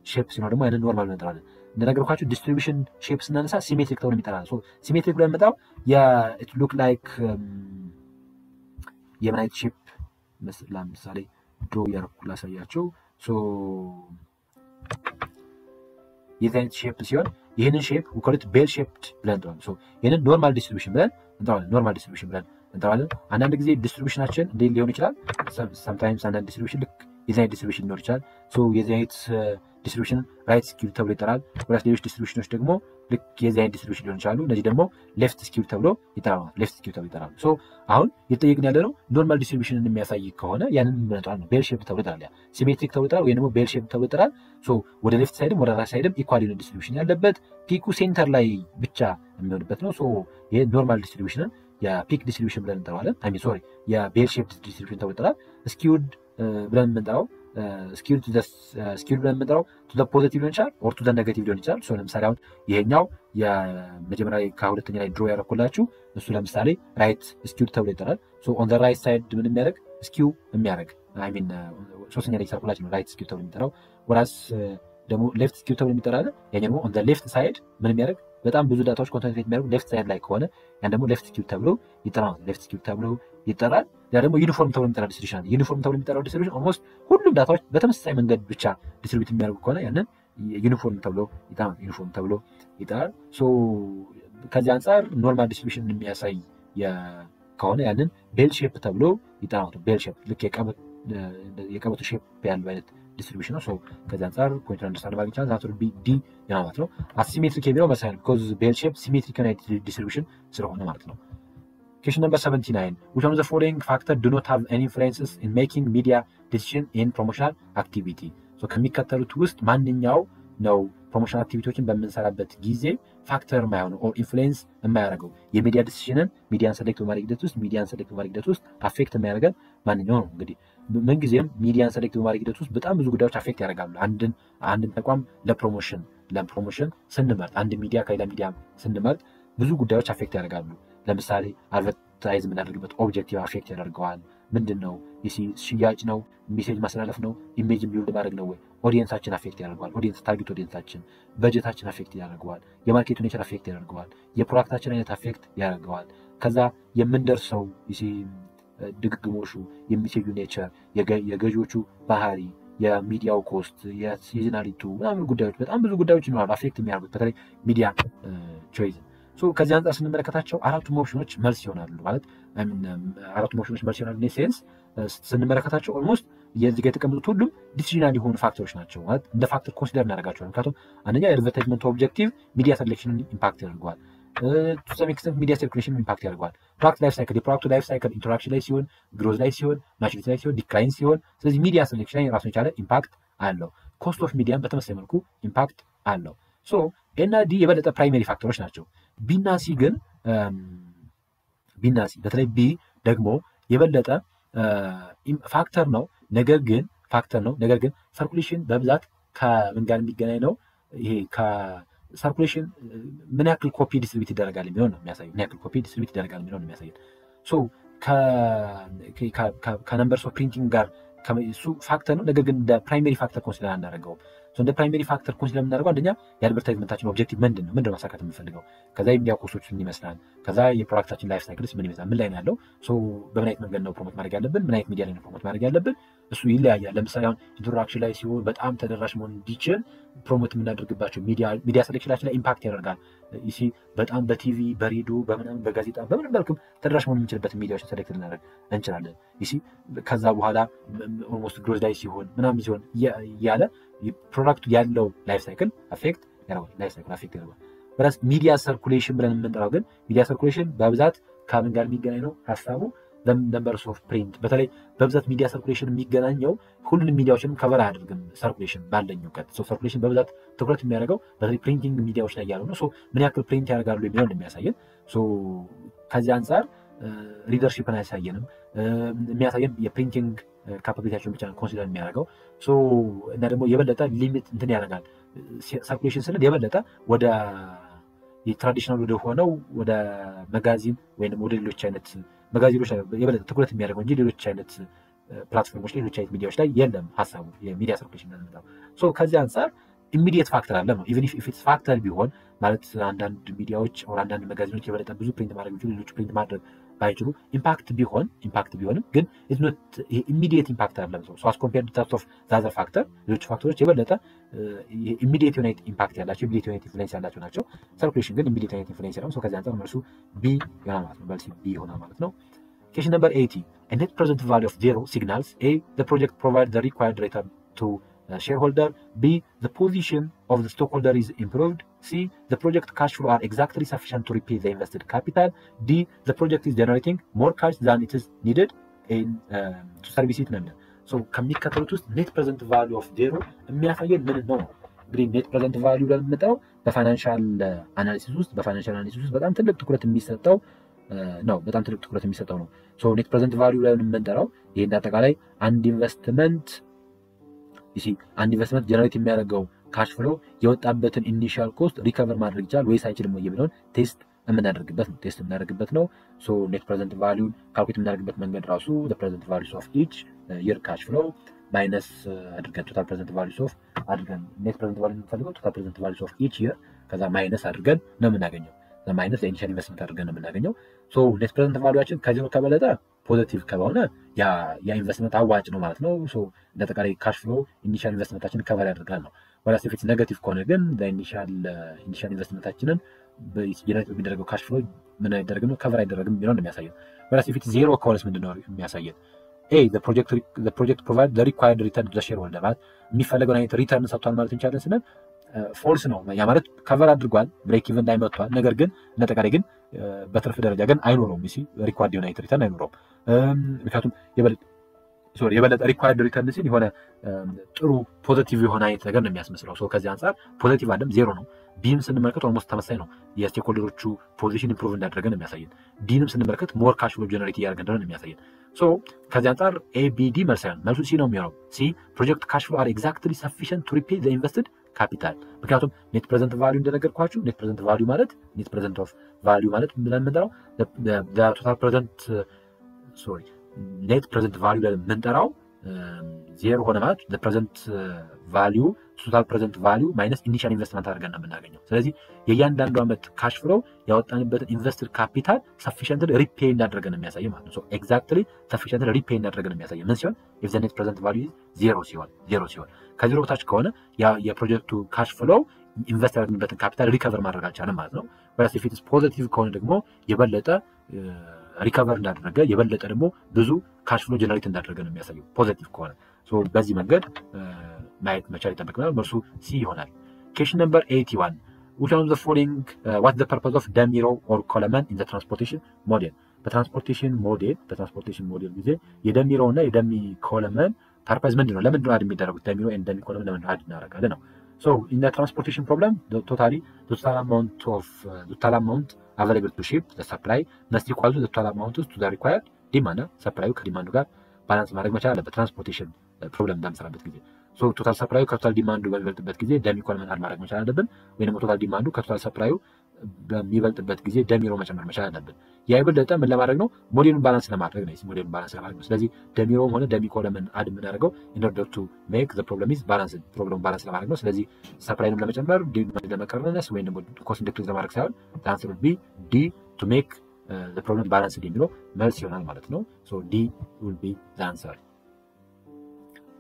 ሼፕ ሲኖር ደግሞ ያንን ኖርማል ብለን እንጠራለን። እንደነገርኳችሁ ዲስትሪቢዩሽን ሼፕ ስናነሳ ሲሜትሪክ ተብሎ የሚጠራ ነው። ሲሜትሪክ ብለን የምንጠራው ኢት ሉክ ላይክ የምን አይነት ሼፕ ለምሳሌ ድሮ እያደረኩ ላሳያቸው። የዚህ አይነት ሼፕ ሲሆን ይህንን ሼፕ ውከሉት ቤል ሼፕድ ብለን እንጠራለን። ይህንን ኖርማል ዲስትሪቢዩሽን ብለን እንጠራለን። ኖርማል ዲስትሪቢዩሽን ብለን እንጠራለን። አንዳንድ ጊዜ ዲስትሪቢዩሽናችን እንዴት ሊሆን ይችላል? ሰምታይምስ አንዳንድ ዲስትሪቢዩሽን ልክ የዚህ አይነት ዲስትሪቢዩሽን ሊኖር ይችላል። የዚህ አይነት ዲስትሪቢዩሽን ራይት ስኪውድ ተብሎ ይጠራል። ወይስ ሌሎች ዲስትሪቢዩሽኖች ደግሞ ልክ የዚህ አይነት ዲስትሪቢዩሽን ሊሆን ይችላሉ። እነዚህ ደግሞ ሌፍት ስኪውድ ተብሎ ይጠራሉ። ሌፍት ስኪውድ ተብሎ ይጠራሉ። አሁን እየተጠየቅን ያለ ነው ኖርማል ዲስትሪቢዩሽንን የሚያሳይ ከሆነ ያንን እንጠራለን ነው ቤል ሼፕ ተብሎ ይጠራል። ያ ሲሜትሪክ ተብሎ ይጠራል፣ ወይም ደግሞ ቤል ሼፕ ተብሎ ይጠራል። ወደ ሌፍት ሳይድም ወደ ራይት ሳይድም ኢኳል የሆነ ዲስትሪቢዩሽን ያለበት ፒኩ ሴንተር ላይ ብቻ የሚሆንበት ነው። ይሄ ኖርማል ዲስትሪቢዩሽንን የፒክ ዲስትሪቢዩሽን ብለን እንጠራዋለን። የቤል ሼፕ ዲስትሪቢዩሽን ተብሎ ይጠራል። ስኪውድ ብለን የምንጠራው ስኪውድ ብለን የምንጠራው ቱ ዘ ፖዚቲቭ ሊሆን ይችላል ኦር ቱ ዘ ኔጋቲቭ ሊሆን ይችላል። ለምሳሌ አሁን ይሄኛው የመጀመሪያ ከሁለተኛ ላይ ድሮ ያደረኩላችሁ እሱ ለምሳሌ ራይት ስኪውድ ተብሎ ይጠራል። ኦን ዘ ራይት ሳይድ ምን የሚያደርግ ስኪው የሚያደርግ ሶስተኛ ላይ ሰርኩላችን ነው ራይት ስኪው ተብሎ የሚጠራው። ወራስ ደግሞ ሌፍት ስኪው ተብሎ የሚጠራ አለ። ያኛው ደግሞ ኦን ዘ ሌፍት ሳይድ ምን የሚያደርግ በጣም ብዙ ዳታዎች ኮንሰንትሬት የሚያደርጉ ሌፍት ሳይድ ላይ ከሆነ ያን ደግሞ ሌፍት ስኪው ተብሎ ይጠራል። ሌፍት ስኪው ተብሎ ይጠራል። ያ ደግሞ ዩኒፎርም ተብሎ የሚጠራ ዲስትሪቢዩሽን አለ። ዩኒፎርም ተብሎ የሚጠራው ዲስትሪቢዩሽን ኦልሞስት ሁሉም ዳታዎች በተመሳሳይ መንገድ ብቻ ዲስትሪቢዩት የሚያደርጉ ከሆነ ያንን ዩኒፎርም ተብሎ ይጠራል። ዩኒፎርም ተብሎ ይጠራል። ከዚህ አንጻር ኖርማል ዲስትሪቢዩሽን የሚያሳይ ከሆነ ያንን ቤል ሼፕ ተብሎ ይጠራል። ቤል ሼፕ ልክ የቀበቶ ሼፕ ያለው አይነት ዲስትሪቢዩሽን ነው። ከዚህ አንጻር ፖይንት አንደርስታንድ ማድረግ ይቻላል። ዛት ቢ ዲ ማለት ነው። አሲሜትሪክ የሚለው መሳይ ነው because ቤል ሼፕ ሲሜትሪክ አይነት ዲስትሪቢዩሽን ስለሆነ ማለት ነው። Question number 79. Which one of the following factors do not have any influences in making media decision in promotional activity? ከሚከተሉት ውስጥ ማንኛው ነው ፕሮሞሽናል አክቲቪቲዎችን በምንሰራበት ጊዜ ፋክተር የማይሆነው ኦር ኢንፍሉዌንስ የማያደርገው የሚዲያ ዲሲዥንን ሚዲያን ሰሌክት በማድረግ ሂደት ውስጥ አፌክት የማያደርገን ማንኛው ነው? እንግዲህ ምንጊዜም ሚዲያን ሰሌክት በማድረግ ሂደት ውስጥ በጣም ብዙ ጉዳዮች አፌክት ያደርጋሉ። አንድን ተቋም ለፕሮሞሽን ስንመርጥ፣ አንድ ሚዲያ ከሌላ ሚዲያ ስንመርጥ ብዙ ጉዳዮች አፌክት ያደርጋሉ። ለምሳሌ አድቨርታይዝ የምናደርግበት ኦብጀክቲቭ አፌክት ያደርገዋል። ምንድን ነው? ሽያጭ ነው? ሜሴጅ ማስተላለፍ ነው? ኢሜጅ ቢልድ ማድረግ ነው ወይ? ኦዲየንሳችን አፌክት ያደርገዋል። ታርጌት ኦዲየንሳችን፣ በጀታችን አፌክት ያደርገዋል። የማርኬቱ ኔቸር አፌክት ያደርገዋል። የፕሮዳክታችን አይነት አፌክት ያደርገዋል። ከዛ የምንደርሰው ድግግሞሹ፣ የሜሴጁ ኔቸር፣ የገዢዎቹ ባህሪ፣ የሚዲያው ኮስት፣ የሲዝናሊቱ ምናምን ጉዳዮች በጣም ብዙ ጉዳዮች ይኖራሉ አፌክት የሚያደርጉት በተለይ ሚዲያ ቾይዝ። ከዚህ አንጻር ስንመለከታቸው አራቱም ኦፕሽኖች መልስ ይሆናሉ ማለት አራቱም ኦፕሽኖች መልስ ይሆናሉ። ሴንስ ስንመለከታቸው ኦልሞስት የዚህ ጋር የተቀመጡት ሁሉም ዲሲዥናል የሆኑ ፋክተሮች ናቸው ማለት እንደ ፋክተር ኮንሲደር እናደርጋቸዋለን። ምክንያቱም አንደኛ የአድቨርታይዝመንት ኦብጀክቲቭ ሚዲያ ሰሌክሽንን ኢምፓክት ያደርገዋል። ቱ ሰም ኤክስተንት ሚዲያ ሰርኩሌሽን ኢምፓክት ያደርገዋል። ፕሮዳክት ላይፍ ሳይክል የፕሮዳክቱ ላይፍ ሳይክል ኢንትሮዳክሽን ላይ ሲሆን፣ ግሮዝ ላይ ሲሆን፣ ማቹሪቲ ላይ ሲሆን፣ ዲክላይን ሲሆን፣ ስለዚህ ሚዲያ ሰሌክሽን ላይ ራሱን የቻለ ኢምፓክት አለው። ኮስት ኦፍ ሚዲያን በተመሳሳይ መልኩ ኢምፓክት አለው። ኤና ዲ የበለጠ ፕራይመሪ ፋክተሮች ናቸው። ቢና ሲ ግን በተለይ ቢ ደግሞ የበለጠ ፋክተር ነው። ነገር ግን ሰርኩሌሽን በብዛት ከምን ጋር የሚገናኝ ነው? ይሄ ከሰርኩሌሽን ምን ያክል ኮፒ ዲስትሪቢዩት ይደረጋል የሚለው ነው የሚያሳየው። ምን ያክል ኮፒ ዲስትሪቢዩት ይደረጋል የሚለው ነው የሚያሳየው። ከነምበርስ ኦፍ ፕሪንቲንግ ጋር እሱ ፋክተር ነው። ነገር ግን እንደ ፕራይመሪ ፋክተር ኮንሲደር አናደርገውም። እንደ ፕራይመሪ ፋክተር ኮንሲደር የምናደርገው አንደኛ የአድቨርታይዝመንታችን ኦብጀክቲቭ ምንድነው ማሳካት የምንፈልገው፣ ከዛ የሚዲያ ኮስቶች ምን ይመስላል፣ ከዛ የፕሮዳክታችን ላይፍ ሳይክልስ ምን ይመስላል፣ ምን ላይ ነው ያለው፣ በምን አይነት መንገድ ነው ፕሮሞት ማድረግ ያለብን፣ ምን አይነት ሚዲያ ላይ ነው ፕሮሞት ማድረግ ያለብን፣ እሱ ይለያያል። ለምሳሌ አሁን ኢንትሮዳክሽን ላይ ሲሆን በጣም ተደራሽ መሆን እንዲችል ፕሮሞት የምናደርግባቸው ሚዲያ ሴሌክሽናችን ላይ ኢምፓክት ያደርጋል። ይሲ በጣም በቲቪ በሬዲዮ በምናምን በጋዜጣ በምንም መልኩም ተደራሽ መሆን የምንችልበት ሚዲያዎችን ሴሌክት ልናደርግ እንችላለን። ይሲ ከዛ በኋላ ኦልሞስት ግሮዝ ላይ ሲሆን ምናምን ሲሆን ያለ ፕሮዳክቱ ያለው ላይፍ ሳይክል አፌክት ያደርጋል። በራስ ሚዲያ ሰርኩሌሽን ብለን የምንጠራው ግን ሚዲያ ሰርኩሌሽን በብዛት ከምን ጋር የሚገናኝ ነው ሀሳቡ ነምበርስ ኦፍ ፕሪንት። በተለይ በብዛት ሚዲያ ሰርኩሌሽን የሚገናኘው ሁሉንም ሚዲያዎችንም ከቨር አያደርግም። ሰርኩሌሽን ባለኝ እውቀት ሰርኩሌሽን በብዛት ትኩረት የሚያደርገው በተለይ ፕሪንቲንግ ሚዲያዎች ላይ ያለው ነው። ምን ያክል ፕሪንት ያደርጋሉ የሚለውን የሚያሳየን። ከዚህ አንጻር ሪደርሺፕን አያሳየንም። የሚያሳየን የፕሪንቲንግ ካፓቢሊቲያቸውን ብቻ ኮንሲደር የሚያደርገው እና ደግሞ የበለጠ ሊሚት እንትን ያደርጋል። ሰርኩሌሽን ስንል የበለጠ ወደ የትራዲሽናል ወደ ሆነው ወደ መጋዚን ወይም ወደ ሌሎች አይነት መጋዚኖች ላይ የበለጠ ትኩረት የሚያደርገው እንጂ ሌሎች አይነት ፕላትፎርሞች ላይ ሌሎች አይነት ሚዲያዎች ላይ የለም ሀሳቡ የሚዲያ ሰርኩሌሽን ነው። ከዚህ አንጻር ኢሚዲየት ፋክተር አለ ነው። ኢቨን ኢፍ ኢትስ ፋክተር ቢሆን ማለት አንዳንድ ሚዲያዎች ወር አንዳንድ መጋዚኖች የበለጠ ብዙ ፕሪንት ማድረግ ቢችሉ ሌሎች ፕሪንት ማድረግ ባይችሉ ኢምፓክት ቢሆንም ግን ኢትስ ኖት ኢሚዲየት ኢምፓክት አይደለም። አስ ኮምፔርድ ቱ ኦፍ ዛዘር ፋክተር ሌሎች ፋክተሮች የበለጠ ኢሚዲየት የሆነ ኢምፓክት ያላቸው ኢሚዲየት የሆነ ኢንፍሉዌንስ ያላቸው ናቸው። ሰርኩሌሽን ግን ኢሚዲየት የሆነ ኢንፍሉዌንስ ያለው። ከዚህ አንጻር መልሱ ቢ ይሆናል ማለት ነው። መልሱ ቢ ይሆናል ማለት ነው። Question number 80. A net present value of 0 signals A. The project provides the required return to shareholder. B. The position of the stockholder is improved. C. The project cash flow are exactly sufficient to repay the invested capital. D. The project is generating more cash than it is needed to service it. ከሚከተሉት ውስጥ ኔት ፕሬዘንት ቫሉ ኦፍ ዜሮ የሚያሳየን ምን ነው? እንግዲህ ኔት ፕሬዘንት ቫሉ ለምንጠራው በፋይናንሻል አናሊሲስ ውስጥ በጣም ትልቅ ትኩረት የሚሰጠው ነው። ኔት ፕሬዘንት ቫልዩ ላይ የምንጠራው ይሄ እንዳጠቃላይ አንድ ኢንቨስትመንት ጀነሬት የሚያደርገው ካሽ ፍሎ የወጣበትን ኢኒሺያል ኮስት ሪከቨር ማድረግ ይችላል ወይስ አይችልም ወይ የሚለውን ቴስት የምናደርግበት ነው። ኔት ፕሬዘንት ቫልዩን ካልኩሌት የምናደርግበት መንገድ ራሱ ፕሬዘንት ቫልዩስ ኦፍ ኢች የር ካሽ ፍሎ ማይነስ አድርገን ቶታል ፕሬዘንት ቫልዩስ ኦፍ አድርገን ኔት ፕሬዘንት ቫልዩ የምንፈልገው ቶታል ፕሬዘንት ቫልዩስ ኦፍ ኢች የር ከዛ ማይነስ አድርገን ነው የምናገኘው። ማይነስ ኢኒሺያል ኢንቨስትመንት አድርገን ነው የምናገኘው። ኔት ፕሬዘንት ቫልዩአችን ከዜሮ ከበለጠ ፖዚቲቭ ከሆነ ያ ኢንቨስትመንት አዋጭ ነው ማለት ነው። እንደተቃላይ ካሽ ፍሎ ኢኒሺያል ኢንቨስትመንታችንን ከቨር ያደርጋል ነው። ወራስ ኢፍ ኢትስ ኔጋቲቭ ከሆነ ግን ኢኒሺያል ኢንቨስትመንታችንን በጀነሬት የሚደረገው ካሽ ፍሎ ምን አይደረግም ነው ከቨር አይደረግም የሚለው እንደሚያሳየው። ወራስ ኢፍ ኢትስ ዜሮ ከሆነስ ምንድነው የሚያሳየን? A. The project provides the required return to the shareholder. ማለት የሚፈልገውን አይነት ሪተርን ሰጥቷል ማለት እንችላለን ስንል ፎልስ ነው። ያ ማለት ከቨር አድርጓል ብሬክ ኢቨን ላይ መጥቷል። ነገር ግን እንደተቃላይ ግን በትርፍ ደረጃ ግን አይኖረውም። ሪኳርድ የሆነ አይነት ሪተርን አይኖረውም። ምክንያቱም የበለጠ ሪኳርድ ሪተርን ሲል የሆነ ጥሩ ፖዚቲቭ የሆነ አይነት ነገር ነው የሚያስመስለው። ከዚህ አንጻር ፖዚቲቭ አይደለም ዜሮ ነው። ቢም ስንመለከት ኦልሞስት ተመሳሳይ ነው። የስቴክሆልደሮቹ ፖዚሽን ኢምፕሩቭ እንዳደረገ ነው የሚያሳየን። ዲንም ስንመለከት ሞር ካሽ ፍሎ ጀነሬት እያደረገ እንደሆነ ነው የሚያሳየን። ከዚህ አንጻር ኤቢዲ መልስ አይሆንም። መልሱ ሲ ነው የሚሆነው። ሲ ፕሮጀክት ካሽ ፍሎ አር ኤግዛክትሊ ሰፊሽንት ቱ ሪፔይ ዘ ኢንቨስትድ ካፒታል። ምክንያቱም ኔት ፕሬዘንት ቫልዩ እንደነገርኳችሁ ኔት ፕሬዘንት ቫልዩ ማለት ኔት ፕሬዘንት ኦፍ ቫልዩ ማለት ብለን የምንጠራው ቶታል ፕሬዘንት ኔት ፕሬዘንት ቫልዩ ላይ የምንጠራው ዜሮ ሆነ ማለት ፕሬዘንት ቫልዩ ቶታል ፕሬዘንት ቫልዩ ማይነስ ኢኒሺያል ኢንቨስትመንት አድርገን ነው የምናገኘው። ስለዚህ የእያንዳንዱ ዓመት ካሽ ፍሎ ያወጣንበትን ኢንቨስትድ ካፒታል ሰፊሽንትሊ ሪፔይ እንዳደረገን ነው የሚያሳየው ማለት ነው። ኤግዛክትሊ ሰፊሽንትሊ ሪፔይ እንዳደረገን ነው የሚያሳየው። ምን ሲሆን ኢፍ ዘ ኔት ፕሬዘንት ቫልዩ ዜሮ ሲሆን ከዜሮ በታች ከሆነ የፕሮጀክቱ ካሽ ፍሎ ኢንቨስት ያደረግንበትን ካፒታል ሪከቨር ማድረግ አልቻለም ማለት ነው። ወይስ ኢፍ ኢትስ ፖዚቲቭ ከሆነ ደግሞ የበለጠ ሪከቨር እንዳደረገ የበለጠ ደግሞ ብዙ ካሽ ፍሎ ጀነሬት እንዳደረገ ነው የሚያሳየው ፖዚቲቭ ከሆነ። በዚህ መንገድ ማየት መቻል ይጠበቅናል። መልሱ ሲ ይሆናል። Question number 81. Which one of the following what's the purpose of dummy row or column in the transportation model? በትራንስፖርቴሽን ሞዴል ጊዜ የደሚ ሮው እና የደሚ ኮለመን ፐርፐዝ ምንድነው? ለምንድነው አድ የሚደረጉት? ደሚ ሮው እና ደሚ ኮለመን ለምንድነው አድ እናደርጋለን ነው። in the transportation problem the total amount available to ship the supply must equal to the total amount to the required demand. ሰፕላዩ ከዲማንዱ ጋር ባላንስ ማድረግ መቻል አለበት። ትራንስፖርቴሽን ፕሮብለም በምሰራበት ጊዜ ቶታል ሰፕላዩ ከቶታል ዲማንዱ በሚበልጥበት ጊዜ ደሚ ኮለመን አድ ማድረግ መቻል አለብን። ወይንም ቶታል ዲማንዱ ከቶታል ሰፕላዩ በሚበልጥበት ጊዜ ደሚ ሮው መጨመር መቻል አለብን። የበለጠ ምን ለማድረግ ነው ሞዴሉን ባላንስ ለማድረግ ነው ሞዴሉን ባላንስ ለማድረግ ነው ስለዚህ ደሚሮም ሆነ ደሚ ኮለምን አድ የምናደርገው in order to make the problem is balanced ፕሮብለም ባላንስ ለማድረግ ነው ስለዚህ ሰፕላይንም ለመጨመር ዲማንድ ለመቀነስ ወይም ደግሞ ኮስት ዲክሪዝ ለማድረግ ሳይሆን the answer will be D to make the problem balanced የሚለው መልስ ይሆናል ማለት ነው so D will be the answer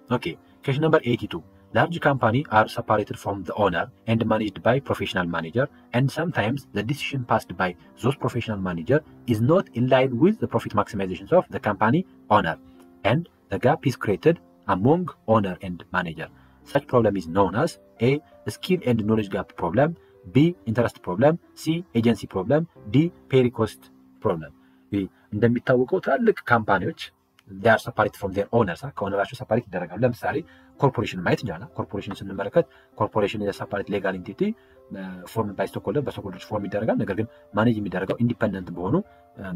okay question number 82 Large companies are separated from the owner and managed by professional manager, and sometimes the decision passed by those professional manager is not in line with the profit maximization of the company owner, and the gap is created among owner and manager. Such problem is known as A. Skill and knowledge gap problem, B. Interest problem, C. Agency problem, D. Pay cost problem. እንደሚታወቀው ትላልቅ ካምፓኒዎች they are separated from their owners ከኦነራቸው ሰፓሬት ይደረጋሉ ለምሳሌ ኮርፖሬሽን ማየት እንችላለን ኮርፖሬሽን ስንመለከት ኮርፖሬሽን የሰፓሬት ሌጋል ኢንቲቲ ፎርም ባይ ስቶክሆልደር በስቶክሆልደሮች ፎርም ይደረጋል ነገር ግን ማኔጅ የሚደረገው ኢንዲፔንደንት በሆኑ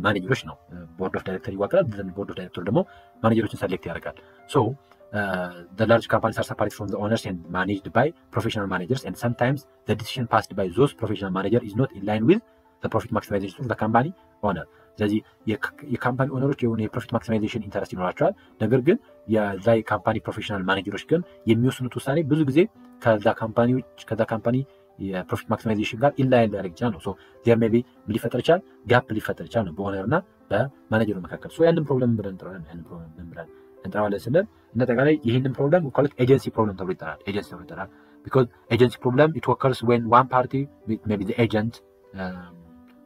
ማኔጀሮች ነው ቦርድ ኦፍ ዳይሬክተር ይዋቀራል ቦርድ ኦፍ ዳይሬክተር ደግሞ ማኔጀሮችን ሰሌክት ያደርጋል so the large companies are separated from the owners and managed by professional managers and sometimes the decision passed by those professional managers is not in line with the profit maximization of the company owner ስለዚህ የካምፓኒ ኦነሮች የሆነ የፕሮፊት ማክሲማይዜሽን ኢንተረስት ይኖራቸዋል ነገር ግን የዛ የካምፓኒ ፕሮፌሽናል ማኔጀሮች ግን የሚወስኑት ውሳኔ ብዙ ጊዜ ከዛ ካምፓኒ የፕሮፊት ማክሲማይዜሽን ጋር ኢንላይን ሊያደርግ ይችላል ነው ሶ ዜር ሜይ ቢ ምን ሊፈጠር ይችላል ጋፕ ሊፈጠር ይችላል ነው በኦነር እና በማኔጀሩ መካከል ሶ ያንን ፕሮብለም ብለን እንጠራዋለን ስንል እንደጠቃላይ ይህንን ፕሮብለም ኮሌክት ኤጀንሲ ፕሮብለም ተብሎ ይጠራል because agency problem it occurs when one party maybe the agent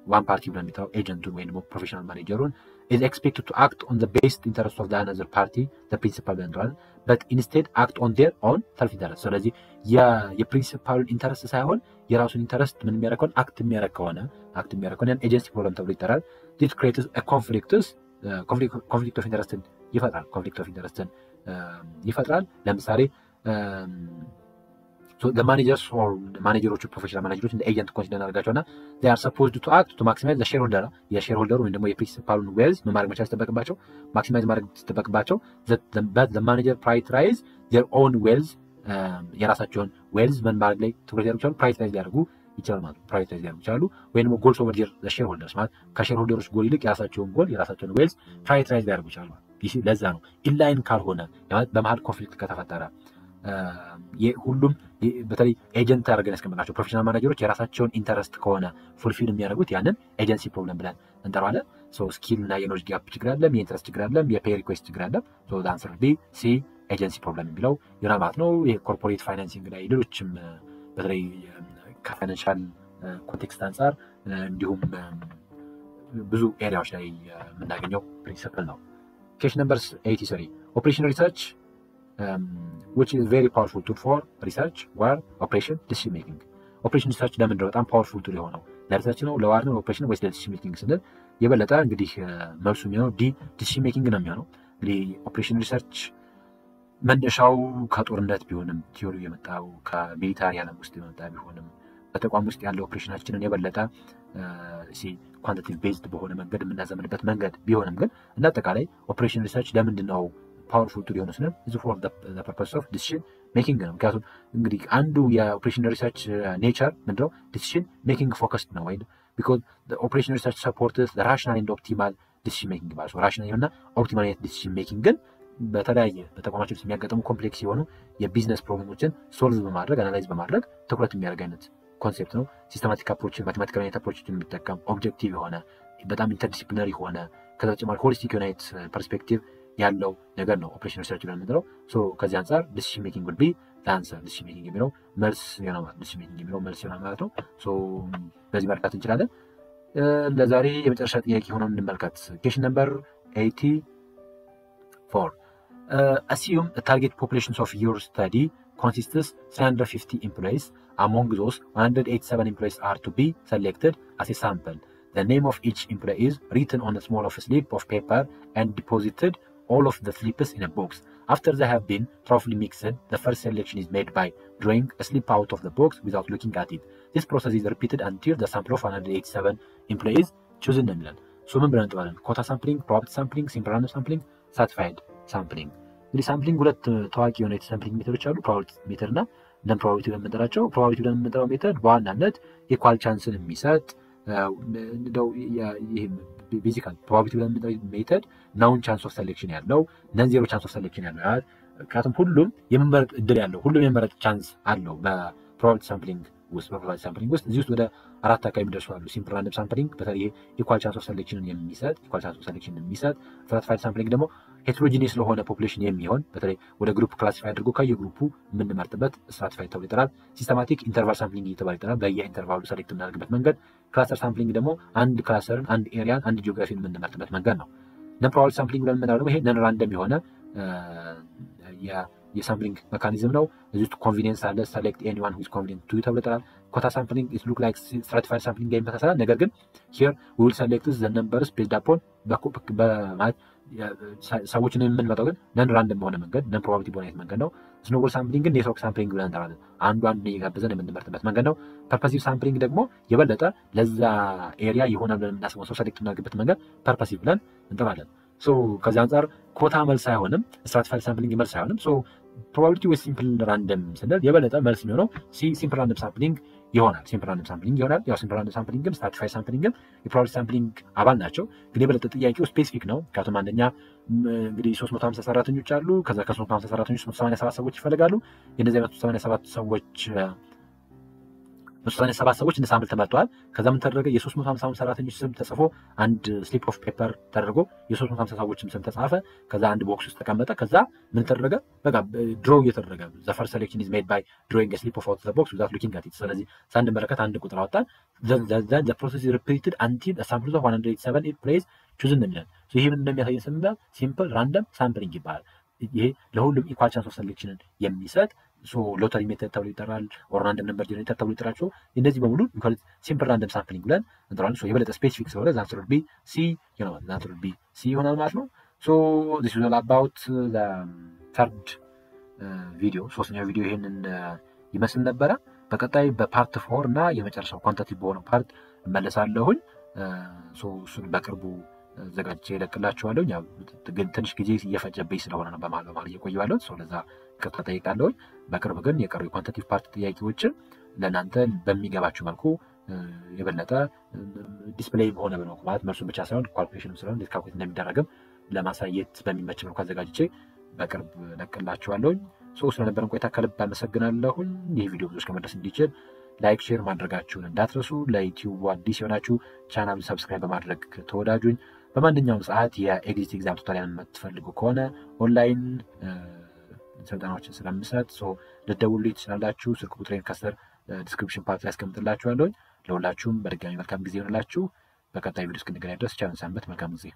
one party ብለን የሚጠራው ኤጀንቱን ወይም ደግሞ ፕሮፌሽናል ማኔጀሩን is expected to act on the best interest of the another party the principal ብለን እንጠራዋለን but instead act on their own self interest ስለዚህ የፕሪንሲፓሉን ኢንተረስት ሳይሆን የራሱን ኢንተረስት ምን የሚያደርገውን አክት የሚያደርግ ከሆነ ያን ኤጀንሲ ፕሮብለም ተብሎ ይጠራል this creates a conflict of interest ይፈጥራል ለምሳሌ so the managers or the managers professional managers in the agent consider አድርጋቸውና they are supposed to act to maximize the shareholder ወይም ደግሞ የፕሪንሲፓሉን wealth ማድረግ መቻል ተጠበቅባቸው maximize ማድረግ ተጠበቅባቸው that the manager prioritize their own wealth የራሳቸውን wealth ምን ማድረግ ላይ ትኩረት ያደርጋሉ prioritize ያደርጉ ይችላል ማለት prioritize ያደርጉ ይችላሉ ወይም ደግሞ goals over the shareholders ማለት ከሼርሆልደሮች ጎል ይልቅ የራሳቸውን wealth prioritize ያደርጉ ይችላል ይሄ ለዛ ነው ኢንላይን ካልሆነ ማለት በመሃል ኮንፍሊክት ከተፈጠረ ሁሉም በተለይ ኤጀንት አድርገን ያስቀምጣቸው ፕሮፌሽናል ማኔጀሮች የራሳቸውን ኢንተረስት ከሆነ ፉልፊል የሚያደርጉት ያንን ኤጀንሲ ፕሮብለም ብለን እንጠራዋለን ሶ ስኪል እና የኖሌጅ ጋፕ ችግር አለ የኢንተረስት ችግር አለ የፔይ ሪኩዌስት ችግር አለ ሶ the answer be C ኤጀንሲ ፕሮብለም የሚለው ይሆናል ማለት ነው የኮርፖሬት ፋይናንሲንግ ላይ ሌሎችም በተለይ ከፋይናንሻል ኮንቴክስት አንፃር እንዲሁም ብዙ ኤሪያዎች ላይ የምናገኘው ፕሪንሲፕል ነው question number 83 operational research which is very powerful tool for research where operation decision making operation research ለምን ነው በጣም ፓወርፉል ቱል የሆነው ለሪሰርች ነው ለዋር ነው ኦፕሬሽን ወይስ ለዲሲሽን ሜኪንግ ስንል የበለጠ እንግዲህ መልሱ የሚሆነው ዲ ዲሲሽን ሜኪንግ ነው የሚሆነው እንግዲህ ኦፕሬሽን ሪሰርች መነሻው ከጦርነት ቢሆንም ቲዮሪው የመጣው ከሚሊታሪ ዓለም ውስጥ የመጣ ቢሆንም በተቋም ውስጥ ያለው ኦፕሬሽናችንን የበለጠ ኳንቲቲቭ ቤዝድ በሆነ መንገድ የምናዘምንበት መንገድ ቢሆንም ግን እንደ አጠቃላይ ኦፕሬሽን ሪሰርች ለምንድን ነው ፓወርፉል ቱል የሆነ ስንል is for the purpose of decision making ነው ምክንያቱም እንግዲህ አንዱ የኦፕሬሽን ሪሰርች ኔቸር ምንድነው decision making focused ነው ወይ because the operation research supports the rational and optimal decision making ማለት ነው rational እና optimal decision making ግን በተለያየ በተቋማችን ውስጥ የሚያጋጥሙ ኮምፕሌክስ የሆኑ የቢዝነስ ፕሮብሌሞችን ሶልቭ በማድረግ አናላይዝ በማድረግ ትኩረት የሚያደርግ አይነት ኮንሴፕት ነው ሲስተማቲክ አፕሮች ማቴማቲካል አይነት አፕሮችን የሚጠቀም ኦብጀክቲቭ የሆነ በጣም ኢንተርዲሲፕሊነሪ የሆነ ከዛ ተጨማሪ ሆሊስቲክ የሆነ ፐርስፔክቲቭ ያለው ነገር ነው ኦፕሬሽን ሪሰርች ብለን የምንለው ሶ ከዚህ አንፃር ዲሲሽን ሜኪንግ will be the answer ዲሲሽን ሜኪንግ የሚለው መልስ ይሆናል ዲሲሽን ሜኪንግ የሚለው መልስ ይሆናል ማለት ነው ሶ በዚህ መርዳት እንችላለን ለዛሬ የመጨረሻ ጥያቄ ሆኖ እንመልከት question number 84 assume the target populations of your study consists 350 employees among those 187 employees are to be selected as a sample the name of each employee is written on a small slip of paper and deposited all of the slips in a box. After they have been thoroughly mixed, the first selection is made by drawing a slip out of the box without looking at it. This process is repeated until the sample of 187 employees chosen የሚላል ሶ ምን ብለን እንጠራለን ኮታ ሳምፕሊንግ ፕሮባቢሊቲ ሳምፕሊንግ ሲምፕል ራንደም ሳምፕሊንግ ሳቲስፋይድ ሳምፕሊንግ እንግዲህ ሳምፕሊንግ ሁለት ታዋቂ የሆነ ሳምፕሊንግ ሜተዶች አሉ ፕሮባቢሊቲ ሜተድ እና ነን ፕሮባቢሊቲ ብለን የምንጠራቸው ፕሮባቢሊቲ ብለን የምንጠራው ሜተድ በዋናነት ኢኳል ቻንስን የሚሰጥ እንደው ይሄ ፊዚካል ፕሮባቢሊቲ ብለን ሜተድ ናውን ቻንስ ኦፍ ሴሌክሽን ያለው ነን ዜሮ ቻንስ ኦፍ ሴሌክሽን ያለው ምክንያቱም ሁሉም የመመረጥ እድል ያለው ሁሉም የመመረጥ ቻንስ አለው በፕሮባቢሊቲ ሳምፕሊንግ ውስጥ እዚህ ውስጥ ወደ 4 አካባቢ የሚደርሱ አሉ። ሲምፕል ራንደም ሳምፕሊንግ በተለይ ኢኳል ቻንስ ኦፍ ሴሌክሽንን የሚሰጥ ስትራቲፋይድ ሳምፕሊንግ ደግሞ ሄትሮጂኒየስ ስለሆነ ፖፑሌሽን የሚሆን በተለይ ወደ ግሩፕ ክላሲፋይ አድርጎ ከየግሩፑ የምንመርጥበት ስትራቲፋይድ ተብሎ ይጠራል። ሲስተማቲክ ኢንተርቫል ሳምፕሊንግ እየተባለ ይጠራል። በየኢንተርቫሉ ሰሌክት የምናደርግበት መንገድ። ክላስተር ሳምፕሊንግ ደግሞ አንድ ክላስተርን፣ አንድ ኤሪያን፣ አንድ ጂኦግራፊን የምንመርጥበት መንገድ ነው። ነን ፕሮባቢሊቲ ሳምፕሊንግ ብለን የምንለው ደግሞ ይሄ ነን ራንደም የሆነ የሳምፕሊንግ ሜካኒዝም ነው። እዚህ ውስጥ ኮንቪኒየንስ አለ። ሰሌክት ኤኒዋን ዊዝ ኮንቪኒየንት ቱ ተብሎ ይጠራል። ኮታ ሳምፕሊንግ ኢት ሉክ ላይክ ስትራቲፋይድ ሳምፕሊንግ ጋር ይመሳሰላል። ነገር ግን ሂር ዊ ዊል ሰሌክት ዘ ነምበርስ ቤዝድ አፖን በማለት ሰዎችን የምንመጣው ግን ነን ራንደም በሆነ መንገድ ነን ፕሮባቢሊቲ በሆነ መንገድ ነው። ስኖቦል ሳምፕሊንግ ግን ኔትወርክ ሳምፕሊንግ ብለን እንጠራለን። አንዱ እየጋበዘን የምንመርጥበት መንገድ ነው። ፐርፐሲቭ ሳምፕሊንግ ደግሞ የበለጠ ለዛ ኤሪያ ይሆናል ብለን የምናስበው ሰው ሰሌክት የምናደርግበት መንገድ ፐርፐሲቭ ብለን እንጠራለን። ከዚህ አንጻር ኮታ መልስ አይሆንም፣ ስትራቲፋይድ ሳምፕሊንግ መልስ አይሆንም። ፕሮባቢሊቲ ወይ ሲምፕል ራንደም ስንል የበለጠ መልስ የሚሆነው ሲምፕል ራንደም ሳምፕሊንግ ይሆናል። ሲምፕል ራንደም ሳምፕሊንግም ስትራቲፋይድ ሳምፕሊንግም የፕሮባቢሊቲ ሳምፕሊንግ አባል ናቸው። ግን የበለጠ ጥያቄው ስፔሲፊክ ነው። ምክንያቱም አንደኛ እንግዲህ 350 ሰራተኞች አሉ። ከዛ ከ350 ሰራተኞች 187 ሰዎች ይፈልጋሉ። የነዚህ 187 ሰዎች እንደ ሳምፕል ተመርጠዋል። ከዛ ምን ተደረገ? የ350 ሰራተኞች ስም ተጽፎ አንድ ስሊፕ ኦፍ ፔፐር ተደርጎ የ350 ሰዎችም ስም ተጻፈ። ከዛ አንድ ቦክስ ውስጥ ተቀመጠ። ከዛ ምን ተደረገ? በቃ ድሮ እየተደረገ ዘ ፈርስት ሴሌክሽን ኢዝ ሜድ ባይ ድሮዊንግ ኤ ስሊፕ ኦፍ አውት ዘ ቦክስ ዊዛውት ሉኪንግ አት ኢት። ስለዚህ ሳንመለከት አንድ ቁጥር አወጣን። ዘ ፕሮሰስ ኢዝ ሪፒትድ አንቲል አ ሳምፕል ኦፍ 187 ፕሌይስ ቹዝ እንላለን። ይሄ ምን እንደሚያሳየን ስንል ሲምፕል ራንደም ሳምፕሊንግ ይባላል። ይሄ ለሁሉም ኢኳል ቻንስ ኦፍ ሴሌክሽንን የሚሰጥ ሎተሪ ሜተድ ተብሎ ይጠራል። ኦር ራንደም ነምበር ጀነሬተር ተብሎ ይጠራል። እነዚህ በሙሉ ሲምፕል ራንደም ሳምፕሊንግ ብለን እንጠራለን። የበለጠ ስፔሲፊክ ስለሆነ ዘ አንሰር ዊል ቢ ሲ ይሆናል ማለት ነው። ዚስ ኢዝ ኦል አባውት ዘ ተርድ ቪዲዮ። ሶስተኛው ቪዲዮ ይሄንን ይመስል ነበረ። በቀጣይ በፓርት 4 እና የመጨረሻው ኳንቲቲቭ በሆነው ፓርት እመለሳለሁኝ። እሱን በቅርቡ ዘጋጅቼ እለቅላችኋለሁ። ግን ትንሽ ጊዜ እየፈጀብኝ ስለሆነ ነው በመሀል እየቆየሁ ያለሁት። ለዛ ይቅርታ ጠይቃለሁ። በቅርብ ግን የቀሩ የኳንቲቲቭ ፓርት ጥያቄዎችን ለእናንተ በሚገባችሁ መልኩ የበለጠ ዲስፕሌይ በሆነ መልኩ ማለት መልሱን ብቻ ሳይሆን ኳልኩሌሽንም ስለሆነ እንዴት ካልኩሌት እንደሚደረግም ለማሳየት በሚመች መልኩ አዘጋጅቼ በቅርብ እለቅላችኋለሁ። ስለነበረን ቆይታ ከልብ አመሰግናለሁኝ። ይህ ቪዲዮ ብዙዎች ከመድረስ እንዲችል ላይክ፣ ሼር ማድረጋችሁን እንዳትረሱ። ለዩቲዩብ አዲስ የሆናችሁ ቻናሉ ሰብስክራይብ በማድረግ ተወዳጁኝ። በማንኛውም ሰዓት የኤግዚት ኤግዛም ቱቶሪያል የምትፈልጉ ከሆነ ኦንላይን ስልጠናዎችን ስለምሰጥ ልትደውሉልኝ ትችላላችሁ። ስልክ ቁጥሬን ከስር ዲስክሪፕሽን ፓርት ላይ አስቀምጥላችኋለሁ። ለሁላችሁም በድጋሚ መልካም ጊዜ ይሆንላችሁ። በቀጣይ ቪዲዮ እስክንገናኝ ድረስ ቻናል ሰንበት። መልካም ጊዜ